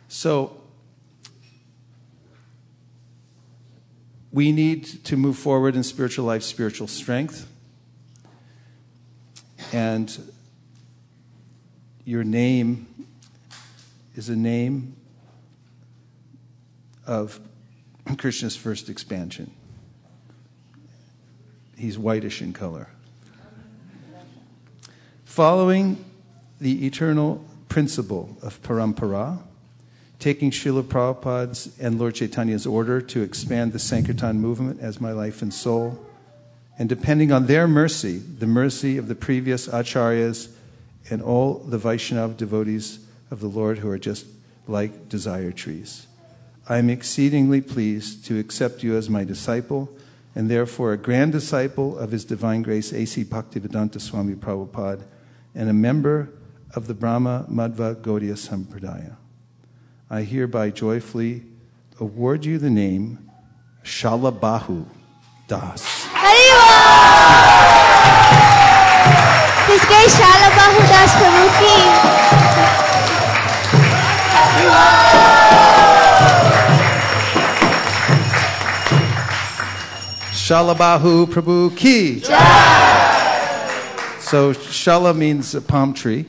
So, we need to move forward in spiritual life, spiritual strength. And your name is a name of Krishna's first expansion. He's whitish in color. Following the eternal principle of parampara, taking Srila Prabhupada's and Lord Chaitanya's order to expand the Sankirtan movement as my life and soul, and depending on their mercy, the mercy of the previous acharyas and all the Vaishnava devotees of the Lord who are just like desire trees. I am exceedingly pleased to accept you as my disciple, and therefore a grand disciple of His Divine Grace A.C. Bhaktivedanta Swami Prabhupada, and a member of the Brahma Madhva Gaudiya Sampradaya. I hereby joyfully award you the name Shalabahu Dasa. His Grace Shalabahu Dasa Prabhu ki. Shalabahu Prabhu ki. So Shala means a palm tree,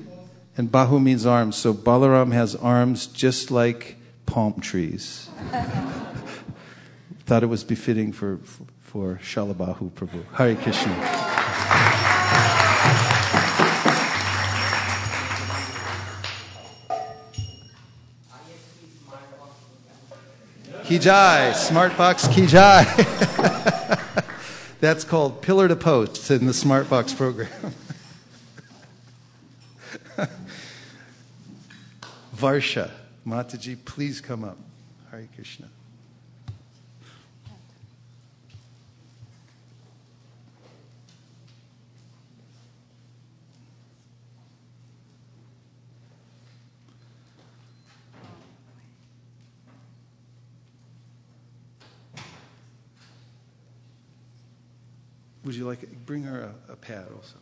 and Bahu means arms. So Balaram has arms just like palm trees. Thought it was befitting for Shalabahu Prabhu. Hare Krishna. Ki Jai, Smartbox Ki Jai. That's called pillar to post in the Smartbox program. Varsha, Mataji, please come up. Hare Krishna. Would you like it? Bring her a pad also.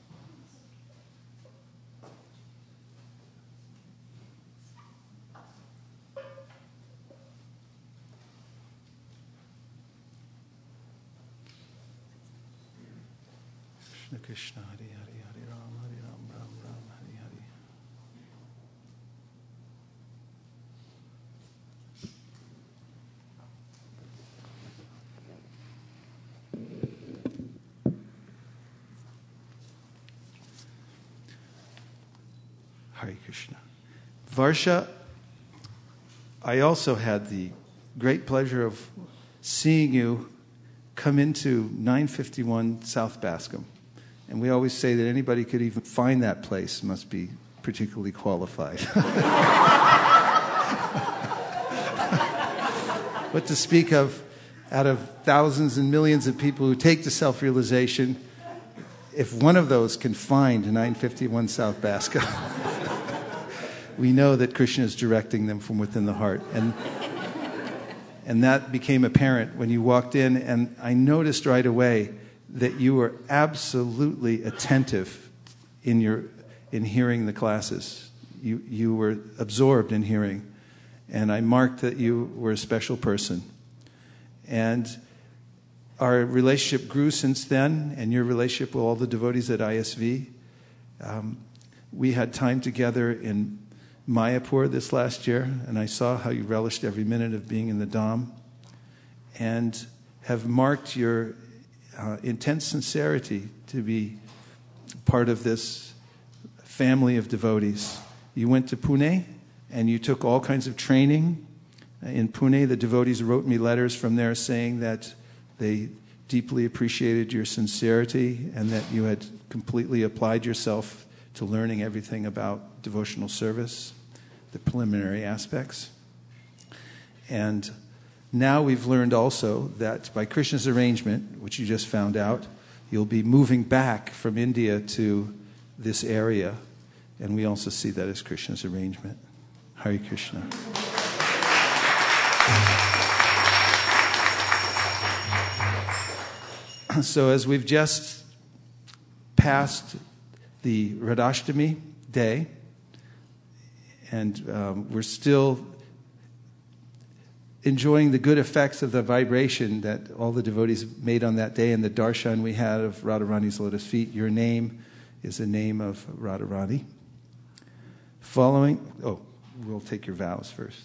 Krishna Krishna Hare Hare Hare Ram Hare Ram Ram Ram Hare Hare. Hare Krishna. Varsha, I also had the great pleasure of seeing you come into 951 South Bascom. And we always say that anybody could even find that place must be particularly qualified. What to speak of out of thousands and millions of people who take to self-realization, if one of those can find 951 South Bascom, we know that Krishna is directing them from within the heart. And that became apparent when you walked in, and I noticed right away that you were absolutely attentive in hearing the classes. You were absorbed in hearing, and I marked that you were a special person. And our relationship grew since then, and your relationship with all the devotees at ISV. We had time together in Mayapur this last year, and I saw how you relished every minute of being in the Dham, and have marked your intense sincerity to be part of this family of devotees. You went to Pune, and you took all kinds of training. In Pune, the devotees wrote me letters from there saying that they deeply appreciated your sincerity and that you had completely applied yourself to learning everything about devotional service, the preliminary aspects. And now we've learned also that by Krishna's arrangement, which you just found out, you'll be moving back from India to this area. And we also see that as Krishna's arrangement. Hare Krishna. So as we've just passed the Radhashtami day, and we're still enjoying the good effects of the vibration that all the devotees made on that day and the darshan we had of Radharani's lotus feet. Your name is the name of Radharani. We'll take your vows first.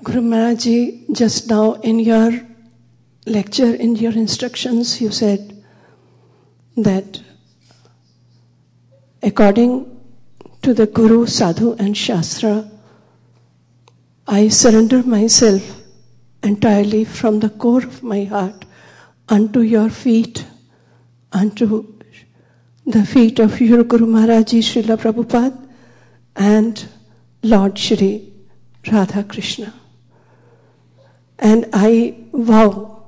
Guru Maharaj Ji, just now in your lecture, in your instructions, you said that according to the Guru, Sadhu and Shastra, I surrender myself entirely from the core of my heart unto your feet, unto the feet of your Guru Maharaj Ji, Srila Prabhupada, and Lord Shri Radha Krishna. And I vow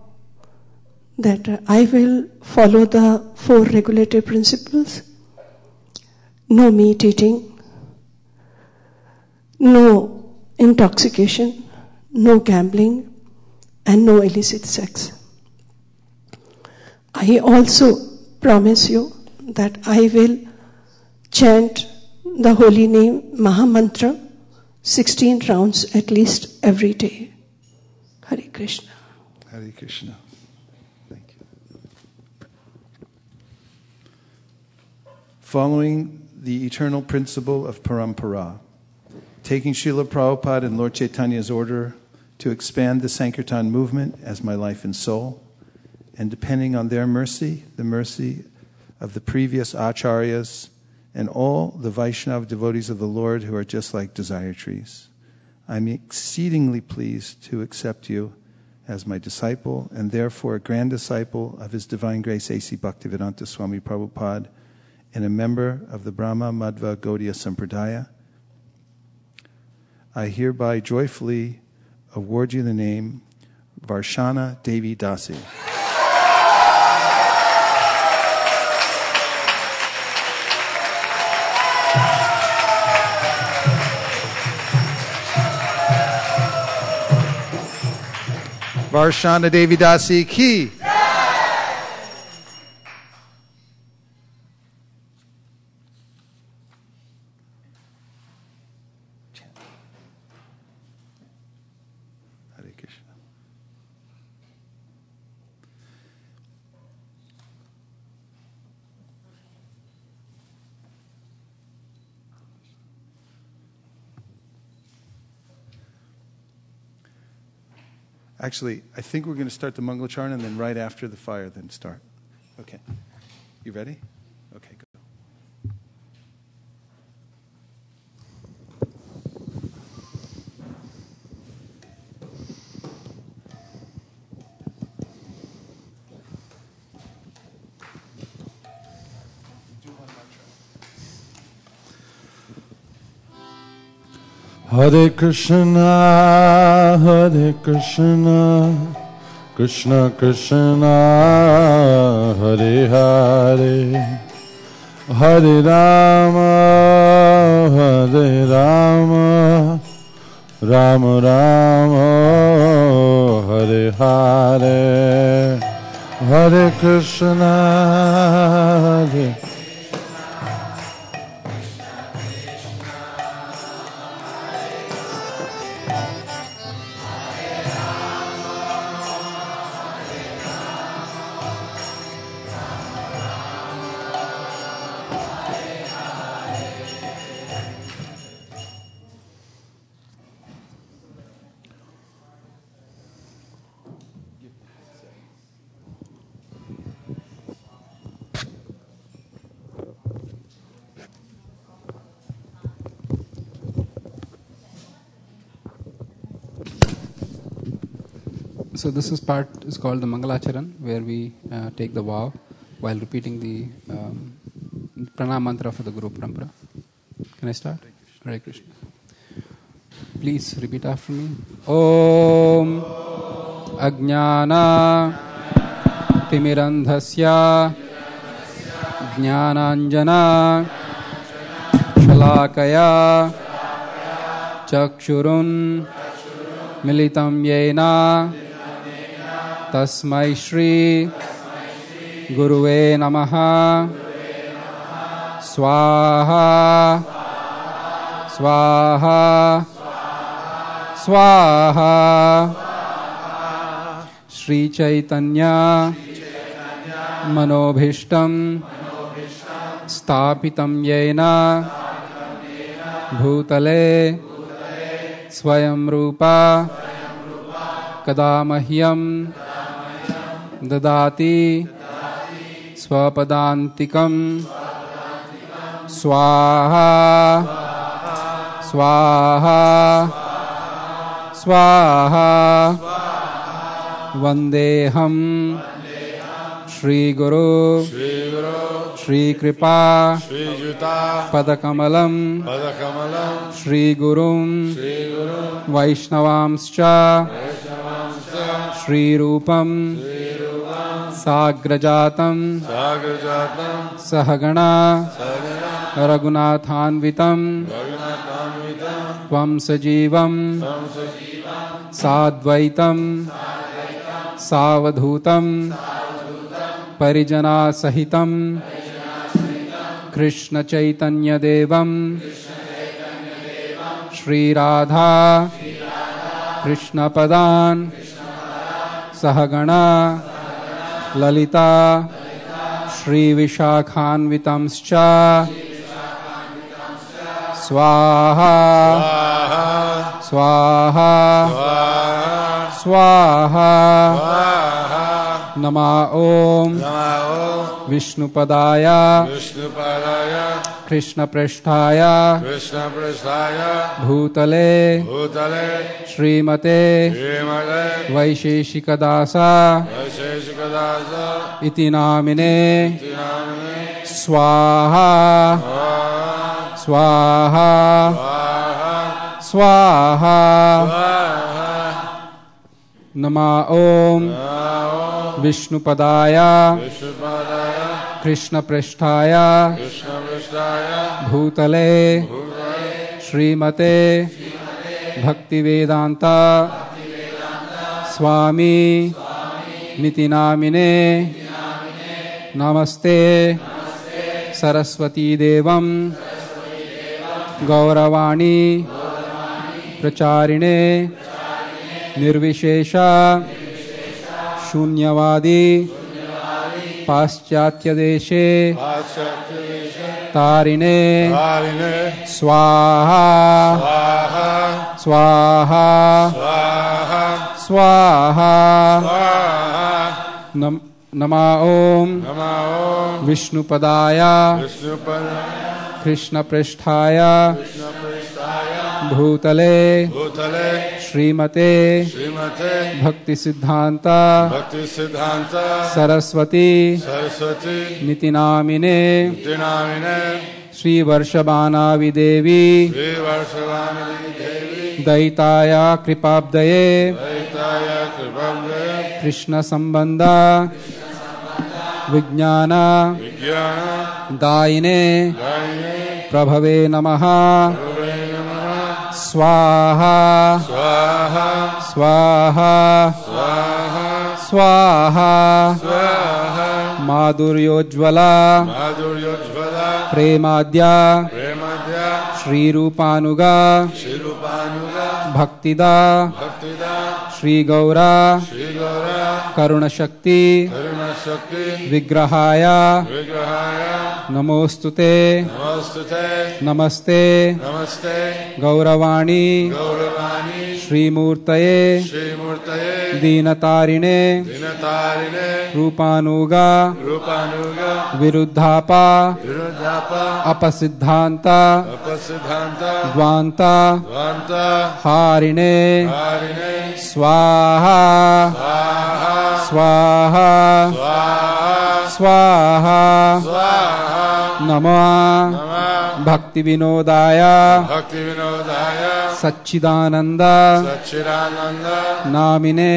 that I will follow the 4 regulative principles: no meat eating, no intoxication, no gambling, and no illicit sex. I also promise you that I will chant the holy name Mahamantra 16 rounds at least every day. Hare Krishna. Hare Krishna. Thank you. Following the eternal principle of parampara, taking Srila Prabhupada and Lord Chaitanya's order to expand the Sankirtan movement as my life and soul, and depending on their mercy, the mercy of the previous acharyas, and all the Vaishnava devotees of the Lord who are just like desire trees, I'm exceedingly pleased to accept you as my disciple, and therefore a grand disciple of His Divine Grace A.C. Bhaktivedanta Swami Prabhupada, and a member of the Brahma Madhva Gaudiya Sampradaya. I hereby joyfully award you the name Varsana Devi Dasi. Varsana Devi Dasi ki. Hare Krishna. Actually, I think we're going to start the Mangalacharna and then right after the fire, then start. Okay. You ready? Okay, go. Hare Krishna, Krishna Krishna, Hare Hare, Hare Rama, Rama Rama, Hare Hare, Hare Krishna, Hare So this is called the Mangalacharan, where we take the vow while repeating the pranam mantra for the Guru Parampara. Can I start? Hare Krishna. Please repeat after me. Om Ajnana Timirandhasya Jnananjana Shalakaya Chakshurun Militam Yena Tasmai Shri Guruve Namaha Swaha Swaha Swaha Shri Chaitanya Manobhishtam Stapitam Yena Bhutale Swayam Rupa कदा मह्यं ददाति स्वपदान्तिकं स्वाहा स्वाहा स्वाहा वन्देऽहं श्रीगुरु श्रीकृपा पदकमलं श्रीगुरुं वैष्णवांश्च श्रीरूपं साग्रजातं सहगणा रघुनाथान्वितं त्वं सजीवं साद्वैतं सावधूतं परिजनासहितं कृष्णचैतन्यदेवं श्रीराधा कृष्णपदान् सहगणा ललिता श्रीविशाखान्वितंश्च स्वाहा स्वाहा स्वाहा नमः ओम विष्णुपदाय कृष्णपृष्ठाय भूतले श्रीमते वैशेषिकदासा इति नामिने स्वाहा स्वाहा स्वाहा नमः ओम विष्णुपदाय कृष्णपृष्ठाय भूतले श्रीमते भक्तिवेदांता स्वामी निति नामिने नमस्ते सरस्वती देवं गौरवाणी प्रचारिणे निर्विशेष शून्यवादी पाश्चात्यदेशे तारिणे स्वाहा स्वाहा स्वाहा नमः ओम विष्णुपदाय कृष्णपृष्ठाय भूतले श्रीमते भक्ति सिद्धांत सरस्वती निति नामिने श्री वर्षबानावि देवी दैताय कृपाब्दये कृष्ण संबंध विज्ञान दायिने प्रभवे नमः स्वाहा स्वाहा स्वाहा स्वाहा माधुर्योज्ज्वला प्रेमाद्या श्रीरूपानुगा भक्तिदा श्री गौरा करुणशक्ति विग्रहाय नमोस्तुते नमस्ते गौरवाणी श्रीमूर्तये दीनतारिणे रूपानुगा विरुद्धापा अपसिद्धांता द्वांता हारिणे स्वाहा स्वाहा स्वाहा नमः भक्ति विनोदाय सच्चिदानंद नामिने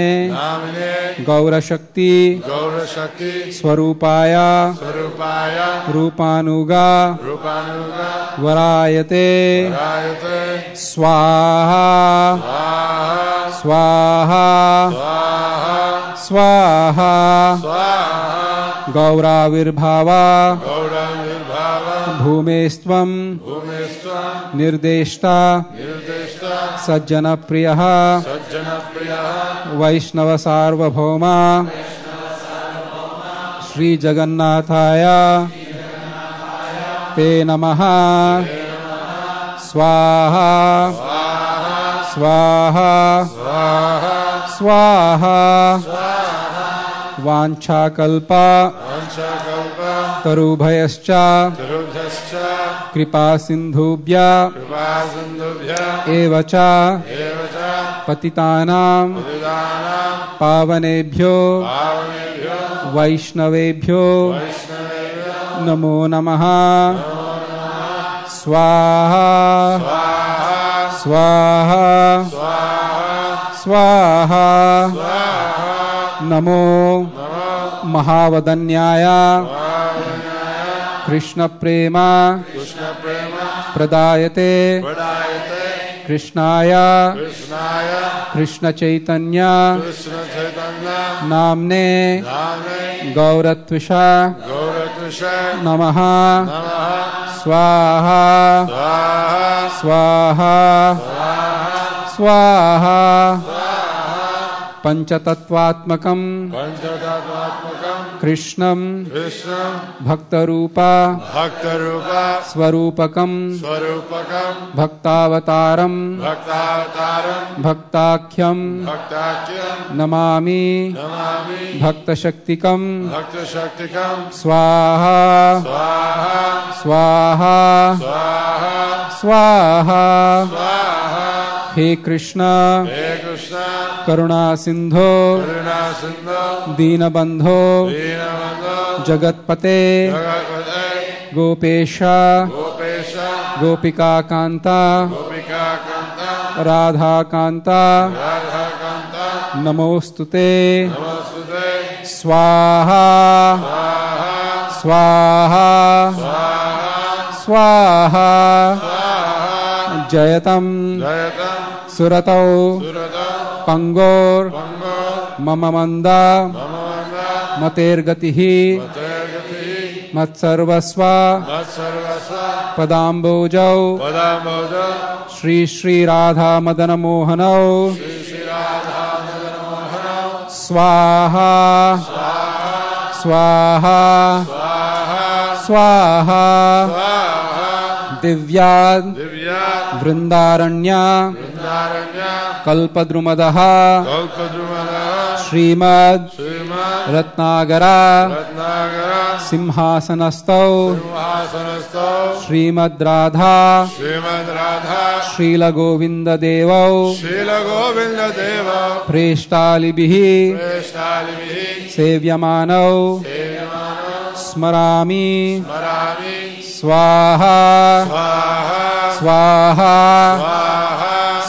गौरशक्ति स्वरूपाय रूपानुगा वरायते स्वाहा स्वाहा स्वाहा गौराविर्भावा भूमेस्त्वं निर्देष्टा सज्जन प्रियः वैष्णव सार्वभौमा श्री जगन्नाथाय ते नमः स्वाहा स्वाहा स्वाहा वाञ्छाकल्पा तरुभयश्च कृपा सिन्धुभ्य एव च पतितानां पावनेभ्यो वैष्णवेभ्यो नमो नमः स्वाहा स्वाहा स्वाहा नमो महावदन्याय कृष्ण प्रेम प्रदायते कृष्णाय कृष्ण चैतन्य नाम्ने गौरत्विषा नमः स्वाहा स्वाहा स्वाहा पंचतत्वात्मकं कृष्णं भक्तरूपा स्वरूपकं भक्तावतारं भक्ताख्यं नमामि भक्तशक्तिकं स्वाहा स्वाहा स्वाहा हे कृष्ण करुणा सिंधो दीनबंधो जगतपते गोपेश गोपिका कांता राधा कांता नमोस्तुते स्वाहा स्वाहा स्वाहा जयतम सुरतौ पंगोर मम मंदा मतेर्गतिः मत्सर्वस्व पदाम्बोजौ श्री श्री राधा मदन मोहनौ स्वाहा स्वाहा स्वाहा दिव्याद् वृंदारण्य कल्पद्रुमदः श्रीमद् रत्नागरा सिंहासनस्थौ श्रीमद् राधा श्रीलगोविन्ददेवौ प्रेष्टालिभिः सेव्यमानौ स्मरामि स्वाहा स्वाहा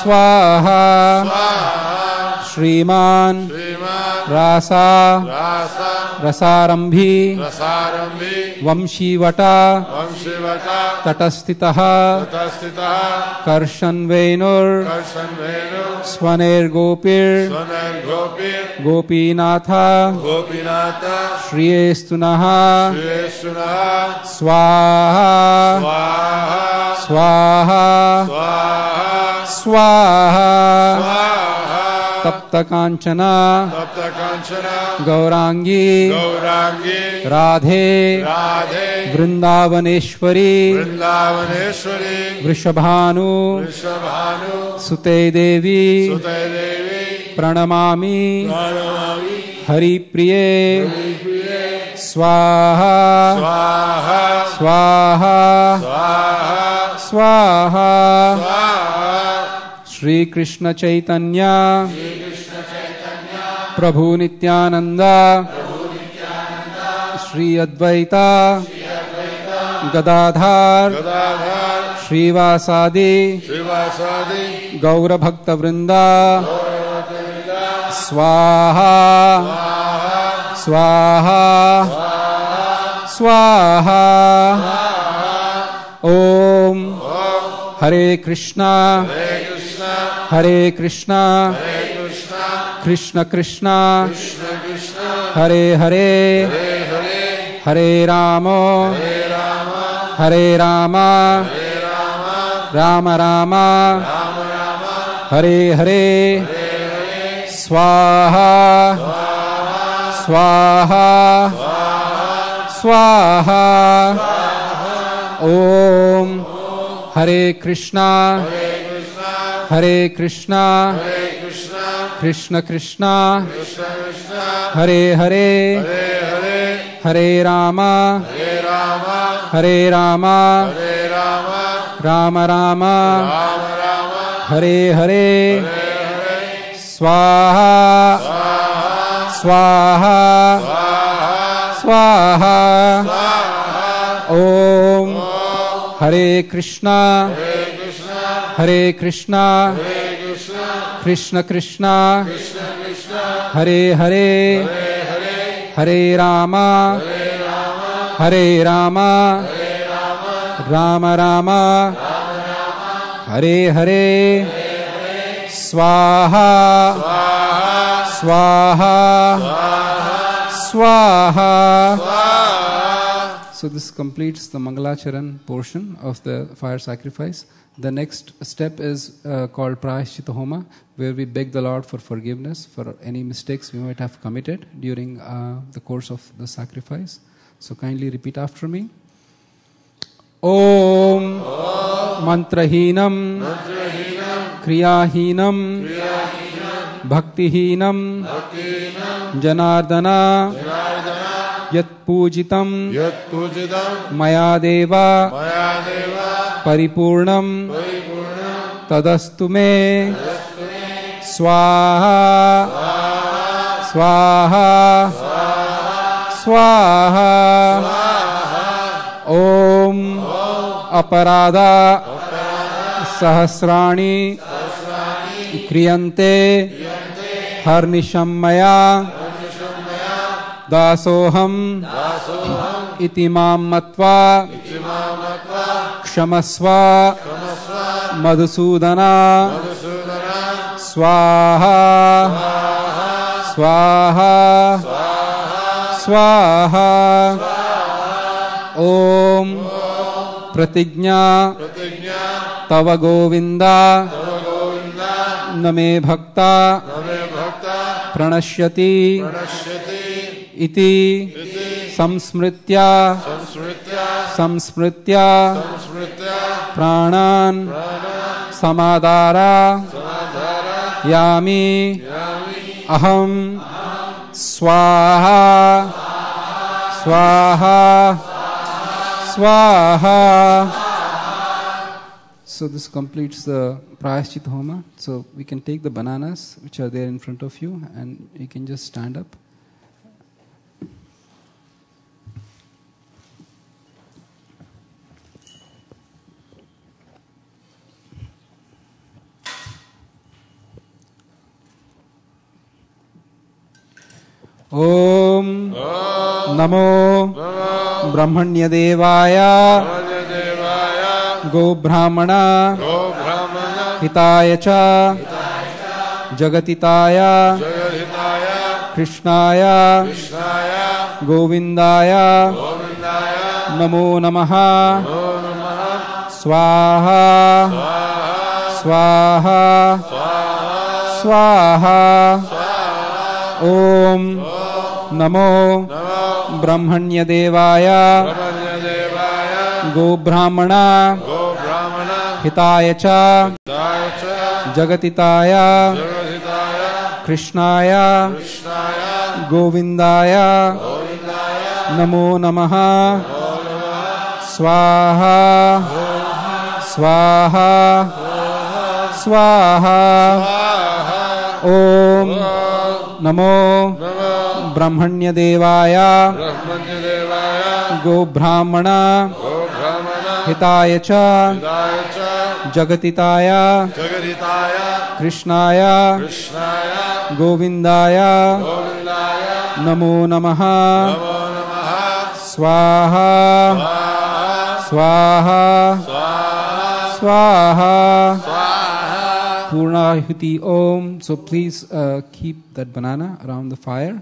स्वाहा श्रीमान रासा रसारंभी वंशीवटा तटस्थितः कर्षन्वेनुर् स्वनेर्गोपीर् गोपीनाथ श्रियेस्तु नः स्वाहा स्वाहा स्वाहा तप्त कांचना गौरांगी राधे वृंदावनेश्वरी वृषभानु सुते देवी प्रणमामि हरिप्रिये स्वाहा स्वाहा स्वाहा श्री कृष्ण चैतन्य प्रभु नित्यानंद श्री अद्वैता गदाधर श्रीवासादि गौर भक्त वृंदा स्वाहा स्वाहा स्वाहा ओम हरे कृष्णा हरे कृष्णा कृष्ण कृष्णा हरे हरे हरे राम राम राम हरे हरे स्वाहा स्वाहा स्वाहा ओम हरे Krishna Krishna Krishna Hare Hare Hare Rama Hare Rama Rama Rama Hare Hare Swaha Swaha Swaha Om Hare Krishna Hare Krishna Krishna Krishna Hare Hare Hare Rama Hare Rama Rama Rama Hare Hare Swaha Swaha Swaha. So this completes the Mangalacharan portion of the fire sacrifice. The next step is called Prayashchita Homa, where we beg the Lord for forgiveness for any mistakes we might have committed during the course of the sacrifice. So kindly repeat after me. Om Mantrahinam Kriyahinam Bhaktihinam Janardana Yat Pujitam Maya Deva Paripurnam Tadastu me Swaha Swaha Swaha Om Aparada Sahasrani Kriyante Harnisham Maya Dasoham Itimam Matva Kshamasva Madhusudana Swaha Swaha Swaha Om Pratignya Tava Govinda Name Bhakta Pranashyati Iti Samsmritya Pranan Samadara Yami Aham Swaha Swaha Swaha. So this completes the Prayashchita Homa. So we can take the bananas which are there in front of you and you can just stand up. Om Namo Brahmanya Devaya Go Brahmana Hitaya Cha Jagatitaya Krishnaya Govindaya Namo Namaha Swaha Swaha Swaha Om Namo Brahmanya Devaya Go Brahmana Hitaya Cha Jagatitaya Krishnaya Govindaya Namo Namaha Swaha Swaha Swaha Om Namo Brahmanya Devaya Go Brahmana Hitaya Cha Jagatitaya Krishnaya Govindaya Namo Namaha Swaha Swaha Swaha Purnahuti Om. So please keep that banana around the fire,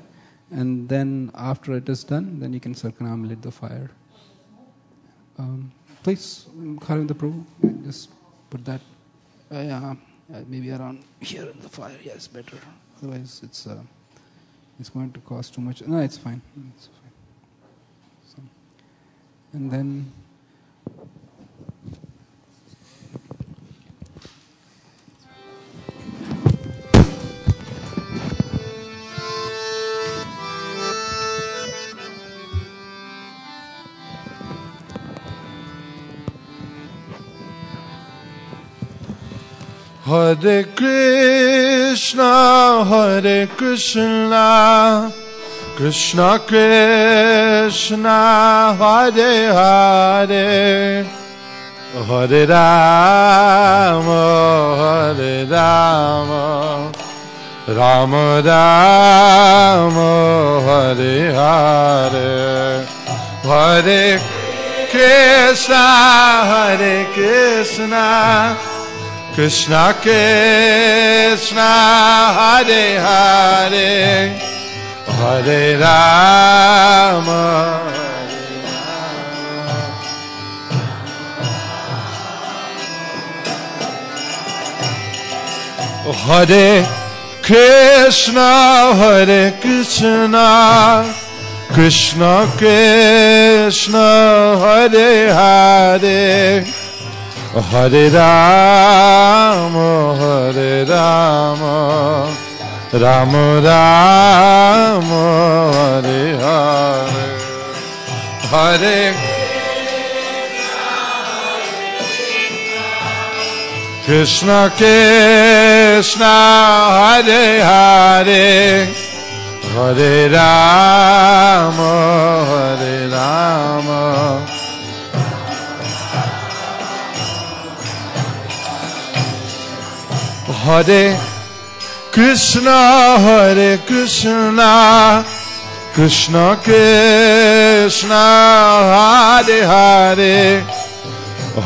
and then after it is done, then you can circumambulate the fire. Please, Mukharvinda Prabhu, just put that maybe around here in the fire. Yes, better. Otherwise, it's going to cost too much. No, it's fine. It's fine. So, and then. Hare Krishna, Krishna Krishna, Hare Hare, Hare Rama, Rama Rama, Hare Hare, Hare Krishna, Krishna Krishna, Hare Hare, Hare Rama, Hare Krishna, Krishna Krishna, Hare Hare, Hare Rama, Rama Rama, Hare Hare, Hare Krishna Krishna, Hare Hare, Hare Rama, Hare Krishna, Krishna Krishna, Hare Hare,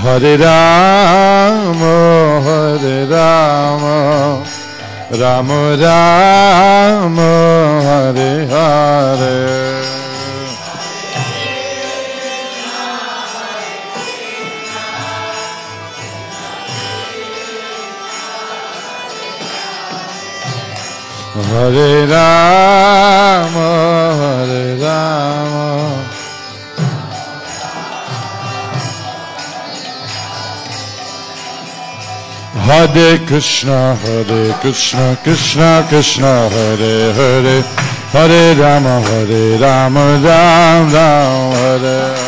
Hare Rama, Rama Rama, Hare Hare. Hare Rama, Hare Krishna, Krishna Krishna, Hare Hare, Hare Rama, Rama Rama, Hare Hare.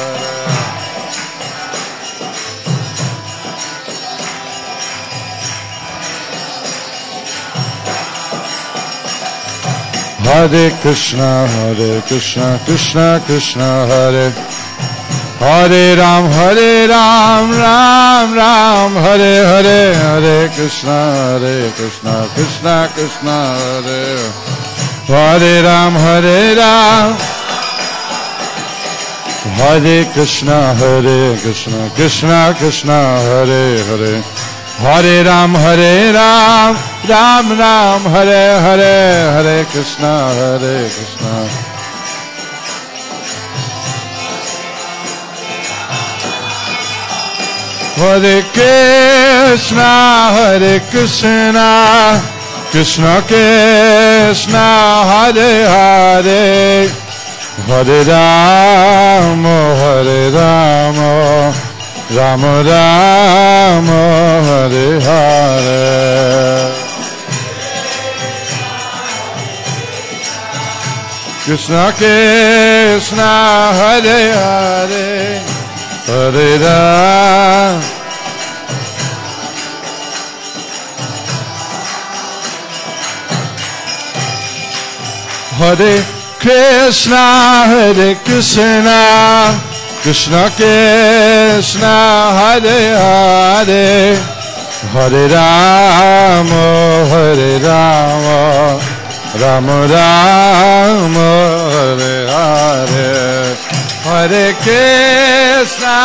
Hare Krishna, Krishna Krishna, Hare Hare Ram, Ram Ram, Hare Hare, Hare Krishna, Krishna Krishna, Hare Ram, Hare Krishna, Krishna Krishna, Hare Hare, Hare Ram, Ram Ram, Hare Hare, Hare Krishna, Krishna. Hare Krishna, Krishna Krishna, Hare Hare, Hare Rama, Rama Rama, Hare Hare. Krishna Krishna, Hare Hare, Hare Rama. Hare Krishna, Krishna Krishna, Hare Hare, Hare Rama, Rama Rama, Hare Hare, Hare Krishna,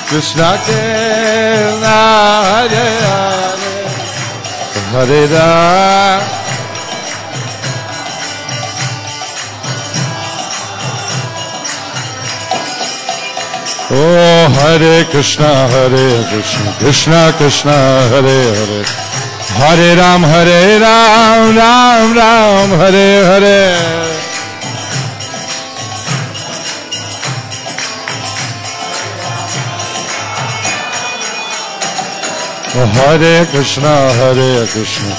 Krishna Krishna, Hare Hare, Hare Rama. Oh, Hare Krishna, Krishna Krishna, Hare Hare, Hare Ram, Ram Ram, Hare Hare. Oh, Hare Krishna,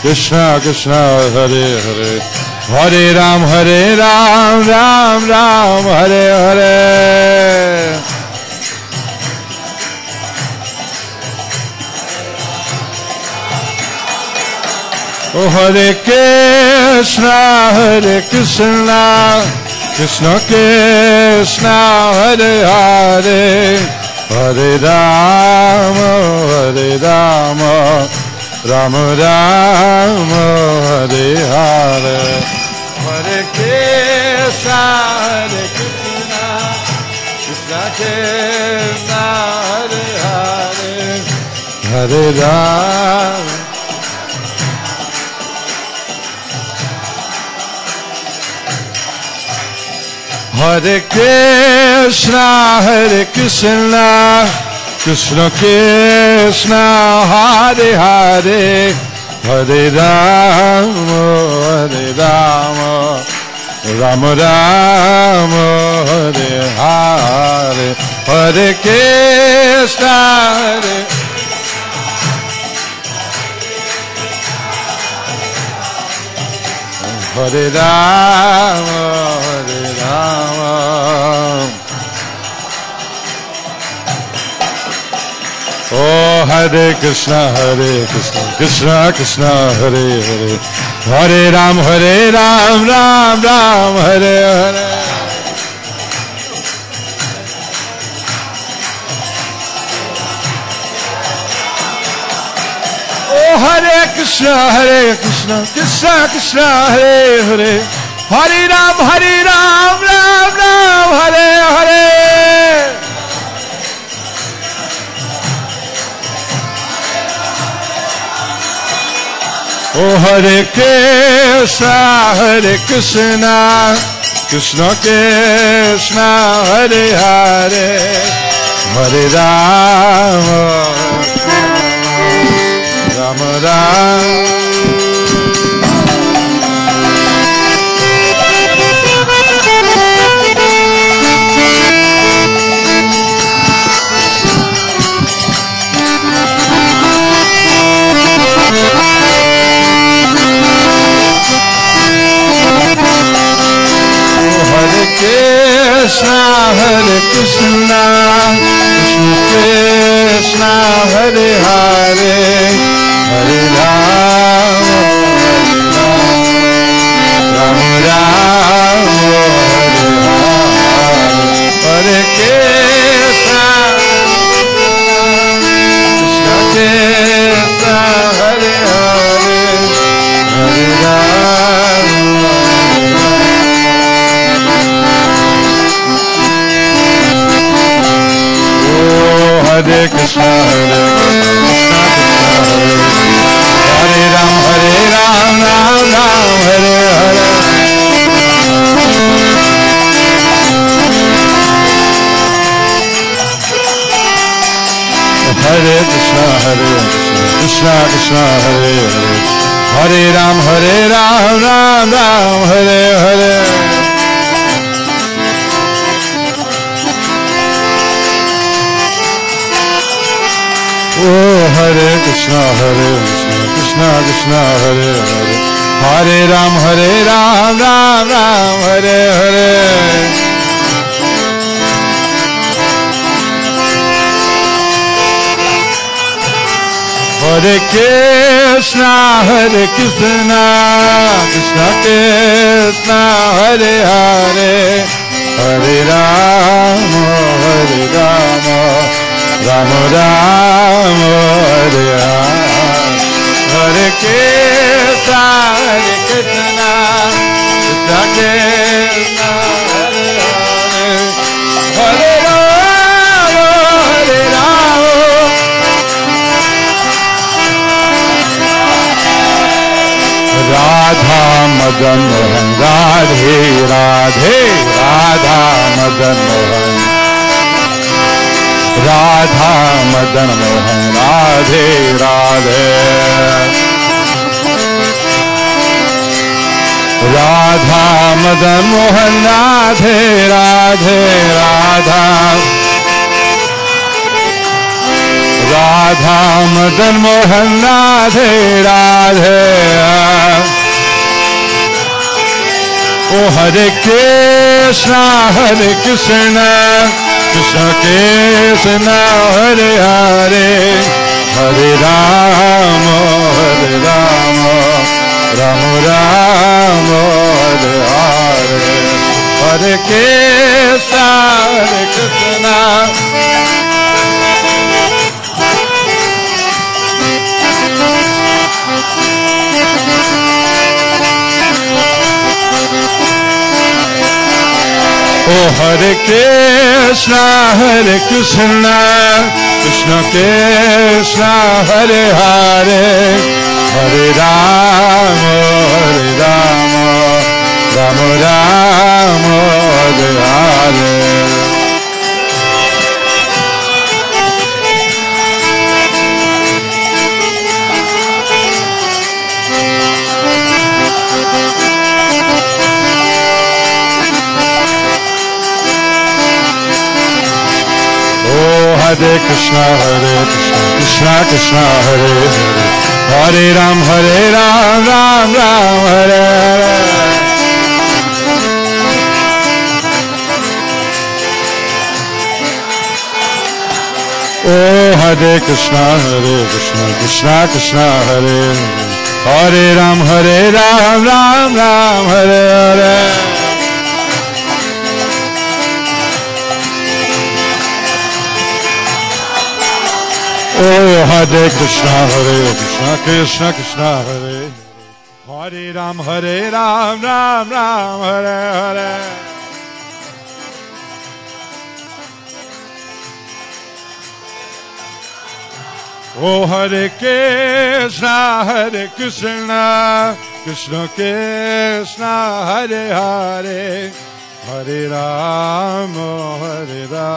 Krishna Krishna, Hare Hare, Hare Ram, Ram Ram, Hare Hare. Oh Hare Krishna, Hare Krishna, Krishna Krishna, Hare Hare, Hare Rama, Hare Rama, Rama Rama, Hare Hare. Hare Krishna, Hare Krishna, Krishna Krishna, Hare Hare, Hare Rama. Hare Krishna, Hare Krishna, Krishna Krishna, Hare Hare, Hare Rama, Hare Rama, Rama Rama, Hare Hare. Hare Krishna, Hare Hare Rama, Hare Rama. Oh Hare Krishna, Krishna Krishna, Hare Hare, Hare Ram, Ram Ram, Hare Hare. Oh Hare Krishna, Krishna Krishna, Hare Hare, Hare Ram, Ram Ram, Hare Hare. Oh Hare Krishna, Krishna Krishna Krishna, Hare Hare, Hare Rama, Rama Rama. Hare Krishna, Krishna Krishna, Hare Hare, Hare Rama, Rama Rama, Hare Hare. Hare Krishna, Krishna Krishna, Hare Hare, Hare Rama. Hare Krishna, Krishna Krishna, Hare Ram, Ram Ram, Hare Hare. Hare Krishna, Krishna Krishna, Hare Hare, Hare Ram, Ram Ram, Hare Hare. Oh Hare Krishna, Krishna Krishna, Hare Hare, Hare Ram, Ram Ram, Hare Hare. Hare Krishna, Krishna Krishna, Hare Hare, Hare Rama, Rama Rama, Hare Hare. Hare Krishna, Krishna Krishna, Hare Hare, Hare Rama, Hare Rama. Radha Madan Mohan, Radhe Radhe, Radha Madan Mohan, Radha Madan Mohan, Radhe Radhe, Radha Madan Mohan, Radhe Radhe, Radha Radha Madan Mohan, Radhe Radhe. Oh Hare Krishna, Krishna Krishna Krishna, Hare Hare, Hare Rama, Ram Ram Hare Hare Hare Krishna Hare Krishna Oh Hare Krishna Krishna Krishna Hare Hare Hare Rama Rama Rama Hare Hare Hare Krishna Krishna Krishna Hare Hare Hare Ram Ram Ram Hare Hare Oh Hare Krishna Krishna Krishna Hare Hare Ram Ram Ram Hare Hare Oh Hare Krishna Krishna Krishna Hare Hare Ram Ram Ram Hare Hare Oh Hare Krishna Krishna Krishna Hare Hare Hare Ram Ram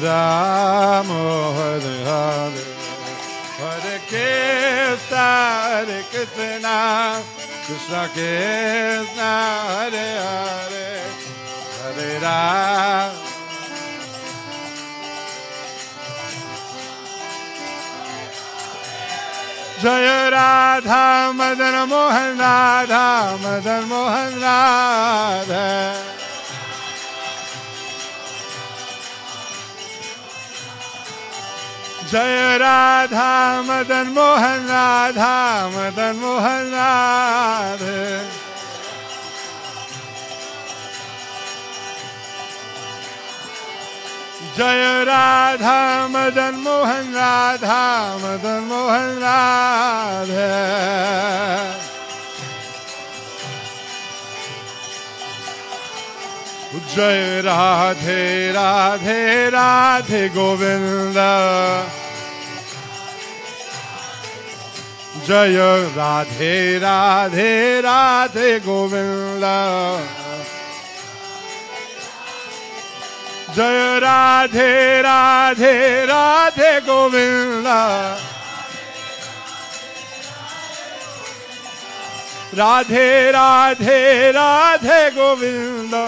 Ram Hare Hare Hare Krishna Krishna Krishna Hare Hare Hare Ram Jaya Radha Madan Mohan Radha Madan Mohan Radha Jaya Radha Madan Mohan Radha Madan Mohan Radha Jaya Radha Madan Mohan Radha Madan Mohan Radha Jaya Radhe Radhe Radhe Govinda Jaya Radhe Radhe Radhe Govinda Jaya Radhe Radhe Radhe Govinda Radhe Radhe Radhe Govinda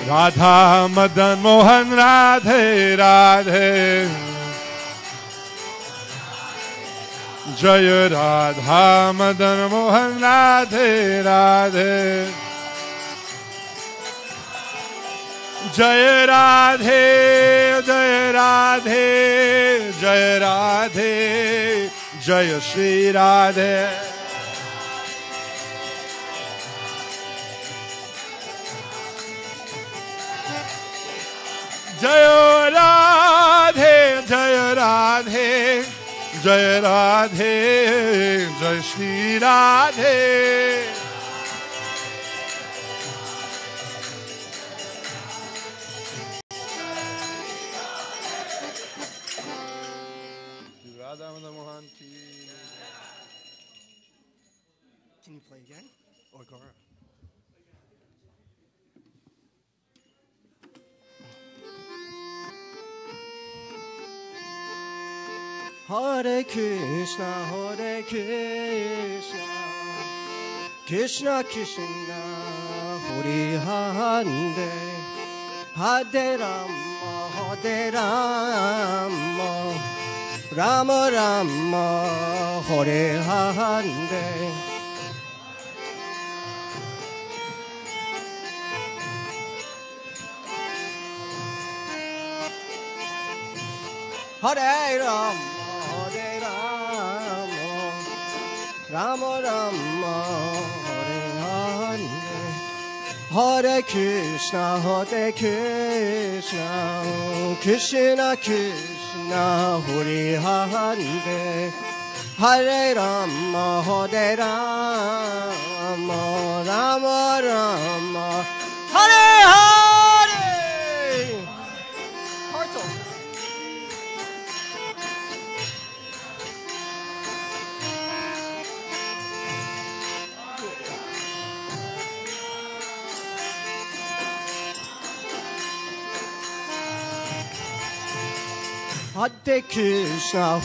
Radha Madan Mohan Radhe Radhe Jaya Radha Madan Mohan Radhe Radhe Jaya Radhe Jaya Radhe Jaya Radhe Jaya Shri Radhe Jaya Radhe Jaya Radhe Jaya Radhe Jaya Shri Radhe Can you play again? Or Gora? Hare Krishna, Krishna Krishna, Hare Hare, Hare Rama, Rama Rama, Hare Hare. Hare Rama, Rama Rama, Hare Hare, Hare Krishna, Krishna Krishna, Hare Hare, Hare Rama, Rama Rama, Hare Hare. Hearts open. Hare Krishna,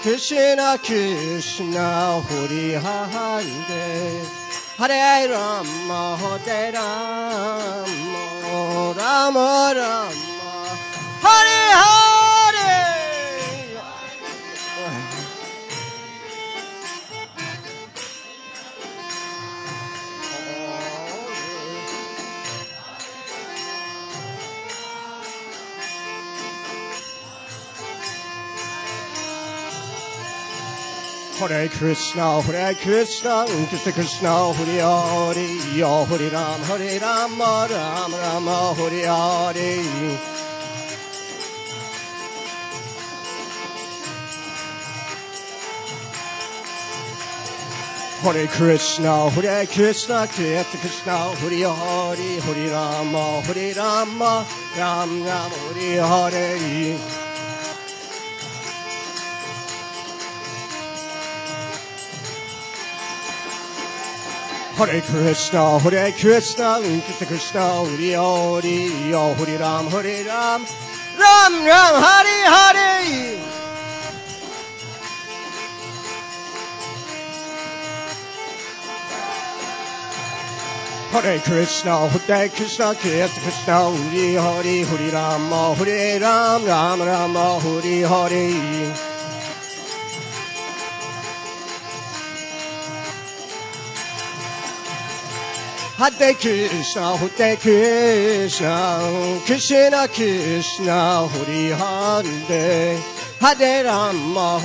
Krishna Krishna, Hare Hare, Hare Rama, Rama Rama, Hare Hare. Hare Krishna, Krishna Krishna, Hare Hare, Hare Rama, Rama Rama, Hare Hare. Hare Krishna, Krishna Krishna, Hare Hare, Hare Rama, Rama Rama, Hare Hare. Hare Krishna, Krishna Krishna, Hare Hare, Hare Ram, Ram Ram, Hare Hare. Hare Krishna, Krishna Krishna, Hare Hare, Hare Ram, Ram Ram, Hare Hare. Hare Krishna, Krishna Krishna, Hare Hare, Hare Rama,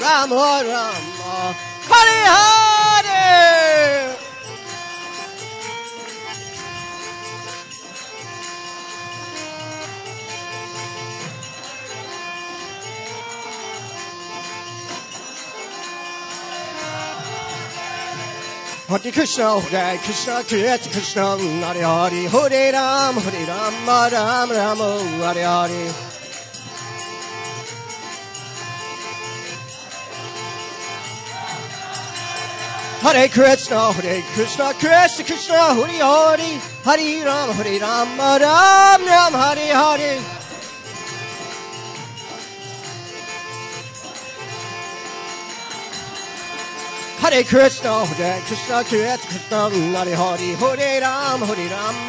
Rama Rama, Hare Hare. Hare Krishna, Krishna Krishna, Hare Hare, Hare Ram, Ram Rama, Hare Hare. Hare Krishna, Krishna Krishna, Hare Hare, Hare Ram, Ram Ram, Hare Hare. Hare Krishna, Krishna Krishna, Hare Hare, Hare Ram, Ram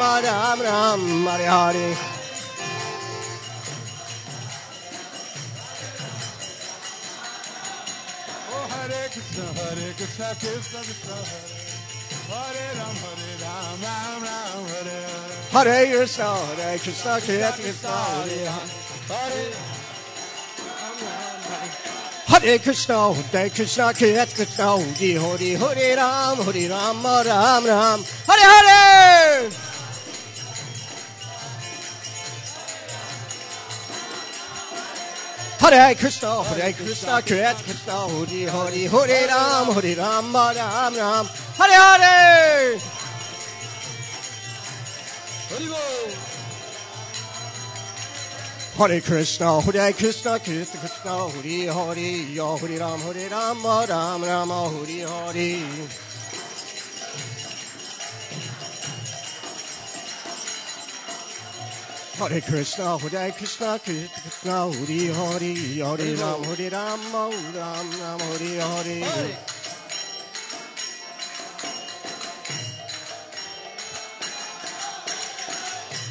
Ram, Hare Hare. Oh Hare Krishna, Krishna Krishna, Hare Ram, Ram Ram, Hare Hare. Hare Krishna, Krishna Krishna, Hare Hare. Hare Krishna, Krishna Krishna, Hare Hare, Ram, Ram Ram, Hare Hare. Hare Krishna, Krishna Krishna, Hare Hare, Ram, Ram Ram, Hare Hare. Hare Krishna, Krishna Krishna, Hare Hare, Hare Ram, Ram Ram, Hare Hare. Hare Krishna, Krishna Krishna, Hare Hare, Hare Ram, Ram Ram, Hare Hare.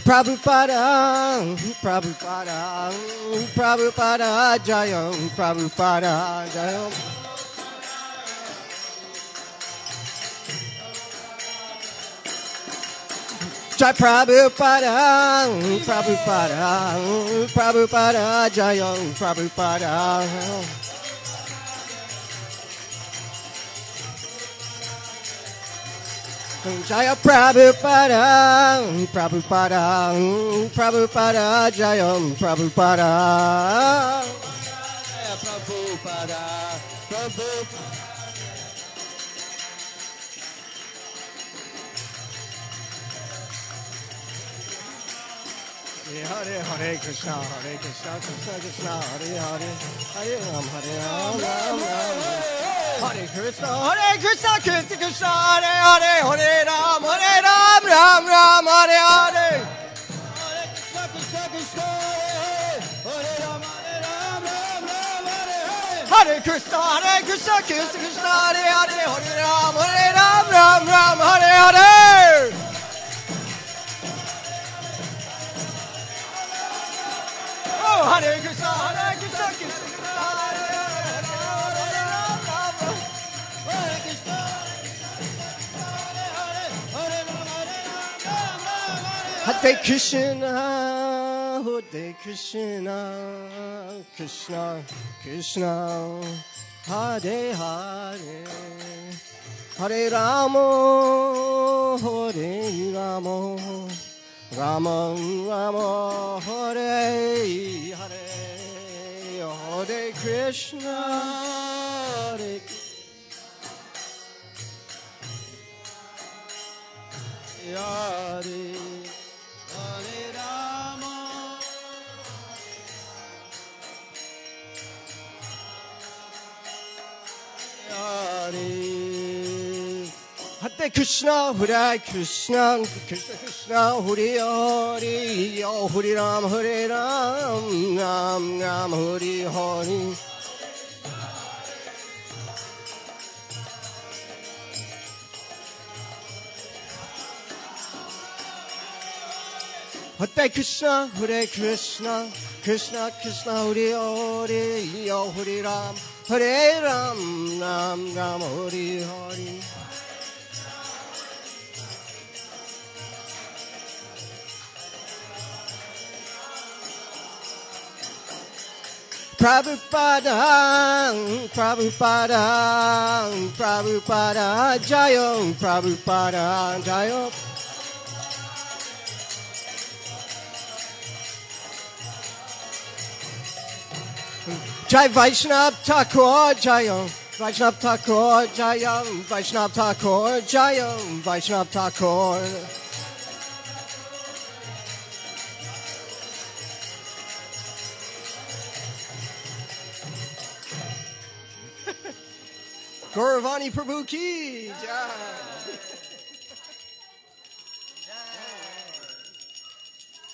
Prabhupada, Prabhupada, Prabhupada, Jayam, Prabhupada, Jayam. Jai Prabhupada, Prabhupada, Prabhupada, Jayam Prabhupada. Jaya Prabhupada, Prabhupada, Prabhupada, Jayam Prabhupada. Jaya Prabhupada, Prabhupada. Hare Hare Krishna, Hare Krishna, Krishna Krishna, Hare Hare, Hare Ram, Ram Ram. Hare Krishna, Krishna Krishna, Hare Hare, Hare Ram, Ram Ram, Hare Hare. Hare Krishna, Krishna Krishna, Hare Ram, Ram Ram, Hare Hare. Hare Krishna, Krishna Krishna, Hare Hare, Hare Ram, Ram Ram, Hare Hare. Hare Krishna, Krishna Krishna, Hare Krishna, Hare Krishna, Hare Krishna, Krishna Krishna, Hare Hare, Hare Rama, Hare Rama. Rama Rama Hare Hare, Hare Krishna, Hare Hare, Hare Rama, Hare Hare Krishna, Hare Krishna, Krishna Krishna, Hare Hare, Hare Ram, Ram Ram, Hare Hare. Hare Krishna, Krishna Krishna, Hare Hare, Hare Ram, Ram Ram, Hare Hare. Prabhupada, Prabhupada, Prabhupada, Jayam Prabhupada, Jayam. Jai Vaishnava Thakur, Jayam Vaishnava Thakur, Jayam Vaishnava Thakur, Jayam Vaishnava Thakur. Gauravani Prabhu ki jai.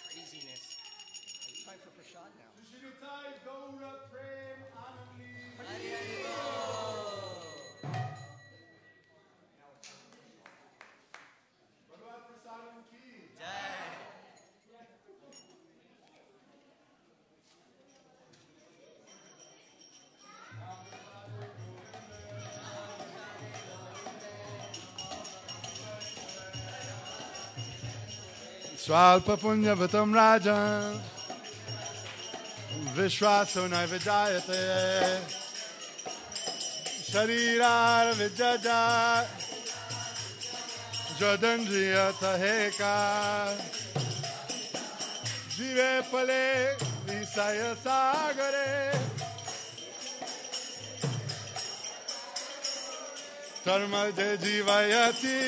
Craziness. It's time for prasad now. Swalpa punyavatam rajan Vishwaso naividayate Sharirar vijaja Jadandriya taheka Jive pale Visaya sagare Tarmaje jivayati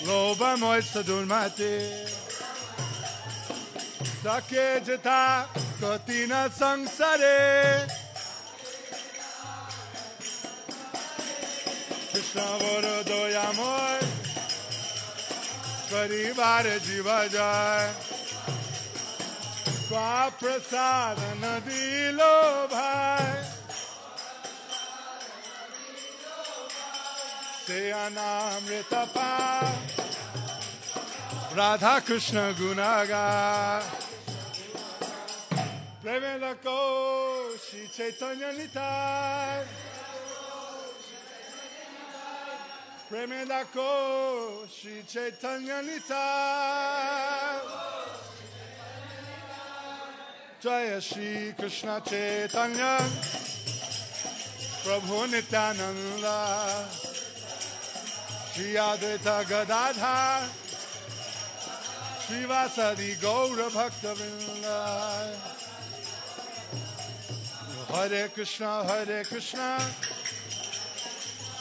Loba moy sadurmati Take jata katina sangsare Krishna vorodoya moy Parivar jiva jay Swa prasadana dilo bhai Se anamrita pa Radha Krishna Gunaga Premela ko Shri Chaitanya Nitai Premendako Shri Chaitanya Nitya Jaya Shri Krishna Chaitanya Prabhu Nityananda Shri Advaita Gadadhar Shri Vasadi Gaura Bhakta Vrinda Hare Krishna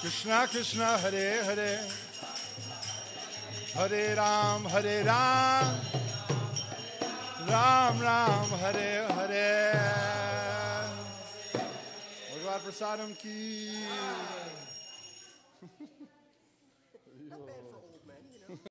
Krishna Krishna Hare Hare Hare Ram Ram Ram Hare Hare Bhagavad Prasadam ki